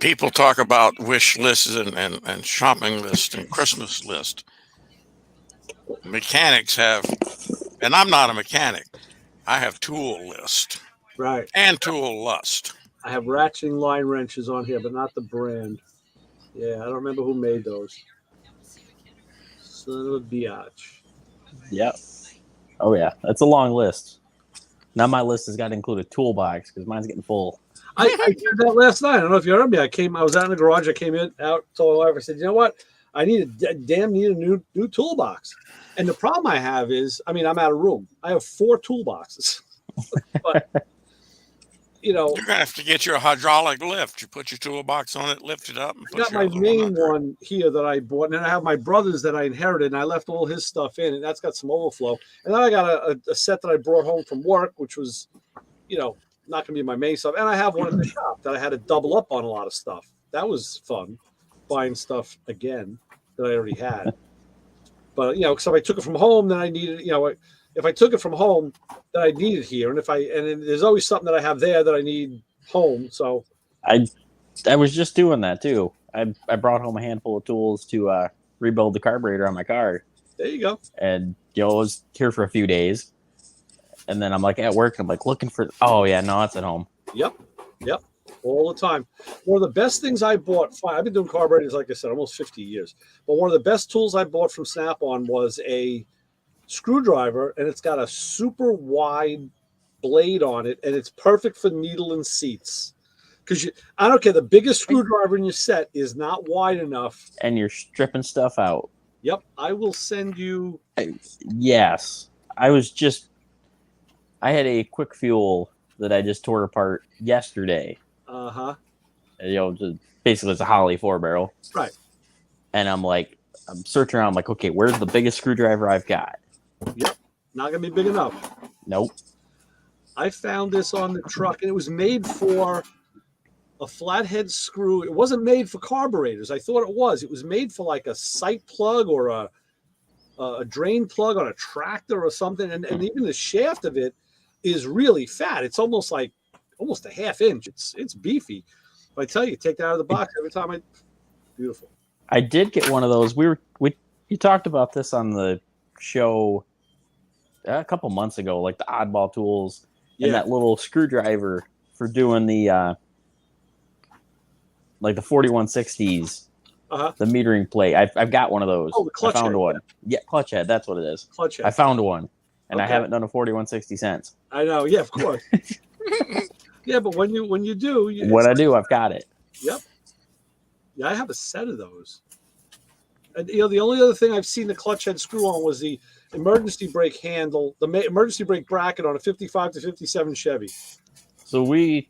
People talk about wish lists and shopping lists and Christmas list. Mechanics have, and I'm not a mechanic. I have tool list Right. and tool lust. I have ratcheting line wrenches on here, but not the brand. Yeah, I don't remember who made those. Son of a biatch. Yep. Oh yeah, that's a long list. Now my list has got to include a toolbox because mine's getting full. I did that last night. I don't know if you heard me. I was out in the garage. I came out, told my wife, I said, you know what? I need a new toolbox. And the problem I have is, I mean, I'm out of room. I have 4 toolboxes. But, you know, You're gonna have to get you a hydraulic lift. You put your toolbox on it, lift it up, and I put got your my other main one one here that I bought, and then I have my brother's that I inherited, and I left all his stuff in, and that's got some overflow. And then I got a set that I brought home from work, which was, you know, not going to be my main stuff. And I have one in the shop that I had to double up on a lot of stuff. That was fun, buying stuff again that I already had. But, you know, because if I took it from home, then I needed, you know, if I took it from home, then I need it here. And and there's always something that I have there that I need home. So I was just doing that too. I brought home a handful of tools to rebuild the carburetor on my car. there you go. And I was here for a few days. And then I'm like at work and I'm like looking for, oh yeah, no, it's at home. Yep. All the time. One of the best things I bought, I've been doing carburetors, like I said, almost 50 years. But one of the best tools I bought from Snap-on was a screwdriver, and it's got a super wide blade on it, and it's perfect for needle and seats. Because I don't care, the biggest screwdriver in your set is not wide enough. And you're stripping stuff out. Yep. I will send you. Yes. I had a quick fuel that I just tore apart yesterday. Uh-huh. You know, basically it's a Holly 4-barrel. Right. And I'm searching around, I'm like, okay, where's the biggest screwdriver I've got? Yep. Not going to be big enough. Nope. I found this on the truck, and it was made for a flathead screw. It wasn't made for carburetors. I thought it was. It was made for like a sight plug or a drain plug on a tractor or something. And even the shaft of it is really fat. It's almost a half inch. It's beefy. But I tell you, take that out of the box every time. Beautiful. I did get one of those. You talked about this on the show a couple months ago, like the oddball tools and that little screwdriver for doing the like the 4160s, the metering plate. I've got one of those. Oh, the clutch I found head. one. Yeah, clutch head. That's what it is. Clutch head. I found one, and I Okay. haven't done a 4160 since. I know. Yeah, of course. Yeah, but when you do, What I do, I've got it. Yep. Yeah, I have a set of those. And you know, the only other thing I've seen the clutch head screw on was the emergency brake handle, emergency brake bracket on a 55 to 57 Chevy. So we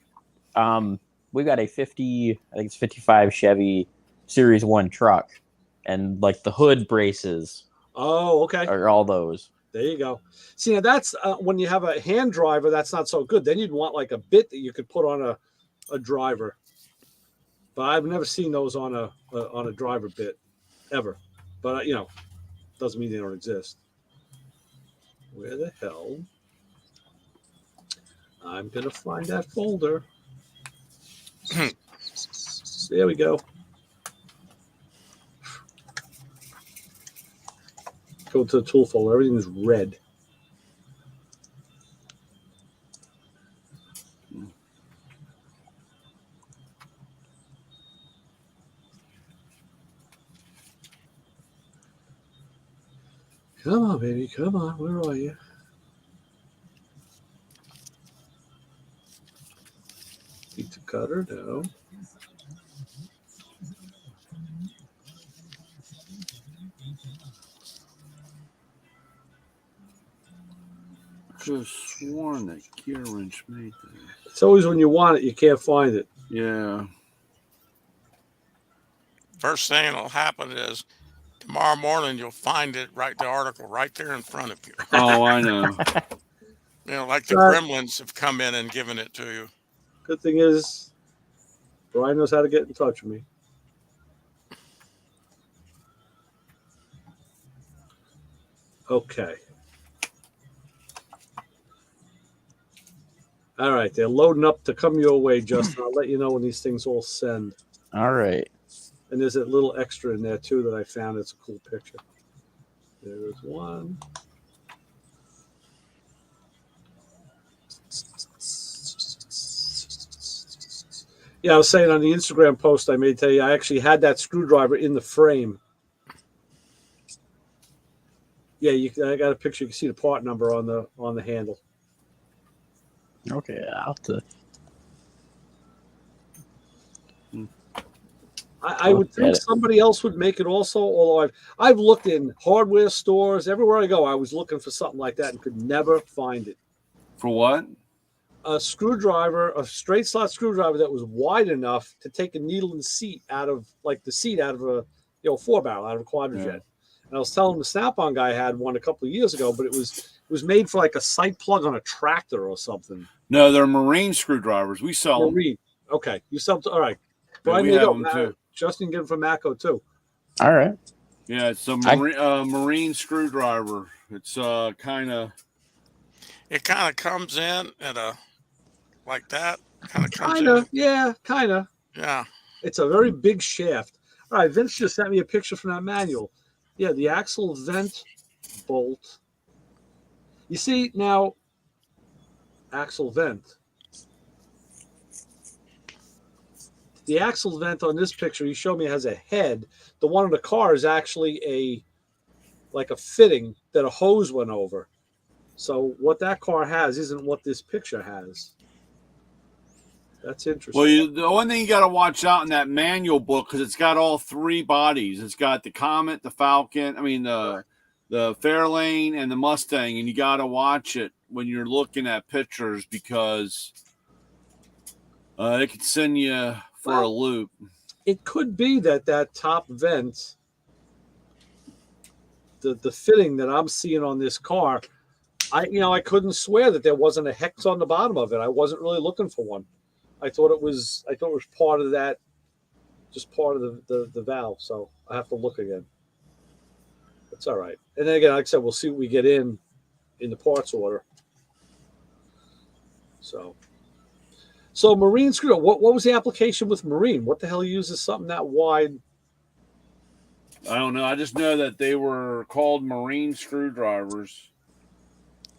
got a 50, I think it's 55 Chevy Series 1 truck, and like the hood braces. Oh, okay. Are all those. There you go. See, now that's when you have a hand driver, that's not so good. Then you'd want like a bit that you could put on a driver. But I've never seen those on a driver bit ever. But you know, doesn't mean they don't exist. Where the hell? I'm gonna find that folder. There we go. Go to the tool folder. Everything is red. Come on, baby. Come on. Where are you? Pizza cutter? No. Could have sworn that gear wrench made that. It's always when you want it, you can't find it. Yeah. First thing that'll happen is tomorrow morning you'll find the article right there in front of you. Oh, I know. You know, like the gremlins have come in and given it to you. Good thing is, Brian knows how to get in touch with me. Okay. All right, they're loading up to come your way, Justin. I'll let you know when these things all send. All right. And there's a little extra in there too that I found. It's a cool picture. There's one. Yeah, I was saying on the Instagram post I made today, I actually had that screwdriver in the frame. Yeah, I got a picture. You can see the part number on the handle. Okay, I'll have to. I would think somebody else would make it also. Although I've looked in hardware stores everywhere I go. I was looking for something like that and could never find it. For what? A screwdriver, a straight slot screwdriver that was wide enough to take a needle and seat out of the seat out of a 4-barrel out of a quadrajet. Yeah. And I was telling the Snap-on guy I had one a couple of years ago, but it was made for like a sight plug on a tractor or something. No, they're marine screwdrivers. We sell marine. Them. Okay, you sell them. All right. Yeah, we have them too. Justin get them from Mako too. All right. Yeah, it's a marine screwdriver. It's kind of. It kind of comes in at a like that. Kind of. Yeah. Yeah. It's a very big shaft. All right, Vince just sent me a picture from that manual. Yeah, the axle vent bolt. You see now, axle vent. The axle vent on this picture he showed me has a head. The one in the car is actually a fitting that a hose went over. So what that car has isn't what this picture has. That's interesting. Well, the one thing you got to watch out in that manual book, because it's got all three bodies. It's got the Comet, the Falcon, the Fairlane, and the Mustang, and you got to watch it when you're looking at pictures because it could send you for a loop. It could be that top vent, the fitting that I'm seeing on this car, I couldn't swear that there wasn't a hex on the bottom of it. I wasn't really looking for one. I thought it was part of that, just part of the valve. So I have to look again. It's all right. And then again, like I said, we'll see what we get in the parts order. So marine screwdriver. What was the application with marine? What the hell uses something that wide? I don't know. I just know that they were called marine screwdrivers.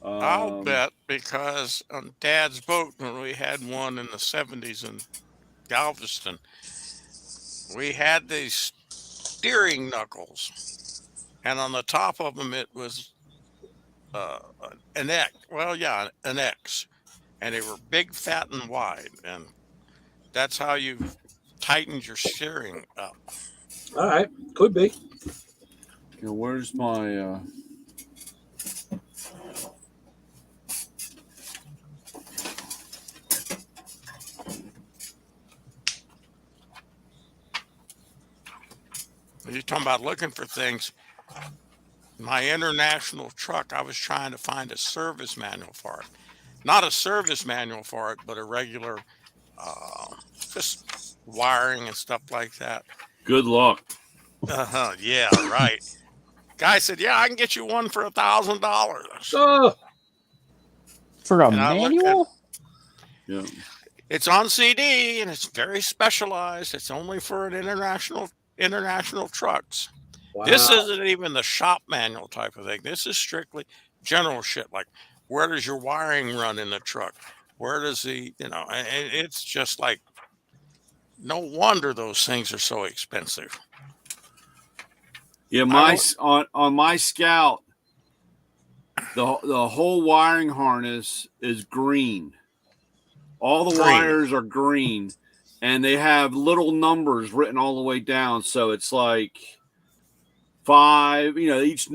I'll bet because on Dad's boat, when we had one in the 70s in Galveston, we had these steering knuckles, and on the top of them it was an X. Well, yeah, an X, and they were big, fat, and wide, and that's how you tightened your steering up. All right, could be. Where's my? You're talking about looking for things. My international truck, I was trying to find a service manual for it. Not a service manual for it, but a regular, just wiring and stuff like that. Good luck. Yeah, right. Guy said, "Yeah, I can get you one for $1,000." For a manual? Yeah. It's on CD and it's very specialized. It's only for an international trucks. Wow. This isn't even the shop manual type of thing. This is strictly general shit, like where does your wiring run in the truck? Where does it's just like, no wonder those things are so expensive. Yeah, on my Scout, the whole wiring harness is green. All the wires are green. And they have little numbers written all the way down, so it's like 5. Each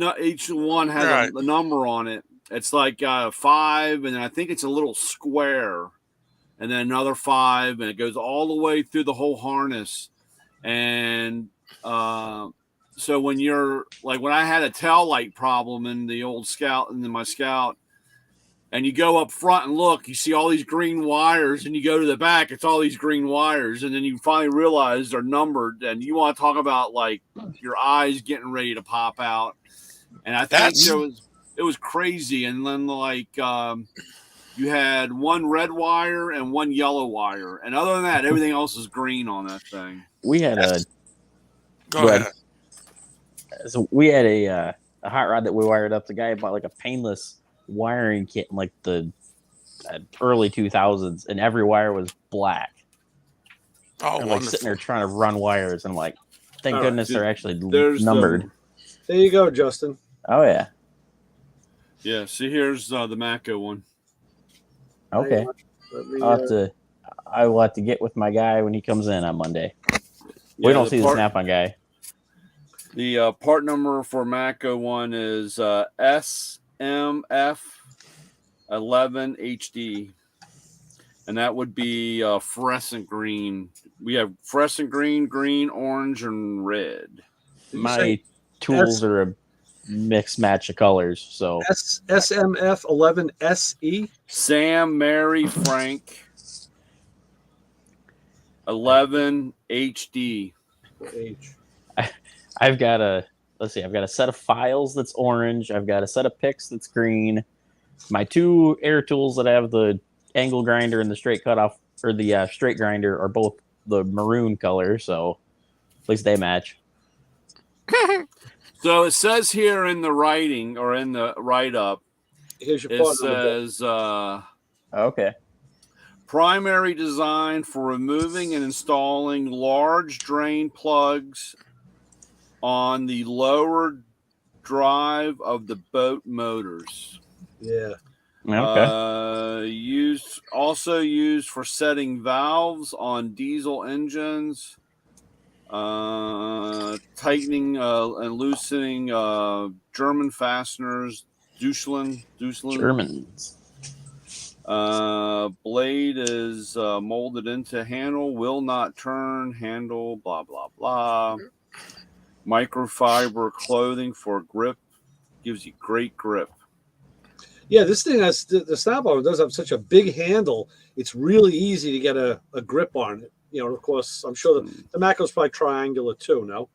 one has a number on it. It's like 5, and then I think it's a little square, and then another 5, and it goes all the way through the whole harness. And so when I had a tail light problem in the old Scout and in my Scout. And you go up front and look, you see all these green wires, and you go to the back, it's all these green wires, and then you finally realize they're numbered, and you want to talk about like your eyes getting ready to pop out. And I think it was crazy. And then you had one red wire and one yellow wire, and other than that, everything else is green on that thing. we had Go ahead. So we had a hot rod that we wired up. The guy bought like a painless wiring kit in like the early 2000s, and every wire was black. Oh, I'm like sitting there trying to run wires, and I'm like, thank goodness they're actually numbered. There you go, Justin. Oh yeah. Yeah. See, here's the Mako one. Okay. I will have to get with my guy when he comes in on Monday. We don't see the Snap-on guy. The part number for Mako one is SMF11HD, and that would be fluorescent green. We have fluorescent green, green, orange, and red. My tools are a mixed match of colors. So SMF11SE. Sam, Mary, Frank. 11 HD. I've got a set of files that's orange. I've got a set of picks that's green. My two air tools that have the angle grinder and the straight cutoff, or the straight grinder, are both the maroon color, so at least they match. So it says here in the writing, or in the write-up, it says okay. Primary design for removing and installing large drain plugs on the lower drive of the boat motors. Yeah. Okay. Used for setting valves on diesel engines, tightening and loosening German fasteners, Deutschland. Germans. Blade is molded into handle, will not turn, handle, blah, blah, blah. Microfiber clothing for grip, gives you great grip. Yeah, this thing has the Snap-on does have such a big handle. It's really easy to get a grip on it. You know, of course, I'm sure the Mako's probably triangular too, no?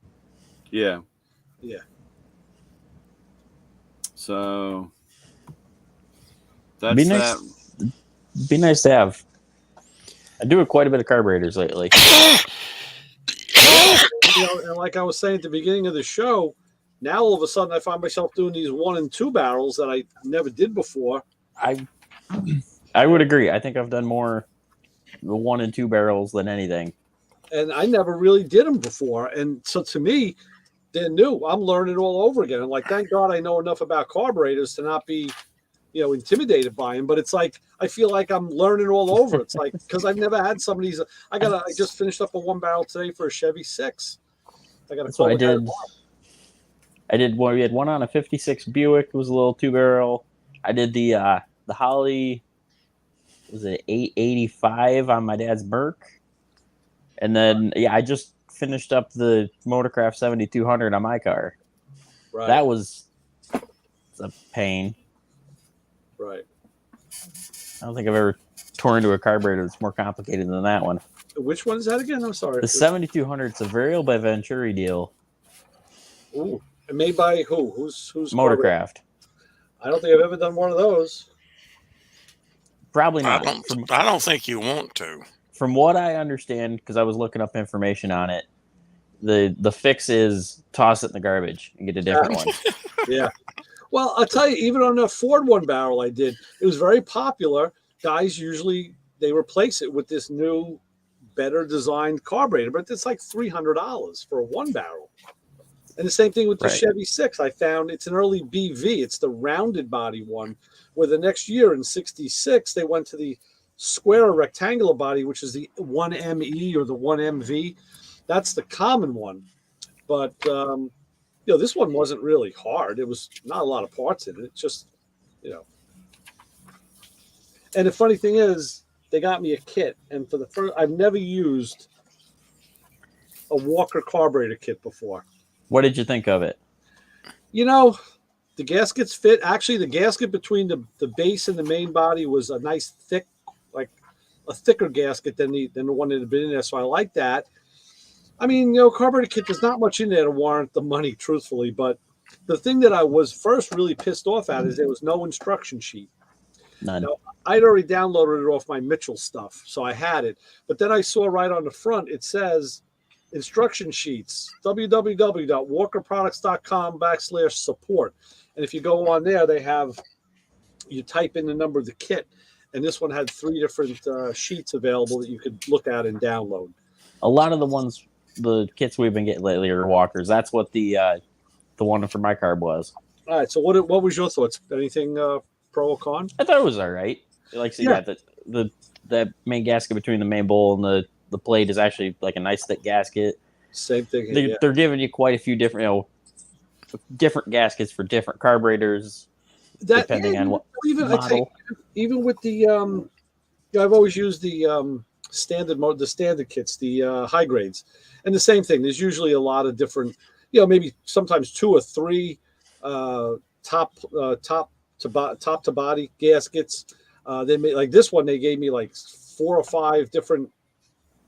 Yeah. Yeah. So that's that. Be nice to have. I do quite a bit of carburetors lately. And like I was saying at the beginning of the show, now all of a sudden I find myself doing these 1 and 2 barrels that I never did before. I would agree. I think I've done more the 1 and 2 barrels than anything. And I never really did them before. And so to me, they're new. I'm learning all over again. And like, thank God I know enough about carburetors to not be, intimidated by them. But it's like, I feel like I'm learning all over. It's like, because I've never had some of these. I just finished up a 1 barrel today for a Chevy 6. That's what I did. I did one. We had one on a 56 Buick. It was a little 2 barrel. I did the Holly. Was it 885 on my dad's Merc? And then I just finished up the Motorcraft 7200 on my car. Right. That was a pain. Right. I don't think I've ever torn into a carburetor that's more complicated than that one. Which one is that again? I'm sorry. The 7200. It's a Varial by Venturi deal. Ooh, and made by who? Who's Motorcraft? I don't think I've ever done one of those. Probably not. I don't think you want to. From what I understand, because I was looking up information on it, the fix is toss it in the garbage and get a different one. Yeah. Well, I'll tell you, even on a Ford 1 barrel I did, it was very popular. Guys usually, they replace it with this new, better designed carburetor, but it's like $300 for a 1 barrel. And the same thing with the Chevy 6. I found it's an early BV. It's the rounded body one, where the next year in 66, they went to the square rectangular body, which is the 1ME or the 1MV. That's the common one. But, this one wasn't really hard. It was not a lot of parts in it. It's just, And the funny thing is, they got me a kit. And for the first, I've never used a Walker carburetor kit before. What did you think of it? The gaskets fit. Actually, the gasket between the base and the main body was a nice thick, like a thicker gasket than the one that had been in there. So I like that. I mean, carburetor kit, there's not much in there to warrant the money, truthfully. But the thing that I was first really pissed off at is there was no instruction sheet. None. I'd already downloaded it off my Mitchell stuff, so I had it. But then I saw right on the front, it says instruction sheets, www.walkerproducts.com/support. And if you go on there, you type in the number of the kit. And this one had 3 different sheets available that you could look at and download. A lot of the kits we've been getting lately are walkers. That's what the one for my car was. All right. So what was your thoughts? Anything pro or con? I thought it was all right. Like, so yeah, the main gasket between the main bowl and the plate is actually like a nice thick gasket. Same thing. They're giving you quite a few different, different gaskets for different carburetors, depending on what model. Even with the I've always used the standard kits, the high grades, and the same thing. There's usually a lot of different, maybe sometimes 2 or 3 top to body gaskets. They made like this one. They gave me like 4 or 5 different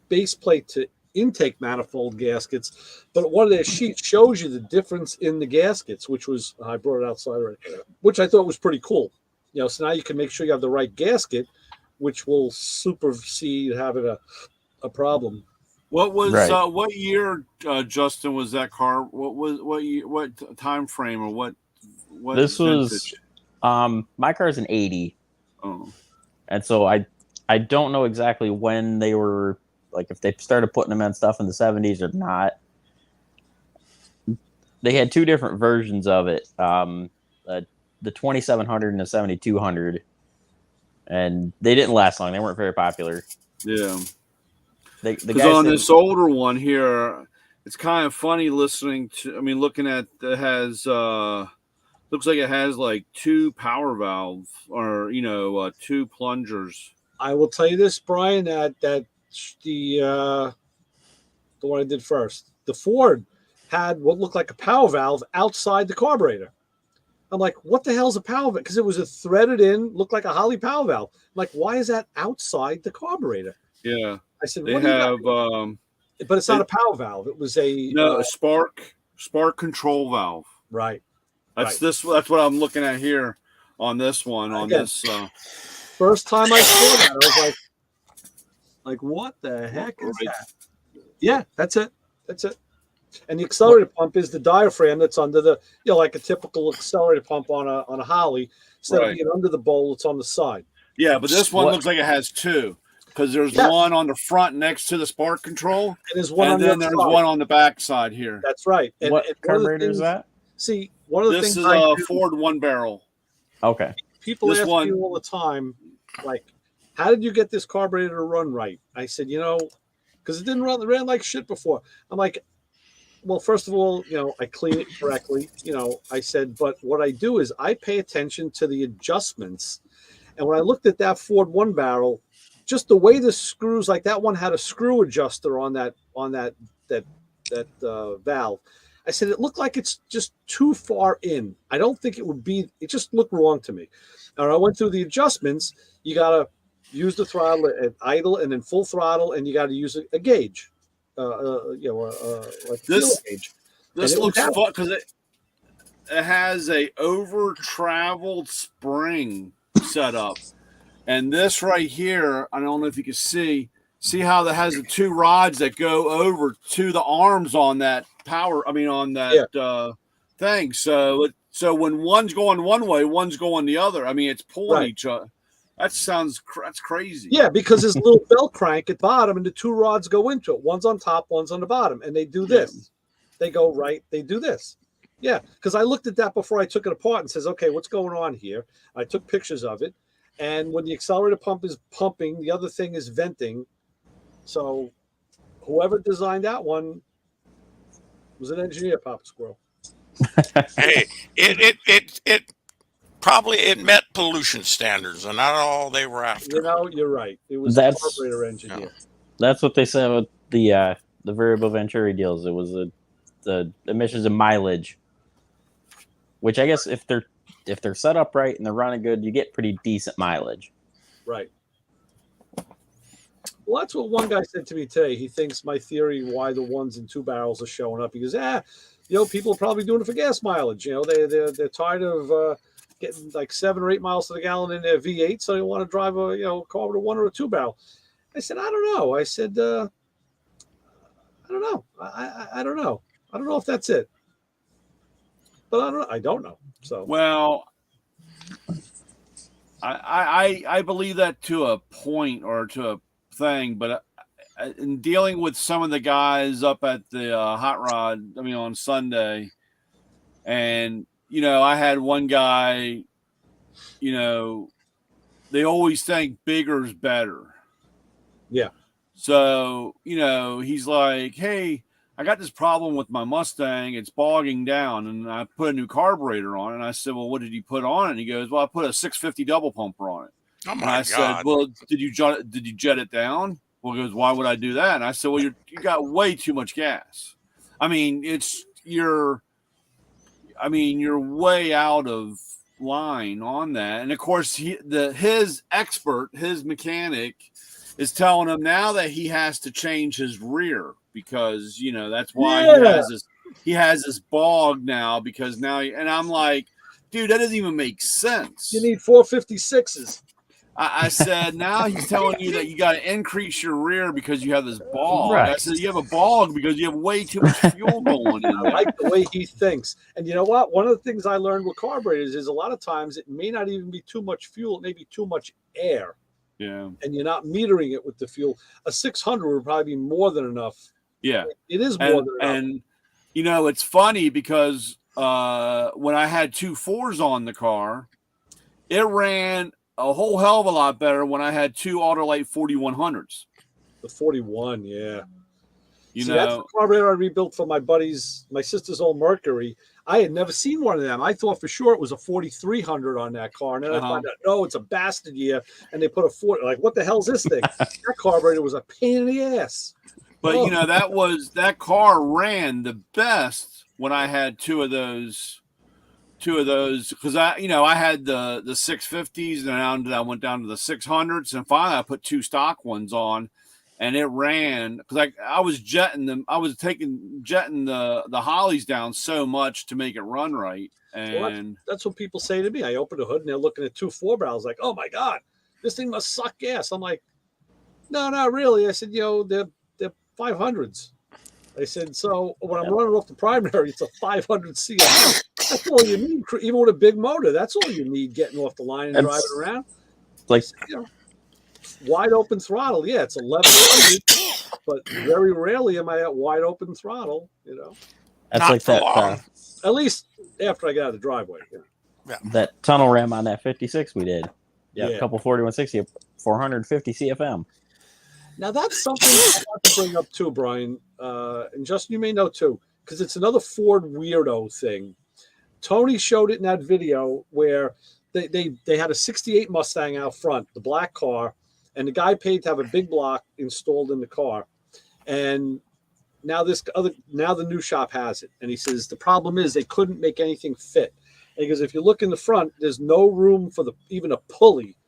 base plate to intake manifold gaskets, but one of their sheets shows you the difference in the gaskets, which was, I brought it outside already, which I thought was pretty cool. So now you can make sure you have the right gasket, which will supersede having a problem. What was what year, Justin, was that car? What time frame, or what this vintage? Was my car's an 80. Oh, and so I don't know exactly when they were, like, if they started putting them in stuff in the 70s or not. They had 2 different versions of it, the 2700 and the 7200, and they didn't last long. They weren't very popular. Yeah. Because on this older one here, it's kind of funny looking at it has looks like it has like 2 power valves, or 2 plungers. I will tell you this, Brian, that the one I did first, the Ford had what looked like a power valve outside the carburetor. I'm like, what the hell's a power valve? Because it was a threaded in, looked like a Holley power valve. I'm like, why is that outside the carburetor? Yeah. I said, they have, but it's not a power valve. It was a spark control valve. Right. That's what I'm looking at here on this one. First time I saw that, I was like, what the heck is that? Yeah, that's it. And the accelerator pump is the diaphragm that's under the, like a typical accelerator pump on a Holley. Instead of being under the bowl, it's on the side. Yeah, but this one looks like it has 2, because there's one on the front next to the spark control, and there's one there's one on the back side here. That's right. And what carburetor is that? See, one of the things this is a Ford 1-barrel. Okay. People ask me all the time, like, how did you get this carburetor to run right? I said, because it ran like shit before. I'm like, well, first of all, I clean it correctly. I said, but what I do is I pay attention to the adjustments. And when I looked at that Ford 1-barrel, just the way the screws, like that one had a screw adjuster on that valve. I said, it looked like it's just too far in. I don't think it would be. It just looked wrong to me. And I went through the adjustments. You got to use the throttle at idle and then full throttle, and you got to use a gauge. Like this gauge. This looks fun because it has a over traveled spring setup, and this right here, I don't know if you can see how that has the 2 rods that go over to the arms on that thing. So when one's going one way, one's going the other. I mean, it's pulling each other. That's crazy. Yeah, because there's a little belt crank at the bottom, and the 2 rods go into it. One's on top, one's on the bottom, and they do this. Yeah. They go right. They do this. Yeah, because I looked at that before I took it apart and says, okay, what's going on here? I took pictures of it, and when the accelerator pump is pumping, the other thing is venting. So whoever designed that one was an engineer, Papa Squirrel. Hey, it probably met pollution standards, and not all they were after. You're right. It was a carburetor engineer. Yeah. That's what they said with the variable Venturi deals. It was the emissions and mileage, which I guess if they're set up right and they're running good, you get pretty decent mileage. Right. Well, that's what one guy said to me today. He thinks my theory why the 1s and 2 barrels are showing up. He goes, people are probably doing it for gas mileage. They're tired of getting like 7 or 8 miles to the gallon in their V8, so they want to drive a car with a 1 or a 2 barrel. I said, I don't know. I said, don't know. I don't know. I don't know if that's it. But I don't know. So well, I believe that to a point or to a thing, but in dealing with some of the guys up at the Hot Rod, I mean on Sunday, and I had one guy, they always think bigger's better. Yeah. So, he's like, hey, I got this problem with my Mustang. It's bogging down, and I put a new carburetor on it. And I said, well, what did you put on it? And he goes, well, I put a 650 double pumper on it. Oh my and I God. said, well, did you jet it down? Well, he goes, why would I do that? And I said, well, you got way too much gas. I mean, you're way out of line on that. And of course, his mechanic is telling him now that he has to change his rear because that's why he has this bog now because now and I'm like, dude, that doesn't even make sense. You need 456s. I said, now he's telling you that you got to increase your rear because you have this bog. Right. I said, you have a bog because you have way too much fuel going in I there. like the way he thinks. And you know what? One of the things I learned with carburetors is a lot of times it may not even be too much fuel. It may be too much air. Yeah. And you're not metering it with the fuel. A 600 would probably be more than enough. Yeah. It is more than enough. And, it's funny because when I had 2 4s on the car, it ran a whole hell of a lot better when I had 2 Autolite 4100s. The 41, yeah. See, that's the carburetor I rebuilt for my sister's old Mercury. I had never seen one of them. I thought for sure it was a 4300 on that car. And then I found out, no, it's a bastard year. And they put a 40. Like, what the hell's this thing? That carburetor was a pain in the ass. But, that car ran the best when I had 2 of those because I had the 650s and I went down to the 600s and finally I put 2 stock ones on and it ran because I was jetting them. I was jetting the Hollies down so much to make it run right. And that's what people say to me. I open the hood and they're looking at 2 4-barrels like, oh my God, this thing must suck gas. I'm like, no, not really. I said, they're 500s. I said, so when I'm running off the primary, it's a 500 CFM. That's all you need, even with a big motor. That's all you need getting off the line and driving around. Like wide open throttle, yeah, it's 1100, but very rarely am I at wide open throttle. That's Not like that. At least after I get out of the driveway. That tunnel ram on that 56 we did. Yeah. A couple 4160, 450 CFM. Now that's something I want to bring up too, Brian, and Justin, you may know too, because it's another Ford weirdo thing. Tony showed it in that video where they had a 68 Mustang out front, the black car, and the guy paid to have a big block installed in the car. And now the new shop has it. And he says the problem is they couldn't make anything fit. And he goes, if you look in the front, there's no room for even a pulley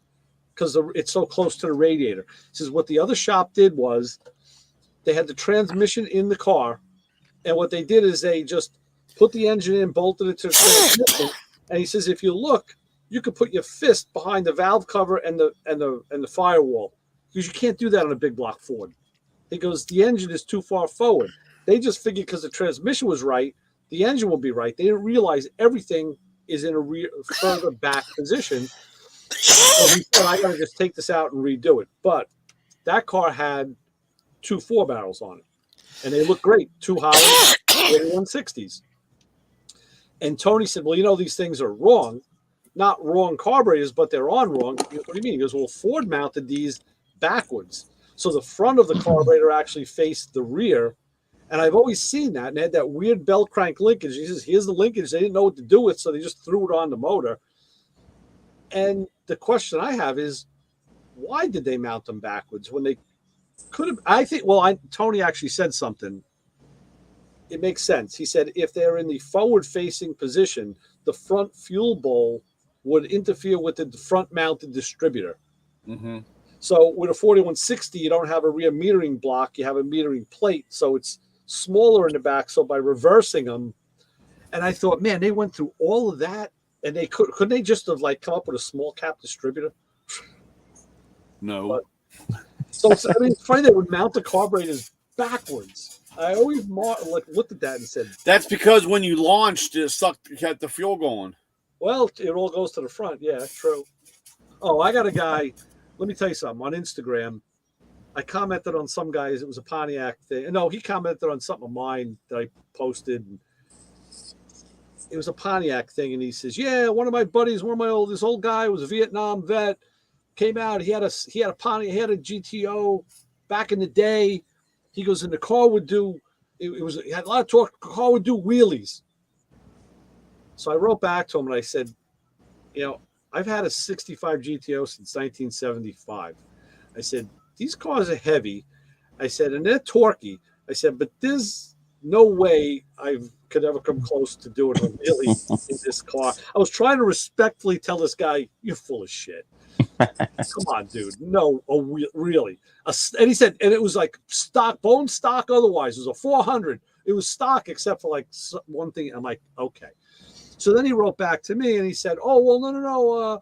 because it's so close to the radiator. He says what the other shop did was they had the transmission in the car, and what they did is they just put the engine in, bolted it to the transmission, and he says if you look, you could put your fist behind the valve cover and the firewall because you can't do that on a big block Ford. He goes, the engine is too far forward. They just figured because the transmission was right, the engine will be right. They didn't realize everything is in a further back position. So he said, I got to just take this out and redo it. But that car had 2 4-barrels on it, and they look great. 2 Hollies, 4160s. And Tony said, well, these things are wrong. Not wrong carburetors, but they're on wrong. What do you mean? He goes, well, Ford mounted these backwards. So the front of the carburetor actually faced the rear. And I've always seen that. And they had that weird bell crank linkage. He says, here's the linkage. They didn't know what to do with, so they just threw it on the motor. And the question I have is, why did they mount them backwards when they could have? I think, Tony actually said something. It makes sense. He said if they're in the forward-facing position, the front fuel bowl would interfere with the front-mounted distributor. Mm-hmm. So with a 4160, you don't have a rear metering block. You have a metering plate, so it's smaller in the back. So by reversing them, and I thought, man, they went through all of that, and they couldn't they just have come up with a small cap distributor? No. But, so I mean, it's funny they would mount the carburetors backwards. I always looked at that and said, That's because when you launched, it kept the fuel going. well, it all goes to the front. Yeah, true. Oh, I got a guy. Let me tell you something. On Instagram, I commented on some guys. It was a Pontiac thing. No, he commented on something of mine that I posted. It was a Pontiac thing, and he says, "Yeah, one of my buddies, this old guy was a Vietnam vet. Came out. He had a Pontiac. He had a GTO back in the day. He goes, and the car would do. It had a lot of torque. The car would do wheelies." So I wrote back to him and I said, I've had a 65 GTO since 1975. I said, these cars are heavy. I said, and they're torquey. I said, but there's no way I could ever come close to doing a wheelie in this car. I was trying to respectfully tell this guy, you're full of shit. Come on, dude. No, really. And he said, and it was like bone stock otherwise. It was a 400. It was stock except for like one thing. I'm like, okay. So then he wrote back to me and he said, oh, well, no.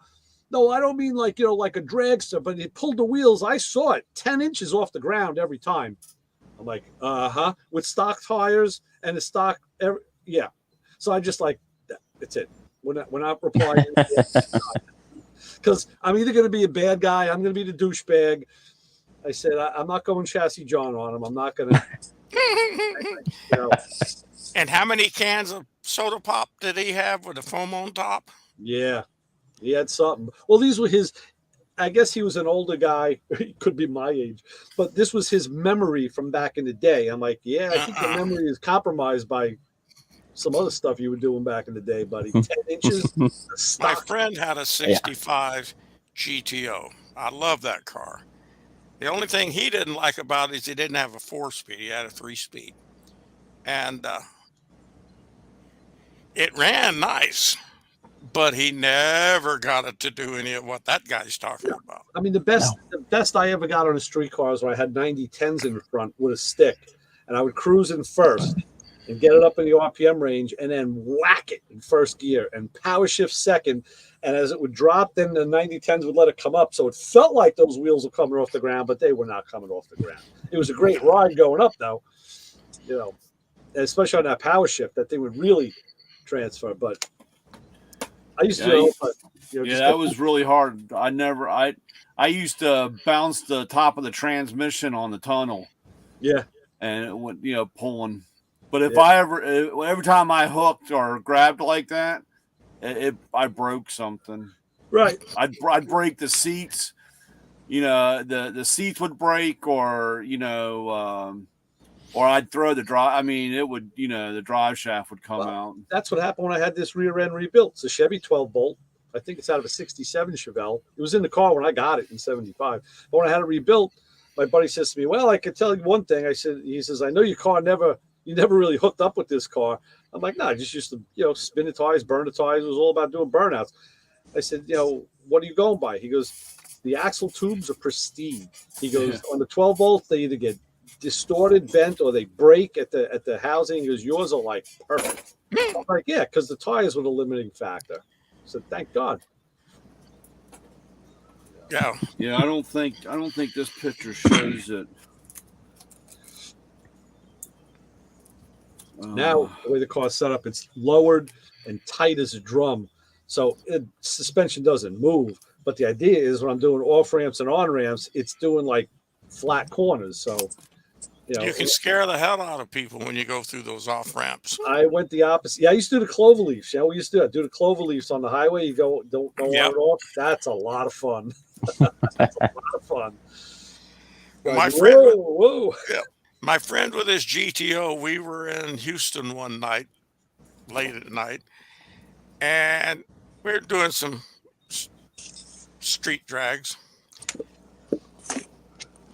No, I don't mean like a dragster, but he pulled the wheels. I saw it 10 inches off the ground every time. I'm like, with stock tires and the stock. Yeah. So I just that's it. We're not replying. Because I'm either going to be a bad guy. I'm going to be the douchebag. I said, I'm not going chassis John on him. I'm not going to, And how many cans of soda pop did he have with the foam on top? Yeah, he had something. Well, these were his. I guess he was an older guy. He could be my age, but this was his memory from back in the day. I'm like, yeah, I think your memory is compromised by some other stuff you were doing back in the day, buddy. 10 inches. My friend had a 65 GTO. I love that car. The only thing he didn't like about it is he didn't have a 4-speed. He had a 3-speed. And it ran nice, but he never got it to do any of what that guy's talking about. I mean, the best I ever got on a street car is when I had 90-10s in the front with a stick, and I would cruise in first and get it up in the RPM range and then whack it in first gear and power shift second. And as it would drop, then the 90-10s would let it come up. So it felt like those wheels were coming off the ground, but they were not coming off the ground. It was a great ride going up, though, especially on that power shift, that thing would really transfer. But I used to that was really hard. I used to bounce the top of the transmission on the tunnel. Yeah. And it went, pulling. But if every time I hooked or grabbed like that, I broke something. Right. I'd break the seats. The seats would break, or or I'd throw the drive. I mean, it would, the drive shaft would come out. That's what happened when I had this rear end rebuilt. It's a Chevy 12 bolt. I think it's out of a 67 Chevelle. It was in the car when I got it in 75. But when I had it rebuilt, my buddy says to me, well, I could tell you one thing. He says, I know your car you never really hooked up with this car. I'm like, no, I just used to, spin the tires, burn the tires. It was all about doing burnouts. I said, what are you going by? He goes, the axle tubes are pristine. He goes, on the 12 volts, they either get distorted, bent, or they break at the housing. He goes, yours are like perfect. I'm like, yeah, because the tires were the limiting factor. I said, thank God. Yeah. Yeah, I don't think this picture shows it. Now, the way the car's set up, it's lowered and tight as a drum. So suspension doesn't move. But the idea is when I'm doing off ramps and on ramps, it's doing like flat corners. So, you can scare the hell out of people when you go through those off ramps. I went the opposite. Yeah, I used to do the clover leaves. We used to do that. Do the clover leaves on the highway. You don't on it off. That's a lot of fun. That's a lot of fun. Whoa. Yeah. My friend with his GTO, we were in Houston one night, late at night, and we were doing some street drags.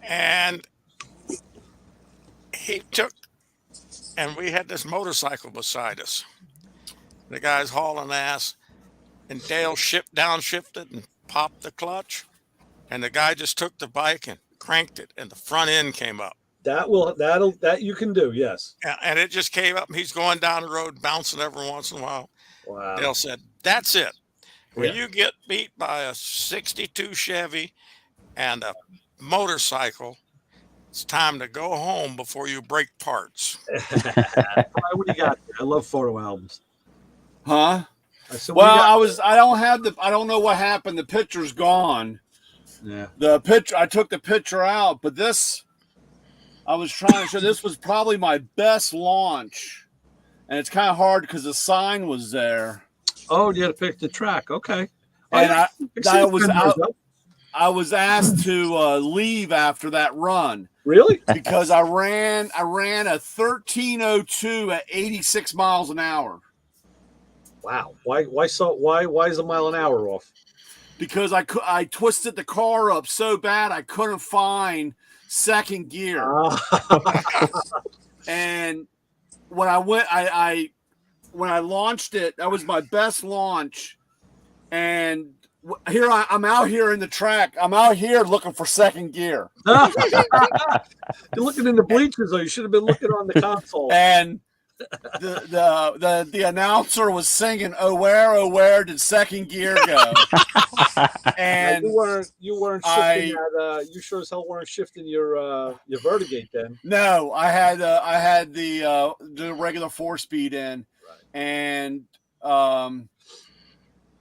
And we had this motorcycle beside us. The guy's hauling ass, and Dale downshifted and popped the clutch, and the guy just took the bike and cranked it, and the front end came up. That you can do, yes. And it just came up, and he's going down the road, bouncing every once in a while. Wow. Dale said, that's it. When you get beat by a 62 Chevy and a motorcycle, It's time to go home before you break parts. What do you got there? I love photo albums. Huh? I said, Well, I don't know what happened. The picture's gone. Yeah. I took the picture out, but I was trying to show this was probably my best launch. And it's kind of hard because the sign was there. Oh, you had to pick the track. Okay. And I was asked to leave after that run. Really? Because I ran a 13:02 at 86 miles an hour. Wow. Why is the mile an hour off? Because I twisted the car up so bad I couldn't find second gear. And when when I launched it, that was my best launch. And here I'm out here in the track. I'm out here looking for second gear. You're looking in the bleachers, though. You should have been looking on the console. And the announcer was singing, "Oh where did second gear go?" And you weren't shifting that. You sure as hell weren't shifting your Vertigate then. No, I had the regular 4-speed in, right. And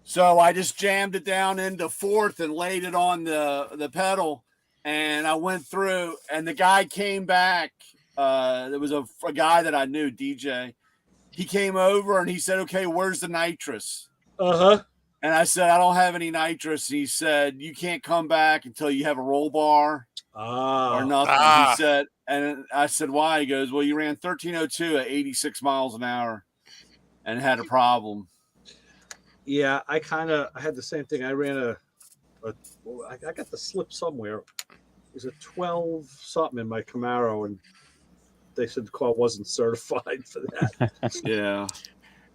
so I just jammed it down into fourth and laid it on the pedal, and I went through, and the guy came back. There was a guy that I knew, DJ. He came over and he said, "Okay, where's the nitrous?" And I said, "I don't have any nitrous." And he said, "You can't come back until you have a roll bar or nothing." He said, and I said, "Why?" He goes, "Well, you ran 13:02 at 86 miles an hour and had a problem." Yeah, I had the same thing. I ran I got the slip somewhere. It was a 12 something in my Camaro, and they said the car wasn't certified for that. Yeah.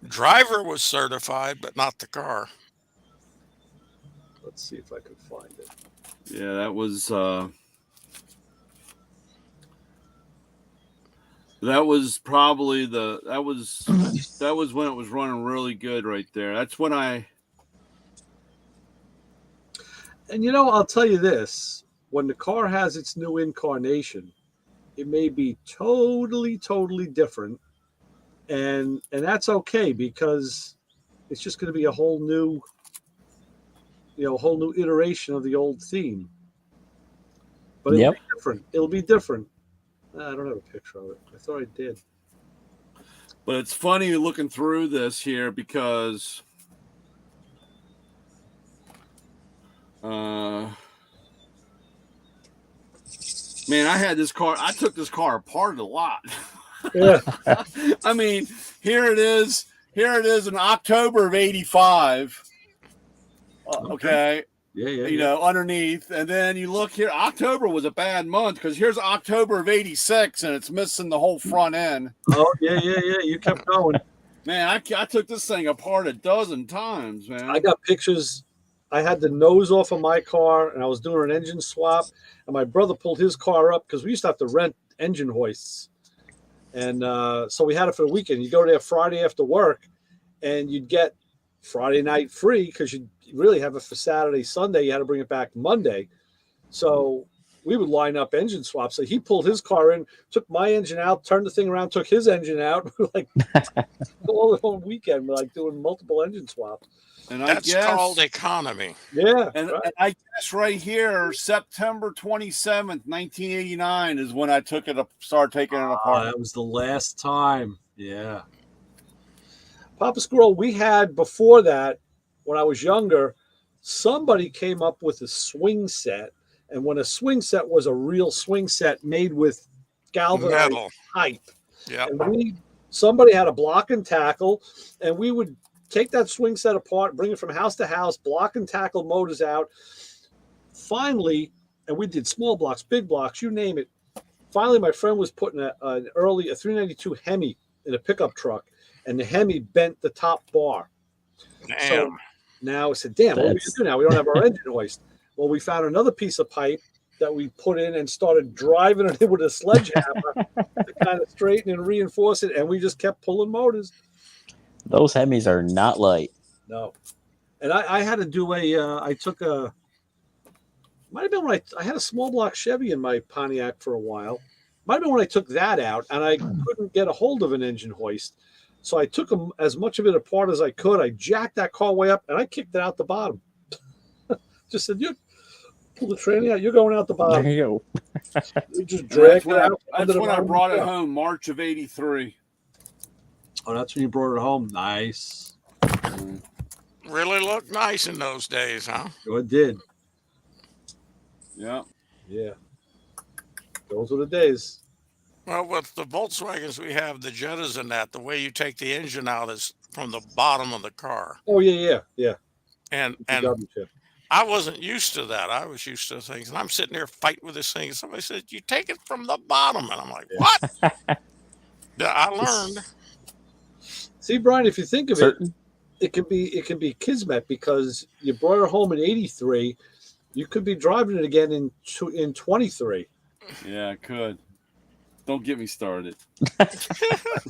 Driver was certified, but not the car. Let's see if I can find it. Yeah, that was probably that was when it was running really good right there. That's when And I'll tell you this, when the car has its new incarnation, it may be totally, totally different. And that's okay, because it's just going to be a whole new iteration of the old theme. But it'll be different. It'll be different. I don't have a picture of it. I thought I did. But it's funny looking through this here because man, I took this car apart a lot. Yeah. I mean, here it is in October of 85. Okay. Yeah. Underneath. And then you look here, October was a bad month because here's October of 86 and it's missing the whole front end. Oh, yeah. You kept going. Man, I took this thing apart a dozen times, man. I got pictures. I had the nose off of my car and I was doing an engine swap, and my brother pulled his car up because we used to have to rent engine hoists. And so we had it for the weekend. You go there Friday after work and you'd get Friday night free because you really have it for Saturday, Sunday. You had to bring it back Monday. So we would line up engine swaps. So he pulled his car in, took my engine out, turned the thing around, took his engine out. Like all the whole weekend, we're like doing multiple engine swaps. And that's called economy. Yeah. And I guess right here, September 27th, 1989 is when I started taking it apart. That was the last time. Yeah. Papa Squirrel, we had before that, when I was younger, somebody came up with a swing set. And when a swing set was a real swing set made with galvanized pipe. Yeah. And somebody had a block and tackle, and we would take that swing set apart, bring it from house to house, block and tackle motors out. Finally, and we did small blocks, big blocks, you name it. Finally, my friend was putting a 392 Hemi in a pickup truck, and the Hemi bent the top bar. Damn. So now I said, damn, what are we going to do now? We don't have our engine hoist. Well, we found another piece of pipe that we put in and started driving it with a sledgehammer to kind of straighten and reinforce it, and we just kept pulling motors. Those Hemis are not light. No. And I had to do I took a Might have been when I had a small block Chevy in my Pontiac for a while. Might have been when I took that out and I couldn't get a hold of an engine hoist. So I took as much of it apart as I could. I jacked that car way up and I kicked it out the bottom. Just said, you pull the tranny out, you're going out the bottom. There you go. You just dragged it out. That's when I brought it home, March of '83. Oh, that's when you brought it home. Nice. Really looked nice in those days, huh? Oh, it did. Yeah. Yeah. Those were the days. Well, with the Volkswagens, we have the Jettas and that. The way you take the engine out is from the bottom of the car. Oh, yeah. And I wasn't used to that. I was used to things. And I'm sitting there fighting with this thing. And somebody said, you take it from the bottom. And I'm like, what? I learned. See, Brian, if you think of it, it can be kismet because you brought it home in '83. You could be driving it again in 23. Yeah, I could. Don't get me started. That's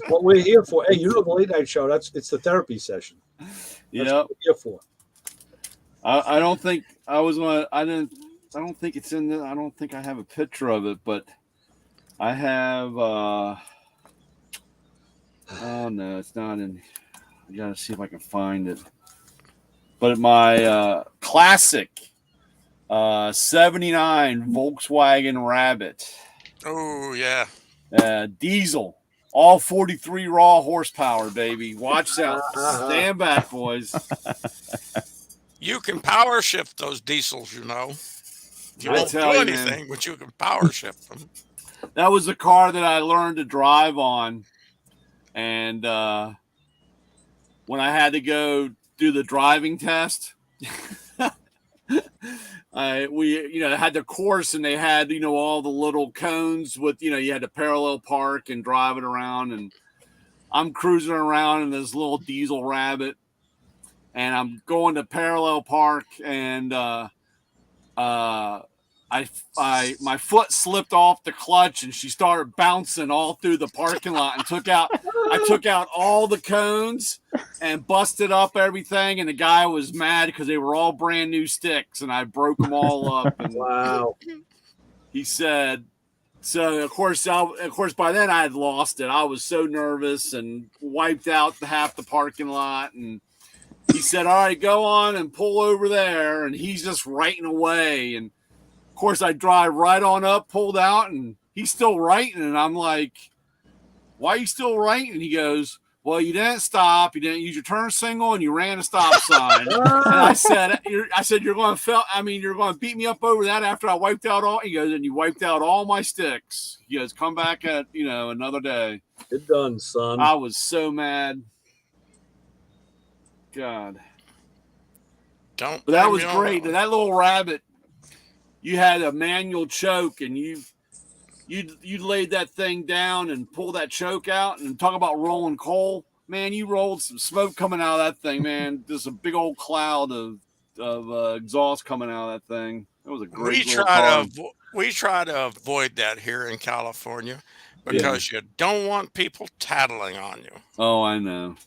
what we're here for. Hey, you know the late night show. It's the therapy session. Yeah. What we're here for. I don't think I was gonna. I don't think it's in the. I don't think I have a picture of it, but I have. Oh no, it's not in. I gotta see if I can find it. But my classic 79 Volkswagen Rabbit. Oh yeah. Diesel. All 43 raw horsepower, baby. Watch out. Stand back, boys. You can power shift those diesels, you know. You won't do anything, but you can power shift them. That was the car that I learned to drive on. And when I had to go do the driving test, we had the course and they had, all the little cones with, you had to parallel park and drive it around. And I'm cruising around in this little diesel Rabbit. And I'm going to parallel park, and my foot slipped off the clutch, and she started bouncing all through the parking lot, and I took out all the cones and busted up everything. And the guy was mad because they were all brand new sticks, and I broke them all up. And wow! He said. So of course, by then I had lost it. I was so nervous and wiped out half the parking lot, and he said, all right, go on and pull over there. And he's just writing away. And of course I drive right on up, pulled out, and he's still writing. And I'm like, why are you still writing? And he goes, well, you didn't stop. You didn't use your turn signal and you ran a stop sign. And I said, you're going to beat me up over that after I wiped out all, he goes, and you wiped out all my sticks. He goes, come back at, another day. Good done, son. I was so mad. God. But that was great. That little Rabbit, you had a manual choke, and you laid that thing down and pulled that choke out, and talk about rolling coal. Man, you rolled some smoke coming out of that thing, man. There's a big old cloud of exhaust coming out of that thing. It was a great We try to avoid that here in California because you don't want people tattling on you. Oh, I know.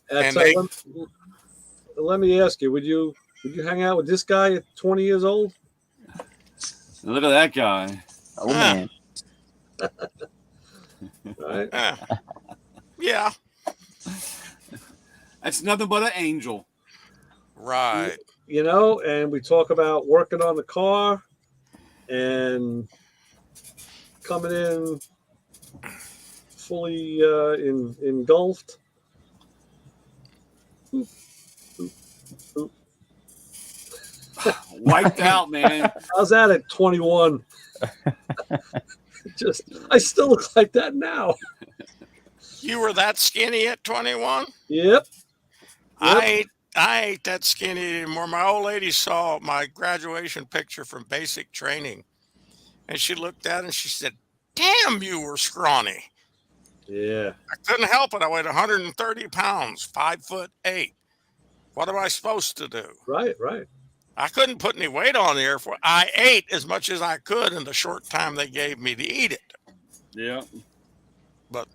Let me ask you, would you hang out with this guy at 20 years old? Look at that guy. Oh, man. Right? Yeah. That's nothing but an angel. Right. And we talk about working on the car and coming in fully engulfed. Wiped out, man. How's that at 21? I still look like that now. You were that skinny at 21? Yep. I ain't that skinny anymore. My old lady saw my graduation picture from basic training, and she looked at it and she said, damn, you were scrawny. Yeah. I couldn't help it. I weighed 130 pounds, 5'8". What am I supposed to do? Right. I couldn't put any weight on there. I ate as much as I could in the short time they gave me to eat it. Yeah. But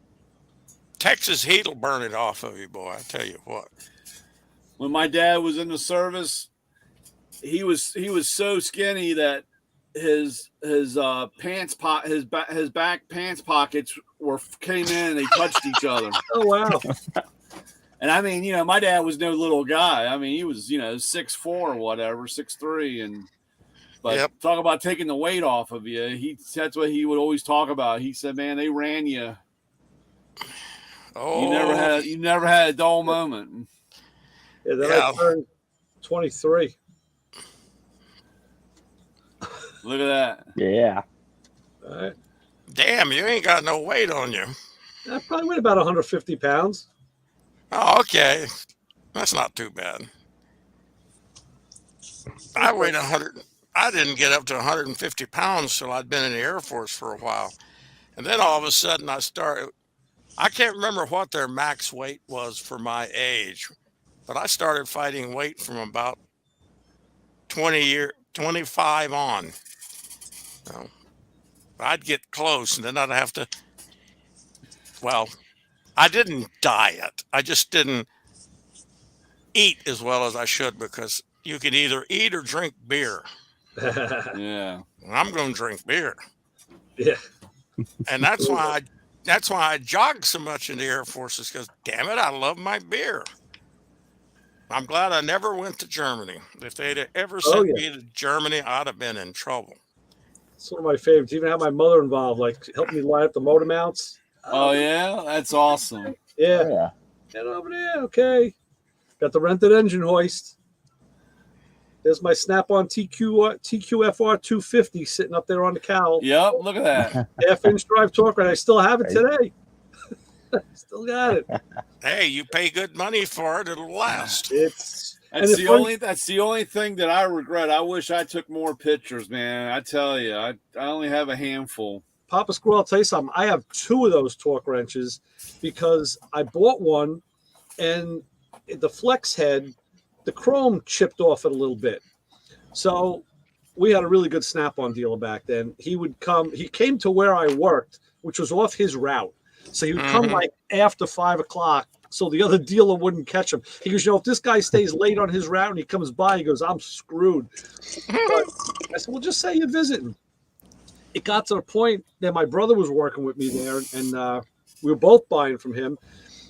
Texas heat will burn it off of you, boy. I tell you what. When my dad was in the service, he was so skinny that his back pants pockets came in and they touched each other. Oh wow! And I mean, my dad was no little guy. I mean, he was 6'4" or whatever, 6'3", but talk about taking the weight off of you. That's what he would always talk about. He said, "Man, they ran you. Oh, you never had a dull moment." Yeah, then I turned 23. Look at that. Yeah. All right. Damn, you ain't got no weight on you. I probably weighed about 150 pounds. Oh, okay. That's not too bad. I weighed 100. I didn't get up to 150 pounds till I'd been in the Air Force for a while. And then all of a sudden I can't remember what their max weight was for my age, but I started fighting weight from about 25 on. I'd get close and then I'd have to, I didn't diet. I just didn't eat as well as I should, because you can either eat or drink beer. Yeah. I'm going to drink beer. Yeah. And that's why I jogged so much in the Air Force, is because, damn it, I love my beer. I'm glad I never went to Germany. If they'd ever sent me to Germany, I'd have been in trouble. It's one of my favorites. Even have my mother involved, like help me line up the motor mounts. Oh yeah, that's awesome. Yeah. Oh, yeah. Get over there, okay. Got the rented engine hoist. There's my Snap-on TQFR 250 sitting up there on the cowl. Yep, look at that. Half-inch drive torque, and I still have it today. Still got it. Hey, you pay good money for it; it'll last. That's the only thing that I regret. I wish I took more pictures, man. I tell you, I only have a handful. Papa Squirrel, I'll tell you something. I have 2 of those torque wrenches because I bought one, and the flex head, the chrome chipped off it a little bit. So we had a really good Snap-on dealer back then. He came to where I worked, which was off his route. So he would come like after 5 o'clock, so the other dealer wouldn't catch him. He goes, if this guy stays late on his route and he comes by, he goes, I'm screwed. But I said, well, just say you're visiting. It got to the point that my brother was working with me there, and we were both buying from him.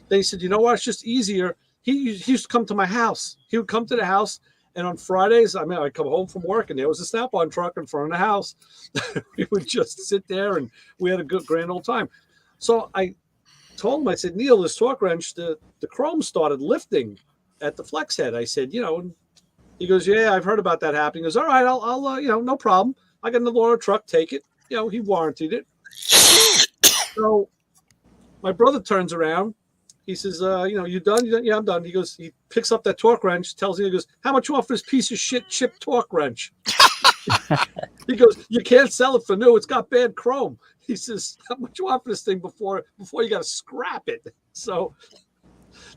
They said, you know what? It's just easier. He used to come to my house. He would come to the house, and on Fridays, I'd come home from work, and there was a Snap-on truck in front of the house. We would just sit there, and we had a good grand old time. So I told him, I said, Neil, this torque wrench, the chrome started lifting at the flex head. I said, and he goes, yeah, I've heard about that happening. He goes, all right, I'll no problem. I got another truck, take it. He warranted it. So my brother turns around. He says, you done? Yeah, I'm done. He goes, he picks up that torque wrench, tells me, he goes, how much you want for this piece of shit chip torque wrench? He goes, you can't sell it for new. It's got bad chrome. He says, how much you want for this thing before you got to scrap it? So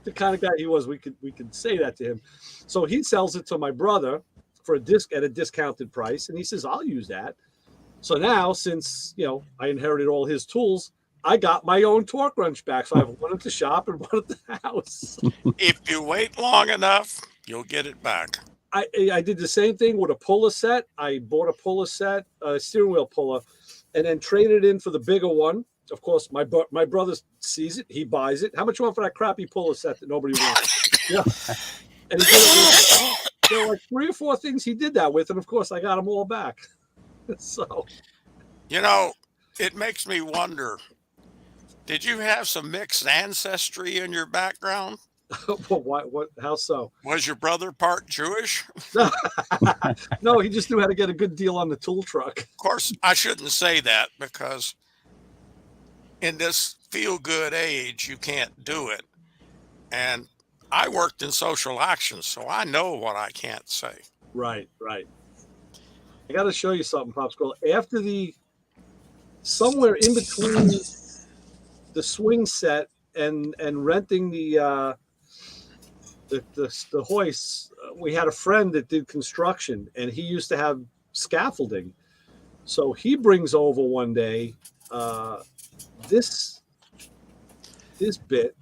the kind of guy he was, we could say that to him. So he sells it to my brother for at a discounted price. And he says, I'll use that. So now, since, I inherited all his tools, I got my own torque wrench back. So I have one at the shop and one at the house. If you wait long enough, you'll get it back. I did the same thing with a puller set. I bought a puller set, a steering wheel puller, and then traded in for the bigger one. Of course, my brother sees it. He buys it. How much you want for that crappy puller set that nobody wants? Yeah. And he did it there were like 3 or 4 things he did that with. And, of course, I got them all back. So. It makes me wonder, did you have some mixed ancestry in your background? What? How so? Was your brother part Jewish? No, he just knew how to get a good deal on the tool truck. Of course, I shouldn't say that, because in this feel-good age, you can't do it. And I worked in social action, so I know what I can't say. Right. I got to show you something, Popsicle. After somewhere in between the swing set and renting the hoists, we had a friend that did construction, and he used to have scaffolding. So he brings over one day this bit.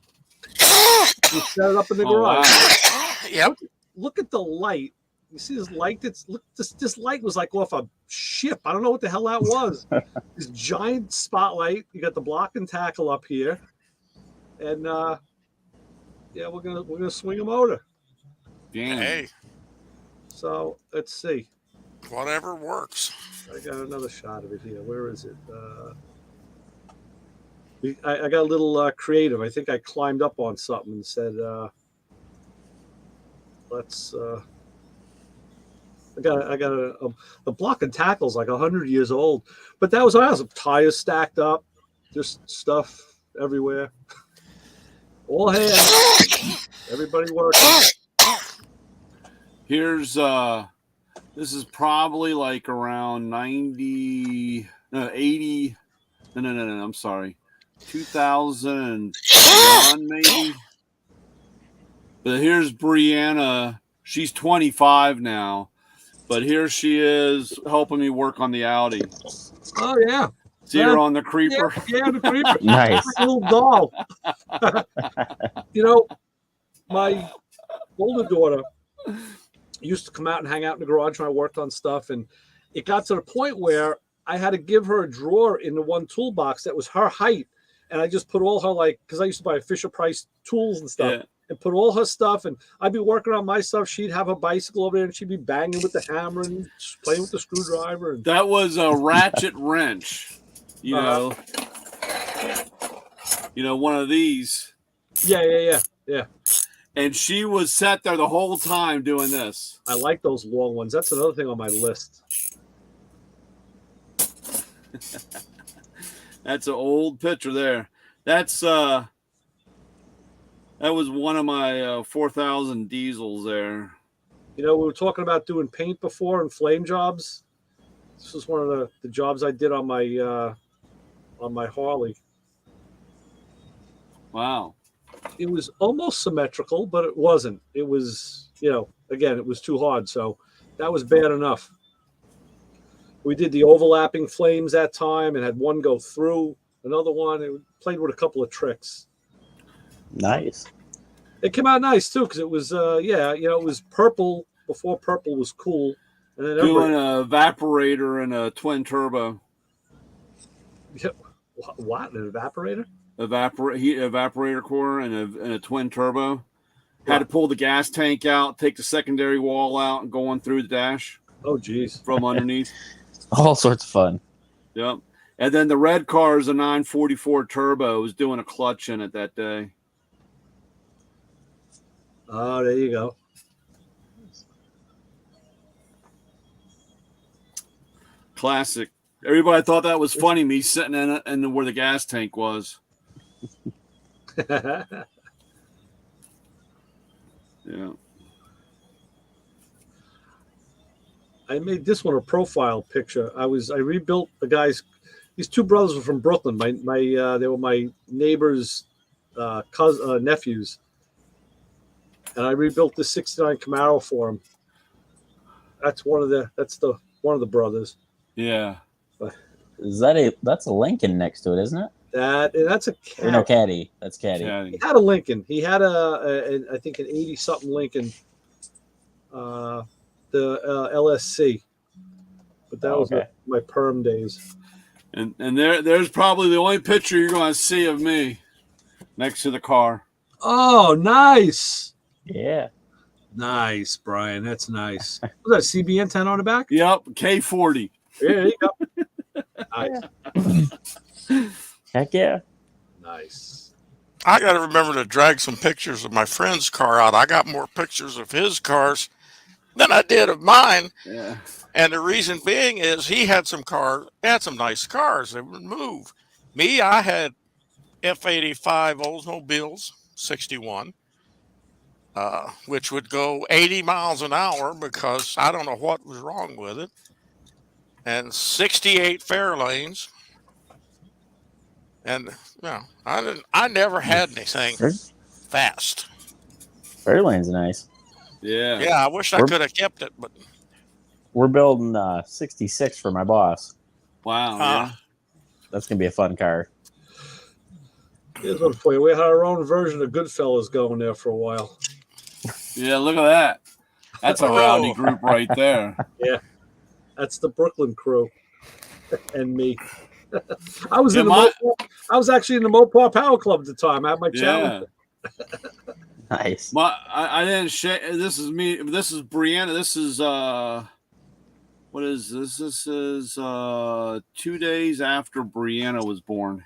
We set it up in the garage. Wow. Yep. Look at the light You see this light? This light was like off a ship. I don't know what the hell that was. This giant spotlight. You got the block and tackle up here, and yeah, we're gonna swing a motor. Damn. Hey, So let's see. whatever works. I got another shot of it here. Where is it? I got a little creative. I think I climbed up on something and said, "Let's." I got a block and tackle's like 100 years old, but that was awesome. Tires stacked up, just stuff everywhere. All hands, everybody working. Here's this is probably like around 80. No, I'm sorry, 2001 maybe. But here's Brianna. She's 25 now. But here she is helping me work on the Audi. Oh yeah, See her on the creeper. Yeah, the creeper. Nice. Like a little doll. You know, my older daughter used to come out and hang out in the garage when I worked on stuff, and it got to the point where I had to give her a drawer in the one toolbox that was her height, and I just put all her because I used to buy Fisher Price tools and stuff. Yeah. And put all her stuff, and I'd be working on my stuff. She'd have her bicycle over there, and she'd be banging with the hammer and playing with the screwdriver. And That was a ratchet wrench, you know, one of these. Yeah. And she was sat there the whole time doing this. I like those long ones. That's another thing on my list. That's an old picture there. That's that was one of my 4000 diesels there. You know, we were talking about doing paint before and flame jobs. This was one of the jobs I did on my Harley. Wow. It was almost symmetrical, but it wasn't. It was, again, it was too hard. So that was bad enough. We did the overlapping flames that time and had one go through another one. It played with a couple of tricks. Nice. It came out nice too, because it was it was purple before purple was cool, and then doing an evaporator and a twin turbo. Yeah, what, an evaporator? Evaporator core and a twin turbo. Had to pull the gas tank out, take the secondary wall out, and go on through the dash. Oh, geez, from underneath. All sorts of fun. Yep. And then the red car is a 944 turbo. It was doing a clutch in it that day. Oh, there you go. Classic. Everybody thought that was funny, me sitting in it and where the gas tank was. Yeah. I made this one a profile picture. I rebuilt the guys. These two brothers were from Brooklyn. They were my neighbors' nephews, and I rebuilt this '69 Camaro for them. That's one of the brothers. Yeah. That's a Lincoln next to it, isn't it? That's a Caddy. No, Caddy. That's Caddy. He had a Lincoln. He had I think an 80-something Lincoln, the LSC. But that was my perm days. And there's probably the only picture you're going to see of me next to the car. Oh, nice. Yeah. Nice, Brian. That's nice. Was that a CB antenna on the back? Yep, K40. Yeah, there you go. Nice. Heck yeah. Nice. I got to remember to drag some pictures of my friend's car out. I got more pictures of his cars than I did of mine. Yeah. And the reason being is he had some nice cars that would move. Me, I had F-85 Oldsmobiles, 61, which would go 80 miles an hour because I don't know what was wrong with it. And 68 Fairlanes. And I never had anything fast. Fairlane's nice. Yeah. Yeah, I wish I could have kept it, but we're building 66 for my boss. Wow. Yeah. That's gonna be a fun car. Here's one for you. We had our own version of Goodfellas going there for a while. Yeah, look at That's a rowdy group right there. Yeah, that's the Brooklyn crew and me. I was I was actually in the Mopar Power Club at the time. I had my challenge. Nice. I didn't share. This is me. This is Brianna. This is what is this? This is 2 days after Brianna was born.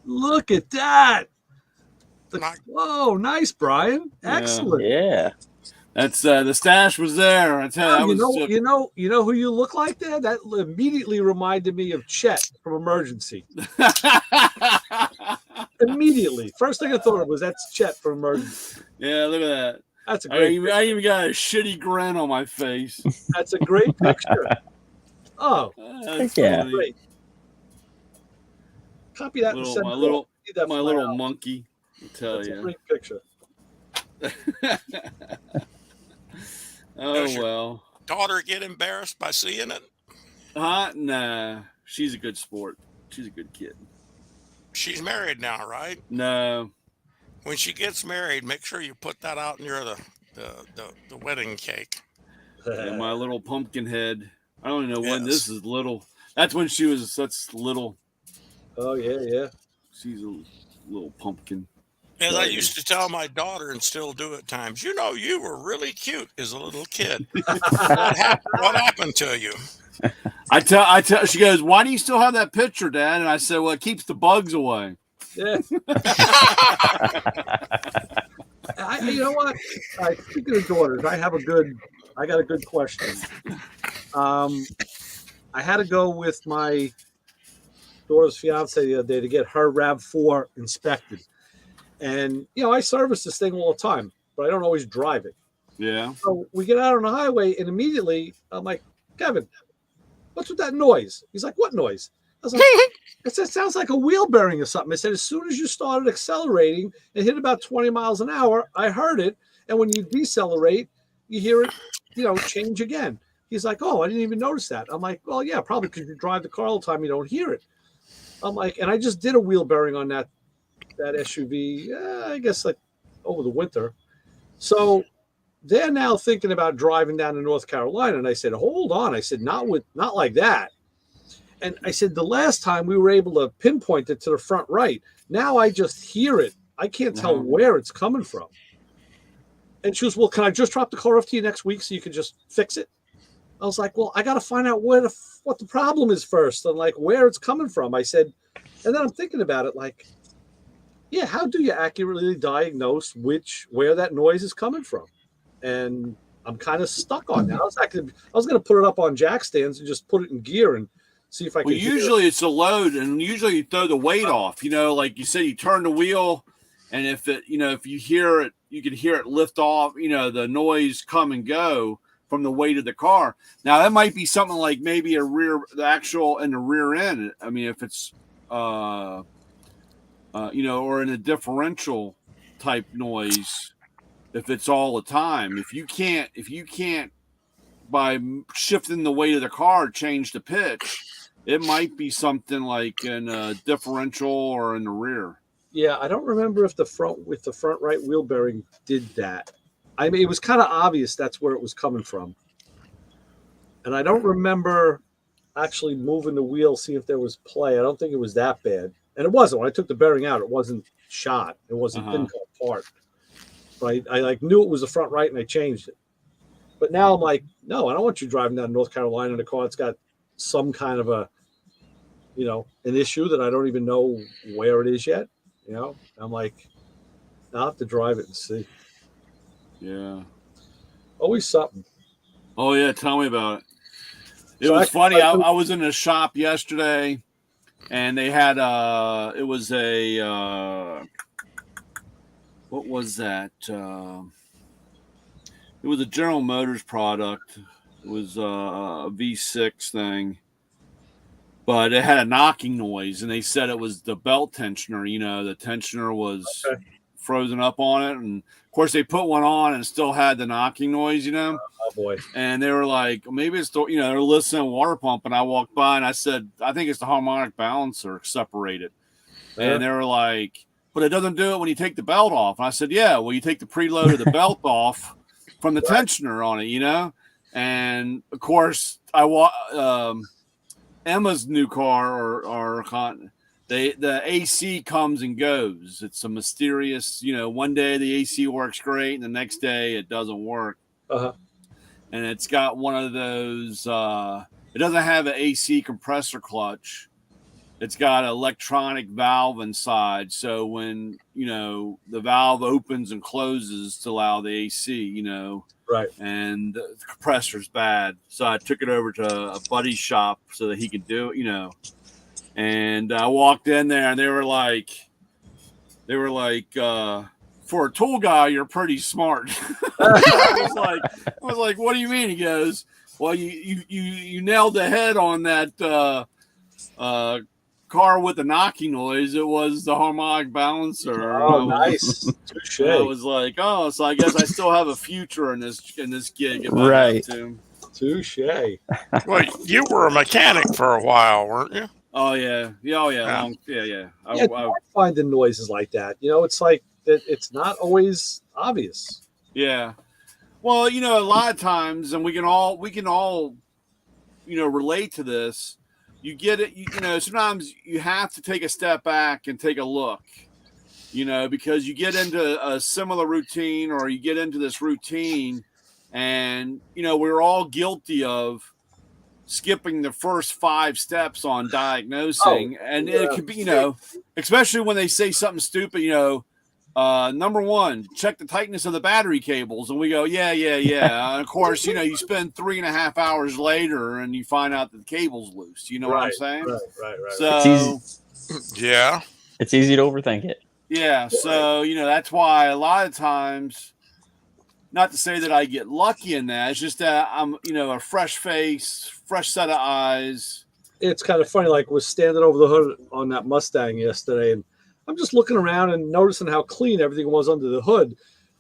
Look at that. Whoa, nice, Brian. Excellent. Yeah. That's the stash was there. I tell you, you know who you look like there? That immediately reminded me of Chet from Emergency. Immediately. First thing I thought of was that's Chet from Emergency. Yeah, look at that. That's a great I even got a shitty grin on my face. That's a great picture. Oh, that's great. Copy that and send my my little monkey. I'll tell that's you. a great picture. Oh well. Daughter get embarrassed by seeing it? Nah. She's a good sport. She's a good kid. She's married now, right? No. When she gets married, make sure you put that out near the wedding cake. Yeah, my little pumpkin head. I don't even know when this is little. That's when that's little. Oh yeah. She's a little pumpkin. As I used to tell my daughter and still do at times, you were really cute as a little kid. What happened to you? I tell. She goes, "Why do you still have that picture, Dad?" And I said, "Well, it keeps the bugs away." Yeah. You know what? Speaking of daughters, I got a good question. I had to go with my daughter's fiance the other day to get her RAV4 inspected. And, I service this thing all the time, but I don't always drive it. Yeah. So we get out on the highway, and immediately I'm like, Kevin, what's with that noise? He's like, what noise? I was like, I said, it sounds like a wheel bearing or something. I said, as soon as you started accelerating and hit about 20 miles an hour, I heard it. And when you decelerate, you hear it, change again. He's like, oh, I didn't even notice that. I'm like, well, yeah, probably because you drive the car all the time, you don't hear it. I'm like, and I just did a wheel bearing on that SUV, I guess like over the winter. So they're now thinking about driving down to North Carolina. And I said, hold on. I said, not like that. And I said, the last time we were able to pinpoint it to the front right. Now I just hear it. I can't tell where it's coming from. And she was, well, can I just drop the car off to you next week so you can just fix it? I was like, well, I got to find out what the problem is first and like where it's coming from. I said, and then I'm thinking about it like, yeah, how do you accurately diagnose where that noise is coming from? And I'm kind of stuck on that. I was going to put it up on jack stands and just put it in gear and see if I can. Well, usually it's a load, and usually you throw the weight off. Like you said, you turn the wheel, and if you hear it, you can hear it lift off. The noise come and go from the weight of the car. Now that might be something like maybe the actual and the rear end. I mean, if it's or in a differential type noise, if it's all the time, if you can't by shifting the weight of the car change the pitch, it might be something like in a differential or in the rear. Yeah, I don't remember if the front right wheel bearing did that. I mean, it was kind of obvious that's where it was coming from. And I don't remember actually moving the wheel, see if there was play. I don't think it was that bad. And it wasn't. When I took the bearing out, it wasn't shot. It wasn't didn't come apart. But I knew it was the front right, and I changed it. But now I'm like, no, I don't want you driving down to North Carolina in a car that's got some kind of an issue that I don't even know where it is yet. I'm like, I'll have to drive it and see. Yeah. Always something. Oh yeah, tell me about it. It was funny. I was in a shop yesterday, and they had it was a what was that? It was a General Motors product. It was a V6 thing, but it had a knocking noise, and they said it was the belt tensioner. The tensioner was frozen up on it, and of course they put one on and it still had the knocking noise. Oh boy! And they were like, maybe it's the they're listening to water pump, and I walked by and I said, I think it's the harmonic balancer separated, and they were like, but it doesn't do it when you take the belt off. And I said, yeah, well, you take the preload of the belt off, from the tensioner on it, And of course, Emma's new car or the AC comes and goes. It's a mysterious, one day the AC works great and the next day it doesn't work. Uh-huh. And it's got one of those, it doesn't have an AC compressor clutch. It's got an electronic valve inside. So when, the valve opens and closes to allow the AC, Right. And the compressor's bad. So I took it over to a buddy's shop so that he could do it, And I walked in there and they were like, for a tool guy, you're pretty smart. I was like, what do you mean? He goes, well, you nailed the head on that car with the knocking noise. It was the harmonic balancer. Oh, nice. Touche. I was like, oh, so I guess I still have a future in this gig. If Right. I have to. Touche. Well, you were a mechanic for a while, weren't you? Oh yeah. Yeah. Yeah. I find the noises like that. It's like that. It's not always obvious. Yeah. Well, a lot of times, and we can all, relate to this. You get it. Sometimes you have to take a step back and take a look, because you get into a similar routine or you get into this routine and, we're all guilty of skipping the first 5 steps on diagnosing. And it could be, especially when they say something stupid, number 1, check the tightness of the battery cables. And we go, yeah. And of course, you spend 3.5 hours later and you find out that the cable's loose. You know what I'm saying? Right. So, Yeah. It's easy to overthink it. yeah. So, that's why a lot of times, not to say that I get lucky in that, it's just that I'm, a fresh face, fresh set of eyes. It's kind of funny. Like, was standing over the hood on that Mustang yesterday, and I'm just looking around and noticing how clean everything was under the hood.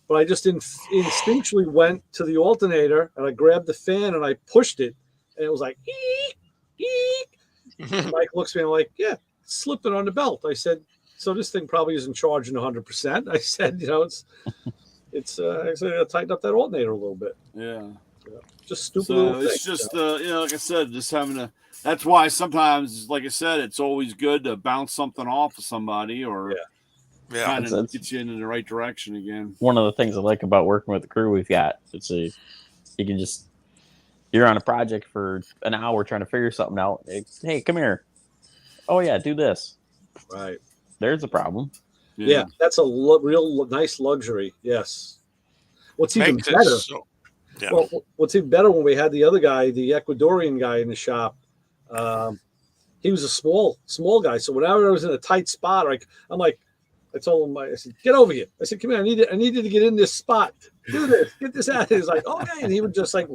But I just instinctually went to the alternator and I grabbed the fan and I pushed it, and it was like, eek, eek. Mike looks at me and I'm like, yeah, slipped it on the belt. I said, so this thing probably isn't charging 100%. I said, I said, I tighten up that alternator a little bit. Yeah. Just stupid. So it's just, like I said, just having to. That's why sometimes, like I said, it's always good to bounce something off of somebody or kind of get you in the right direction again. One of the things I like about working with the crew we've got, you're on a project for an hour trying to figure something out. Hey, come here. Oh yeah, do this. Right. There's a problem. Yeah, that's a real nice luxury. Yes. What's even better? Well, what's even better when we had the other guy, the Ecuadorian guy in the shop. He was a small guy. So whenever I was in a tight spot, I'm like, I told him, I said, get over here. I said, come here. I needed to get in this spot. Do this. Get this out. He's like, okay. And he would just like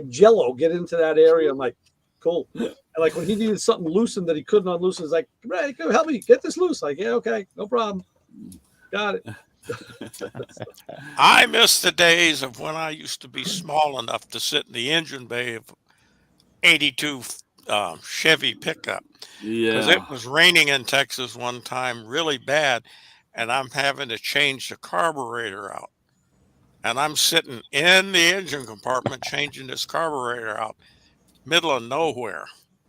Jello get into that area. I'm like, cool. And like when he needed something loosened that he couldn't unloosen, he's like, Ray, come help me get this loose. Like, yeah, okay, no problem. Got it. I miss the days of when I used to be small enough to sit in the engine bay of 82 Chevy pickup. Yeah. Because it was raining in Texas one time really bad, and I'm having to change the carburetor out. And I'm sitting in the engine compartment changing this carburetor out, middle of nowhere.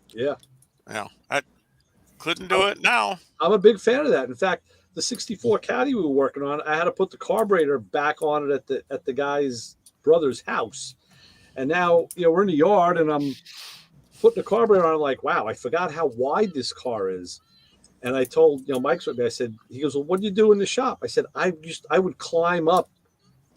Yeah. I couldn't do it now. I'm a big fan of that. In fact, the 64 Caddy we were working on, I had to put the carburetor back on it at the guy's brother's house. And now, we're in the yard and I'm putting the carburetor on. I'm like, wow, I forgot how wide this car is. And I told, Mike's with me, I said, he goes, well, what do you do in the shop? I said, I would climb up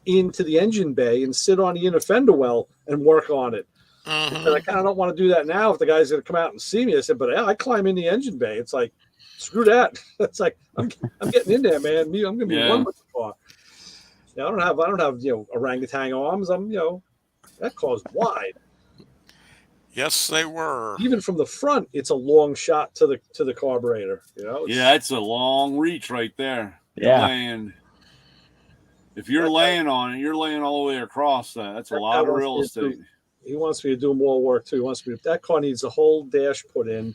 into the engine bay and sit on the inner fender well and work on it. Mm-hmm. And I kind of don't want to do that now if the guy's going to come out and see me. I said, but I climb in the engine bay. It's like, screw that. It's like, I'm getting in there, man. I'm going to be one with the car. I don't have orangutan arms. That car's wide. Yes, they were. Even from the front, it's a long shot to the carburetor. It's a long reach right there. Yeah. If you're laying on it, you're laying all the way across that. That's a lot of real estate. He wants me to do more work too. He wants me to, that car needs a whole dash put in,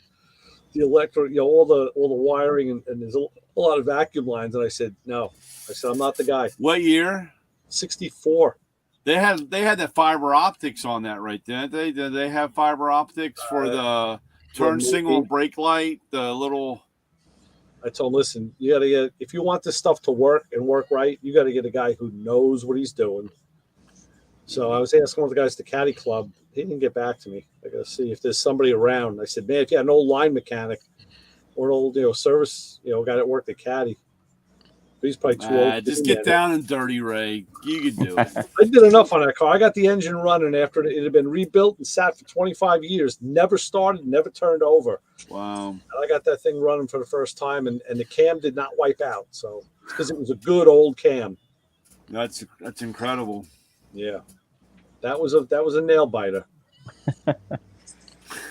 the electric, all the wiring, and there's a lot of vacuum lines. And I said, no. I said, I'm not the guy. What year? 64. They had the fiber optics on that, right? Didn't they? Did they have fiber optics for the turn signal and brake light? The little. I told him, listen, you got to get, if you want this stuff to work and work right, you got to get a guy who knows what he's doing. So I was asking one of the guys at the Caddy Club. He didn't get back to me. I got to see if there's somebody around. I said, man, if you had an old line mechanic or an old, service, guy that worked at Caddy. But he's probably too old. Just get down and dirty, Ray. You can do it. I did enough on that car. I got the engine running after it had been rebuilt and sat for 25 years. Never started, never turned over. Wow. And I got that thing running for the first time, and the cam did not wipe out. So because it was a good old cam. That's incredible. Yeah. That was a nail biter.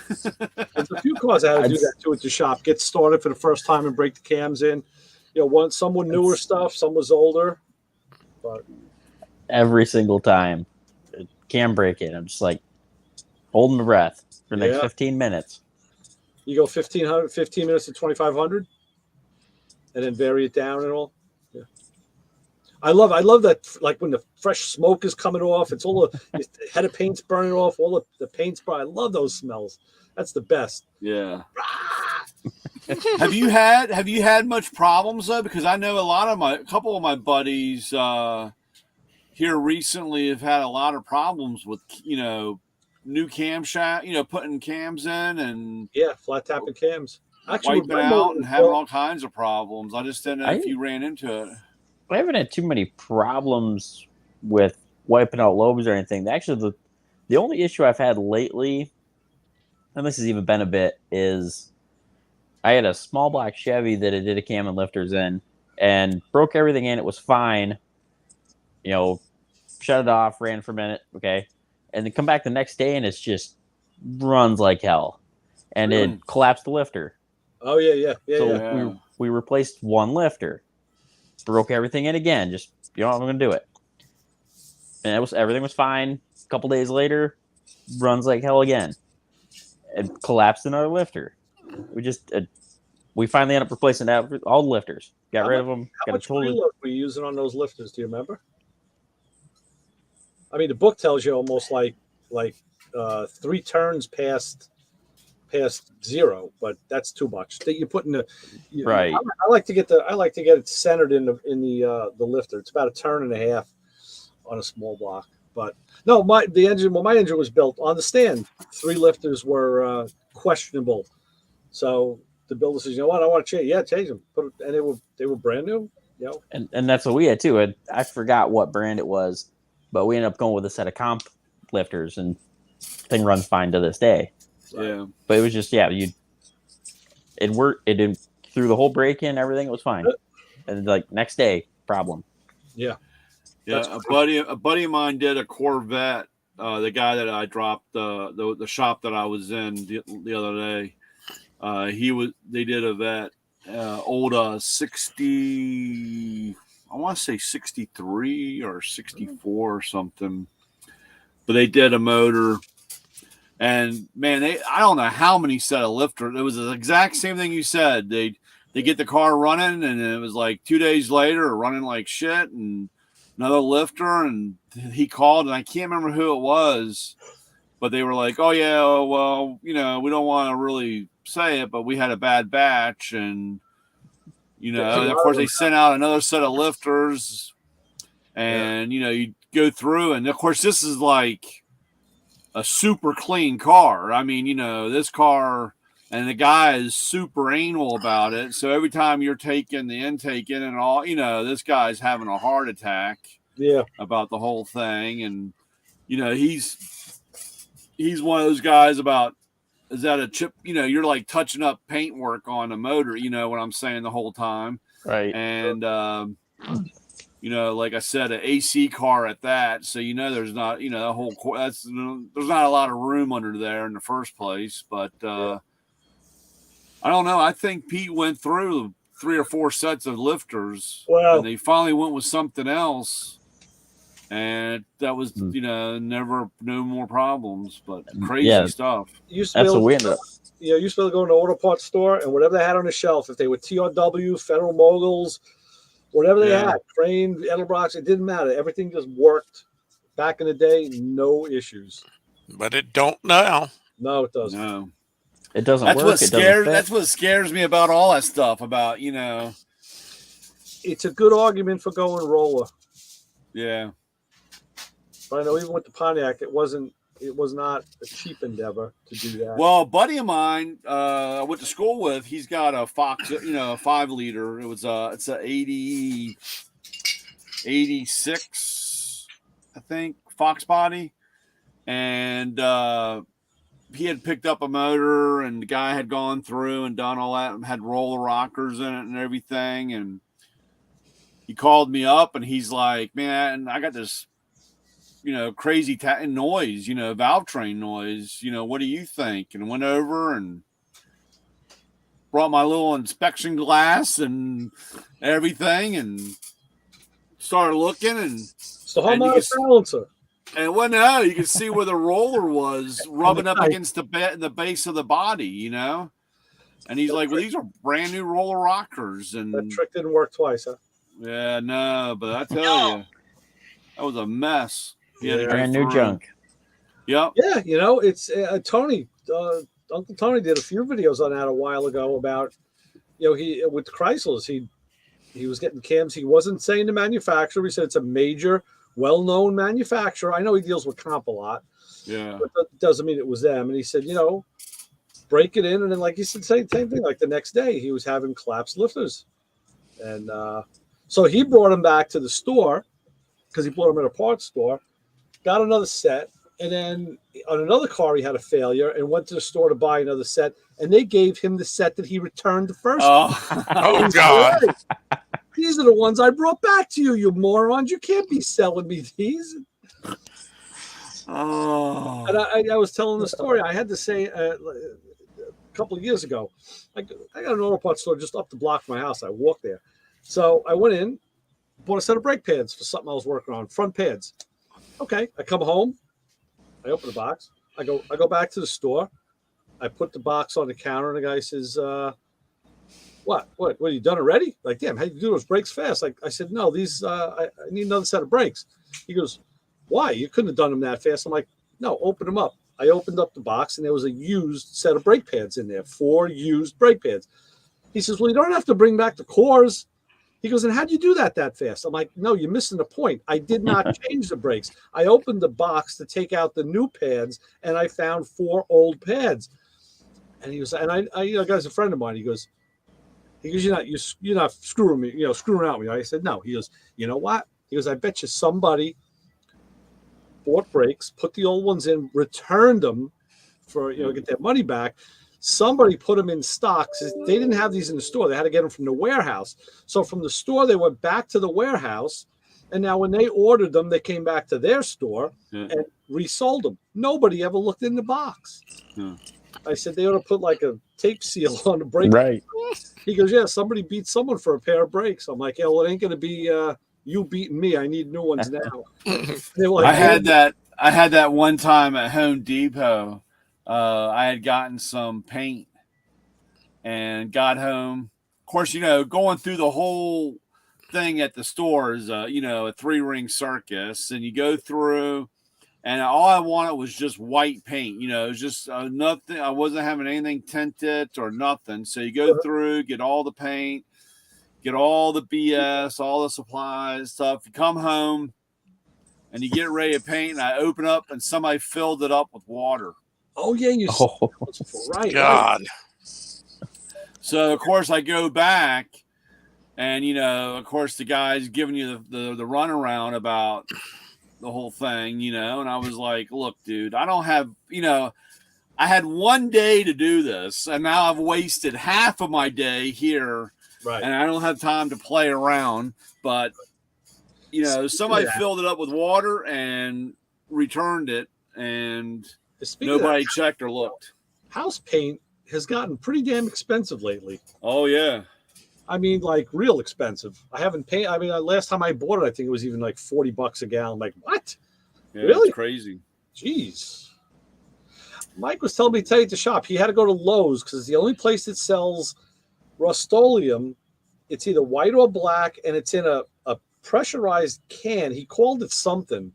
There's a few cars I had to do that too at the shop. Get started for the first time and break the cams in. Some were newer stuff, some was older. But every single time, cam break in, I'm just like holding my breath for the next 15 minutes. You go 15 minutes to 2,500, and then vary it down and all. Yeah. I love that, like when the fresh smoke is coming off, it's all the head of paint's burning off, all the paint's burning. I love those smells. That's the best. Yeah. Have you had much problems though? Because I know a couple of my buddies here recently have had a lot of problems with new camshaft, putting cams in and flat tapping cams, actually wiping out and having all kinds of problems. I just didn't know if you ran into it. I haven't had too many problems with wiping out lobes or anything. Actually, the only issue I've had lately, and this has even been a bit, is I had a small block Chevy that I did a cam and lifters in and broke everything in. It was fine. Shut it off, ran for a minute. Okay. And then come back the next day and it's just runs like hell. And it collapsed the lifter. Oh, yeah. So we replaced one lifter. Broke everything in again. Just, I'm going to do it. And everything was fine. A couple days later, runs like hell again. It collapsed another lifter. We finally ended up replacing all the lifters. Got rid of them. How much reload were you using on those lifters? Do you remember? I mean, the book tells you almost like 3 turns past zero, but that's too much. That you put in the right. I like to get it centered in the lifter. It's about a turn and a half on a small block. But no, my engine was built on the stand. 3 lifters were questionable, so the builder says, "You know what? I want to change. Yeah, change them." And they were brand new. And that's what we had too. I forgot what brand it was, but we ended up going with a set of comp lifters, and thing runs fine to this day. Yeah, but it was just it worked. It did through the whole break-in, everything was fine, and like next day problem. Yeah. A buddy of mine did a Corvette. The guy that I dropped the shop that I was in the other day. They did a vet, old 60. I want to say 63 or 64 or something. But they did a motor. And man, I don't know how many set of lifters. It was the exact same thing you said. They get the car running, and it was like 2 days later, running like shit, and another lifter. And he called, and I can't remember who it was, but they were like, "Oh yeah, well, we don't want to really say it, but we had a bad batch," and and of course they sent out another set of lifters, and you go through, and of course this is like a super clean car. I mean, this car, and the guy is super anal about it. So every time you're taking the intake in and all, this guy's having a heart attack. Yeah. About the whole thing. And, he's one of those guys about, is that a chip? You're like touching up paintwork on a motor, what I'm saying the whole time. Right. And, like I said, an AC car at that. So, there's not, there's not a lot of room under there in the first place. But I don't know. I think Pete went through 3 or 4 sets of lifters. Wow. And they finally went with something else. And that was, no more problems, but crazy stuff. That's what we ended up. You used to be able to go in the auto parts store, and whatever they had on the shelf, if they were TRW, Federal Moguls, whatever they had, Crane, Edelbrocks, it didn't matter. Everything just worked back in the day, no issues. But it don't now. No, it doesn't. No. It doesn't That's work. what It doesn't scares. fit. That's what scares me about all that stuff. About It's a good argument for going roller. Yeah. But I know even with the Pontiac, it was not a cheap endeavor to do that. Well, a buddy of mine I went to school with, he's got a Fox, a 5-liter. It's a 86, I think, Fox body. And he had picked up a motor, and the guy had gone through and done all that and had roller rockers in it and everything. And he called me up and he's like, man, I got this crazy noise, valve train noise. What do you think? And went over and brought my little inspection glass and everything and started looking. And so how much balancer? And you could see where the roller was rubbing up against the base of the body, And he's like, well, these are brand new roller rockers. And that trick didn't work twice, huh? Yeah, no, but I tell you, that was a mess. Brand new junk. Yep. Yeah, it's Tony. Uncle Tony did a few videos on that a while ago about, he with Chrysler's, he was getting cams. He wasn't saying the manufacturer. He said it's a major, well-known manufacturer. I know he deals with comp a lot. Yeah. But that doesn't mean it was them. And he said, break it in. And then, like he said, same thing. Like the next day, he was having collapsed lifters. And so he brought him back to the store because he bought them at a parts store. Got another set, and then on another car he had a failure and went to the store to buy another set, and they gave him the set that he returned the first Oh God. Hey, these are the ones I brought back to you, you morons. You can't be selling me these. Oh. And I was telling the story. I had to say a couple of years ago, I got an auto parts store just up the block from my house. I walked there. So I went in, bought a set of brake pads for something I was working on, front pads. Okay, I come home, I open the box, I go back to the store, I put the box on the counter, and the guy says, what are you done already? Like, damn, how do you do those brakes fast? Like, I said, no, these I need another set of brakes. He goes, why? You couldn't have done them that fast. I'm like, no, open them up. I opened up the box, and there was a used set of brake pads in there, 4 used brake pads. He says, well, you don't have to bring back the cores. He goes, and how'd you do that fast? I'm like, no, you're missing the point. I did not change the brakes. I opened the box to take out the new pads, and I found 4 old pads. And he was, and I guy's a friend of mine. He goes, you're not screwing me, screwing out with me. I said, no. He goes, you know what? He goes, I bet you somebody bought brakes, put the old ones in, returned them for, get their money back. Somebody put them in stock. They didn't have these in the store. They had to get them from the warehouse. So from the store, they went back to the warehouse. And now when they ordered them, they came back to their store and resold them. Nobody ever looked in the box. I said, they ought to put like a tape seal on the brake. Right. He goes, yeah, somebody beat someone for a pair of brakes. I'm like, yeah, well, it ain't going to be you beating me. I need new ones now. They were like, I had that one time at Home Depot. I had gotten some paint and got home. Of course, going through the whole thing at the store is, a 3-ring circus, and you go through, and all I wanted was just white paint. It was just nothing. I wasn't having anything tinted or nothing. So you go through, get all the paint, get all the BS, all the supplies, stuff. You come home and you get ready to paint, and I open up, and somebody filled it up with water. Oh, yeah, right. God. So, of course, I go back, and, of course, the guy's giving you the runaround about the whole thing, and I was like, look, dude, I don't have, I had one day to do this, and now I've wasted half of my day here, right? And I don't have time to play around, but, somebody filled it up with water and returned it, and nobody checked or looked. House paint has gotten pretty damn expensive lately. Oh, yeah. I mean, like real expensive. I haven't paid. I mean, last time I bought it, I think it was even like $40 a gallon. Like, what? Yeah, really? It's crazy. Jeez. Mike was telling me today at the shop, he had to go to Lowe's because it's the only place that sells Rust-Oleum. It's either white or black, and it's in a pressurized can. He called it something.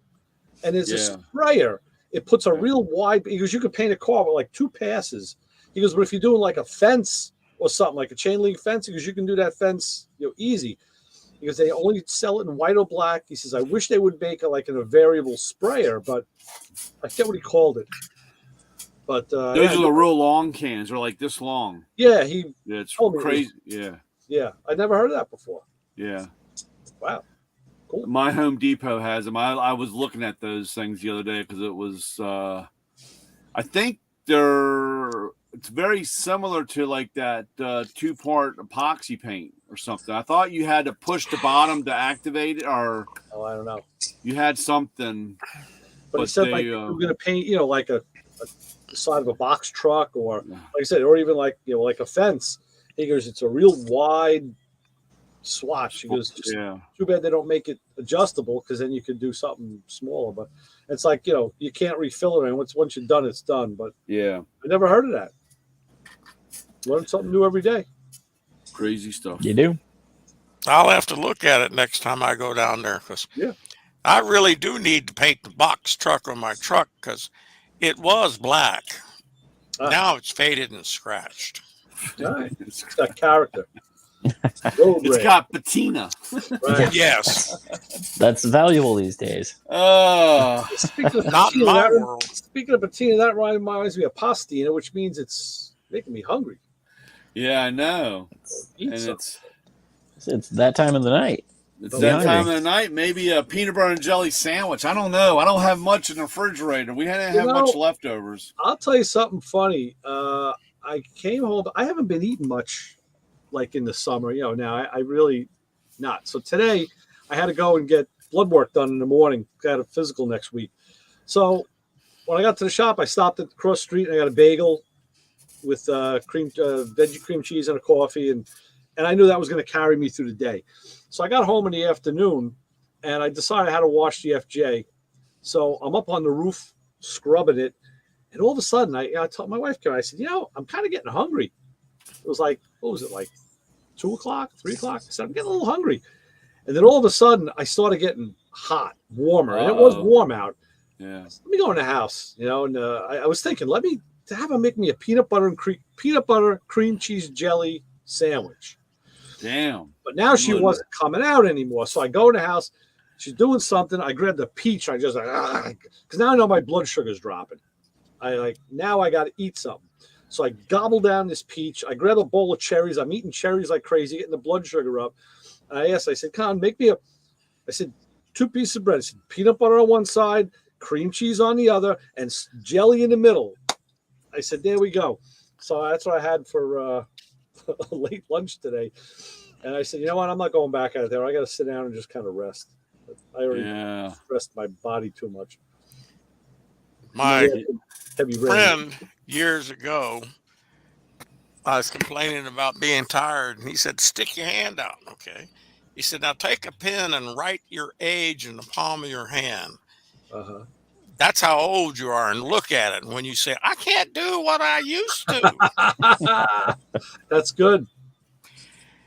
and there's a Yeah. sprayer. It puts a real wide, because you could paint a car with like 2 passes. He goes, but if you're doing like a fence or something, like a chain link fence, because you can do that fence, easy. Because they only sell it in white or black. He says, I wish they would make it like in a variable sprayer, but I forget what he called it. But those are the real long cans. They're like this long. Yeah, it's told me crazy. Yeah, I never heard of that before. Yeah. Wow. Cool. My Home Depot has them. I was looking at those things the other day because it was. I think it's very similar to like that 2-part epoxy paint or something. I thought you had to push the bottom to activate it, or I don't know. You had something, but he said like you were going to paint, like the side of a box truck, or like I said, or even like like a fence. He goes, it's a real wide swatch. He goes, just too bad they don't make it adjustable, because then you could do something smaller. But it's like you can't refill it, and once you're done, it's done. But I never heard of that. Learn something new every day. Crazy stuff. You do. I'll have to look at it next time I go down there, because I really do need to paint the box truck on my truck, because it was black. Now it's faded and scratched. Right. It's got character. It's got patina. Right. Yes. That's valuable these days. Not in my world. Speaking of patina, that reminds me of pastina, which means it's making me hungry. Yeah, I know. It's that time of the night. It's that time of the night. Maybe a peanut butter and jelly sandwich. I don't know. I don't have much in the refrigerator. We didn't have much leftovers. I'll tell you something funny. I came home. I haven't been eating much like in the summer. Now I really not. So today I had to go and get blood work done in the morning. Got a physical next week. So when I got to the shop, I stopped at the cross street and I got a bagel with veggie cream cheese and a coffee, and I knew that was going to carry me through the day. So I got home in the afternoon and I decided how to wash the FJ. So I'm up on the roof scrubbing it, and all of a sudden I told my wife, I said, I'm kind of getting hungry. It was like, what was it, like 2 o'clock, 3 o'clock? I said, I'm getting a little hungry. And then all of a sudden I started getting hot, warmer, and it was warm out. Yeah. Let me go in the house, and I was thinking, let me have her make me a peanut butter cream cheese jelly sandwich. Damn. But now she wasn't coming out anymore. So I go in the house. She's doing something. I grab the peach. I just because now I know my blood sugar's dropping. Now I got to eat something. So I gobble down this peach. I grab a bowl of cherries. I'm eating cherries like crazy, getting the blood sugar up. And I said, Con, make me 2 pieces of bread. I said, peanut butter on one side, cream cheese on the other, and jelly in the middle. I said, there we go. So that's what I had for a late lunch today. And I said, you know what? I'm not going back out there. I got to sit down and just kind of rest. I already stressed my body too much. My friend years ago, I was complaining about being tired, and he said, stick your hand out. Okay. He said, now take a pen and write your age in the palm of your hand. That's how old you are, and look at it. And when you say, I can't do what I used to. That's good.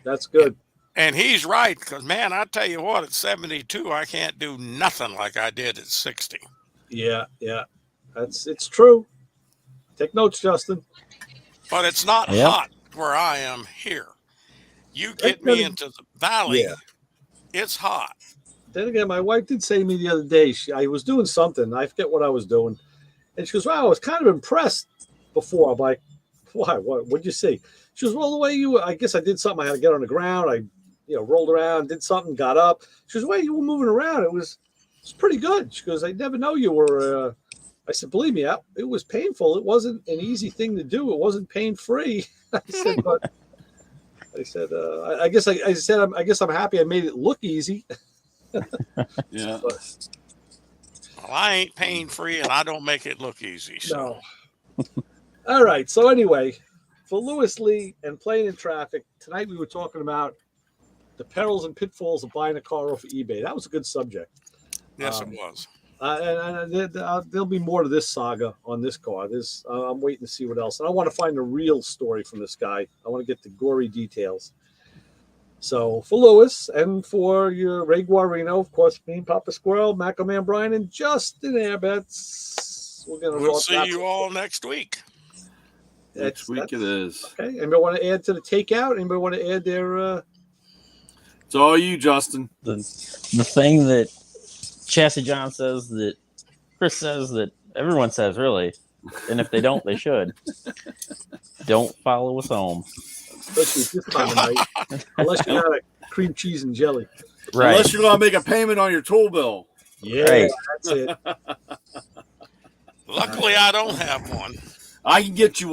That's good. And he's right, because, man, I tell you what, at 72, I can't do nothing like I did at 60. Yeah. It's true. Take notes, Justin. But it's not hot where I am here. You get me into the valley, it's hot. Then again, my wife did say to me the other day, I was doing something. I forget what I was doing. And she goes, wow, I was kind of impressed before. I'm like, why? What'd you see? She goes, well, the way I guess I did something. I had to get on the ground. I, rolled around, did something, got up. She goes, the way you were moving around, it was pretty good. She goes, I never know you were, I said, believe me, it was painful. It wasn't an easy thing to do. It wasn't pain-free. I said, I guess I'm happy I made it look easy. Yeah. Well, I ain't pain-free, and I don't make it look easy. So. No. All right. So anyway, for Lewis Lee and Playing in Traffic, tonight we were talking about the perils and pitfalls of buying a car off of eBay. That was a good subject. Yes, it was. And there'll be more to this saga on this car. I'm waiting to see what else. And I want to find a real story from this guy. I want to get the gory details. So for Lewis and for your Ray Guarino, of course, me and Papa Squirrel, Macho Man Brian, and Justin Airbets. We'll see you all next week. Next week it is. Okay. Anybody want to add to the takeout? Anybody want to add their? It's all you, Justin. The thing that Chassis John says, that Chris says, that everyone says, really, and if they don't, they should. Don't follow us home. Especially this time of night, unless you got a cream cheese and jelly. Right. Unless you're going to make a payment on your tool bill. Yeah, Right. that's it. Luckily, I don't have one. I can get you one.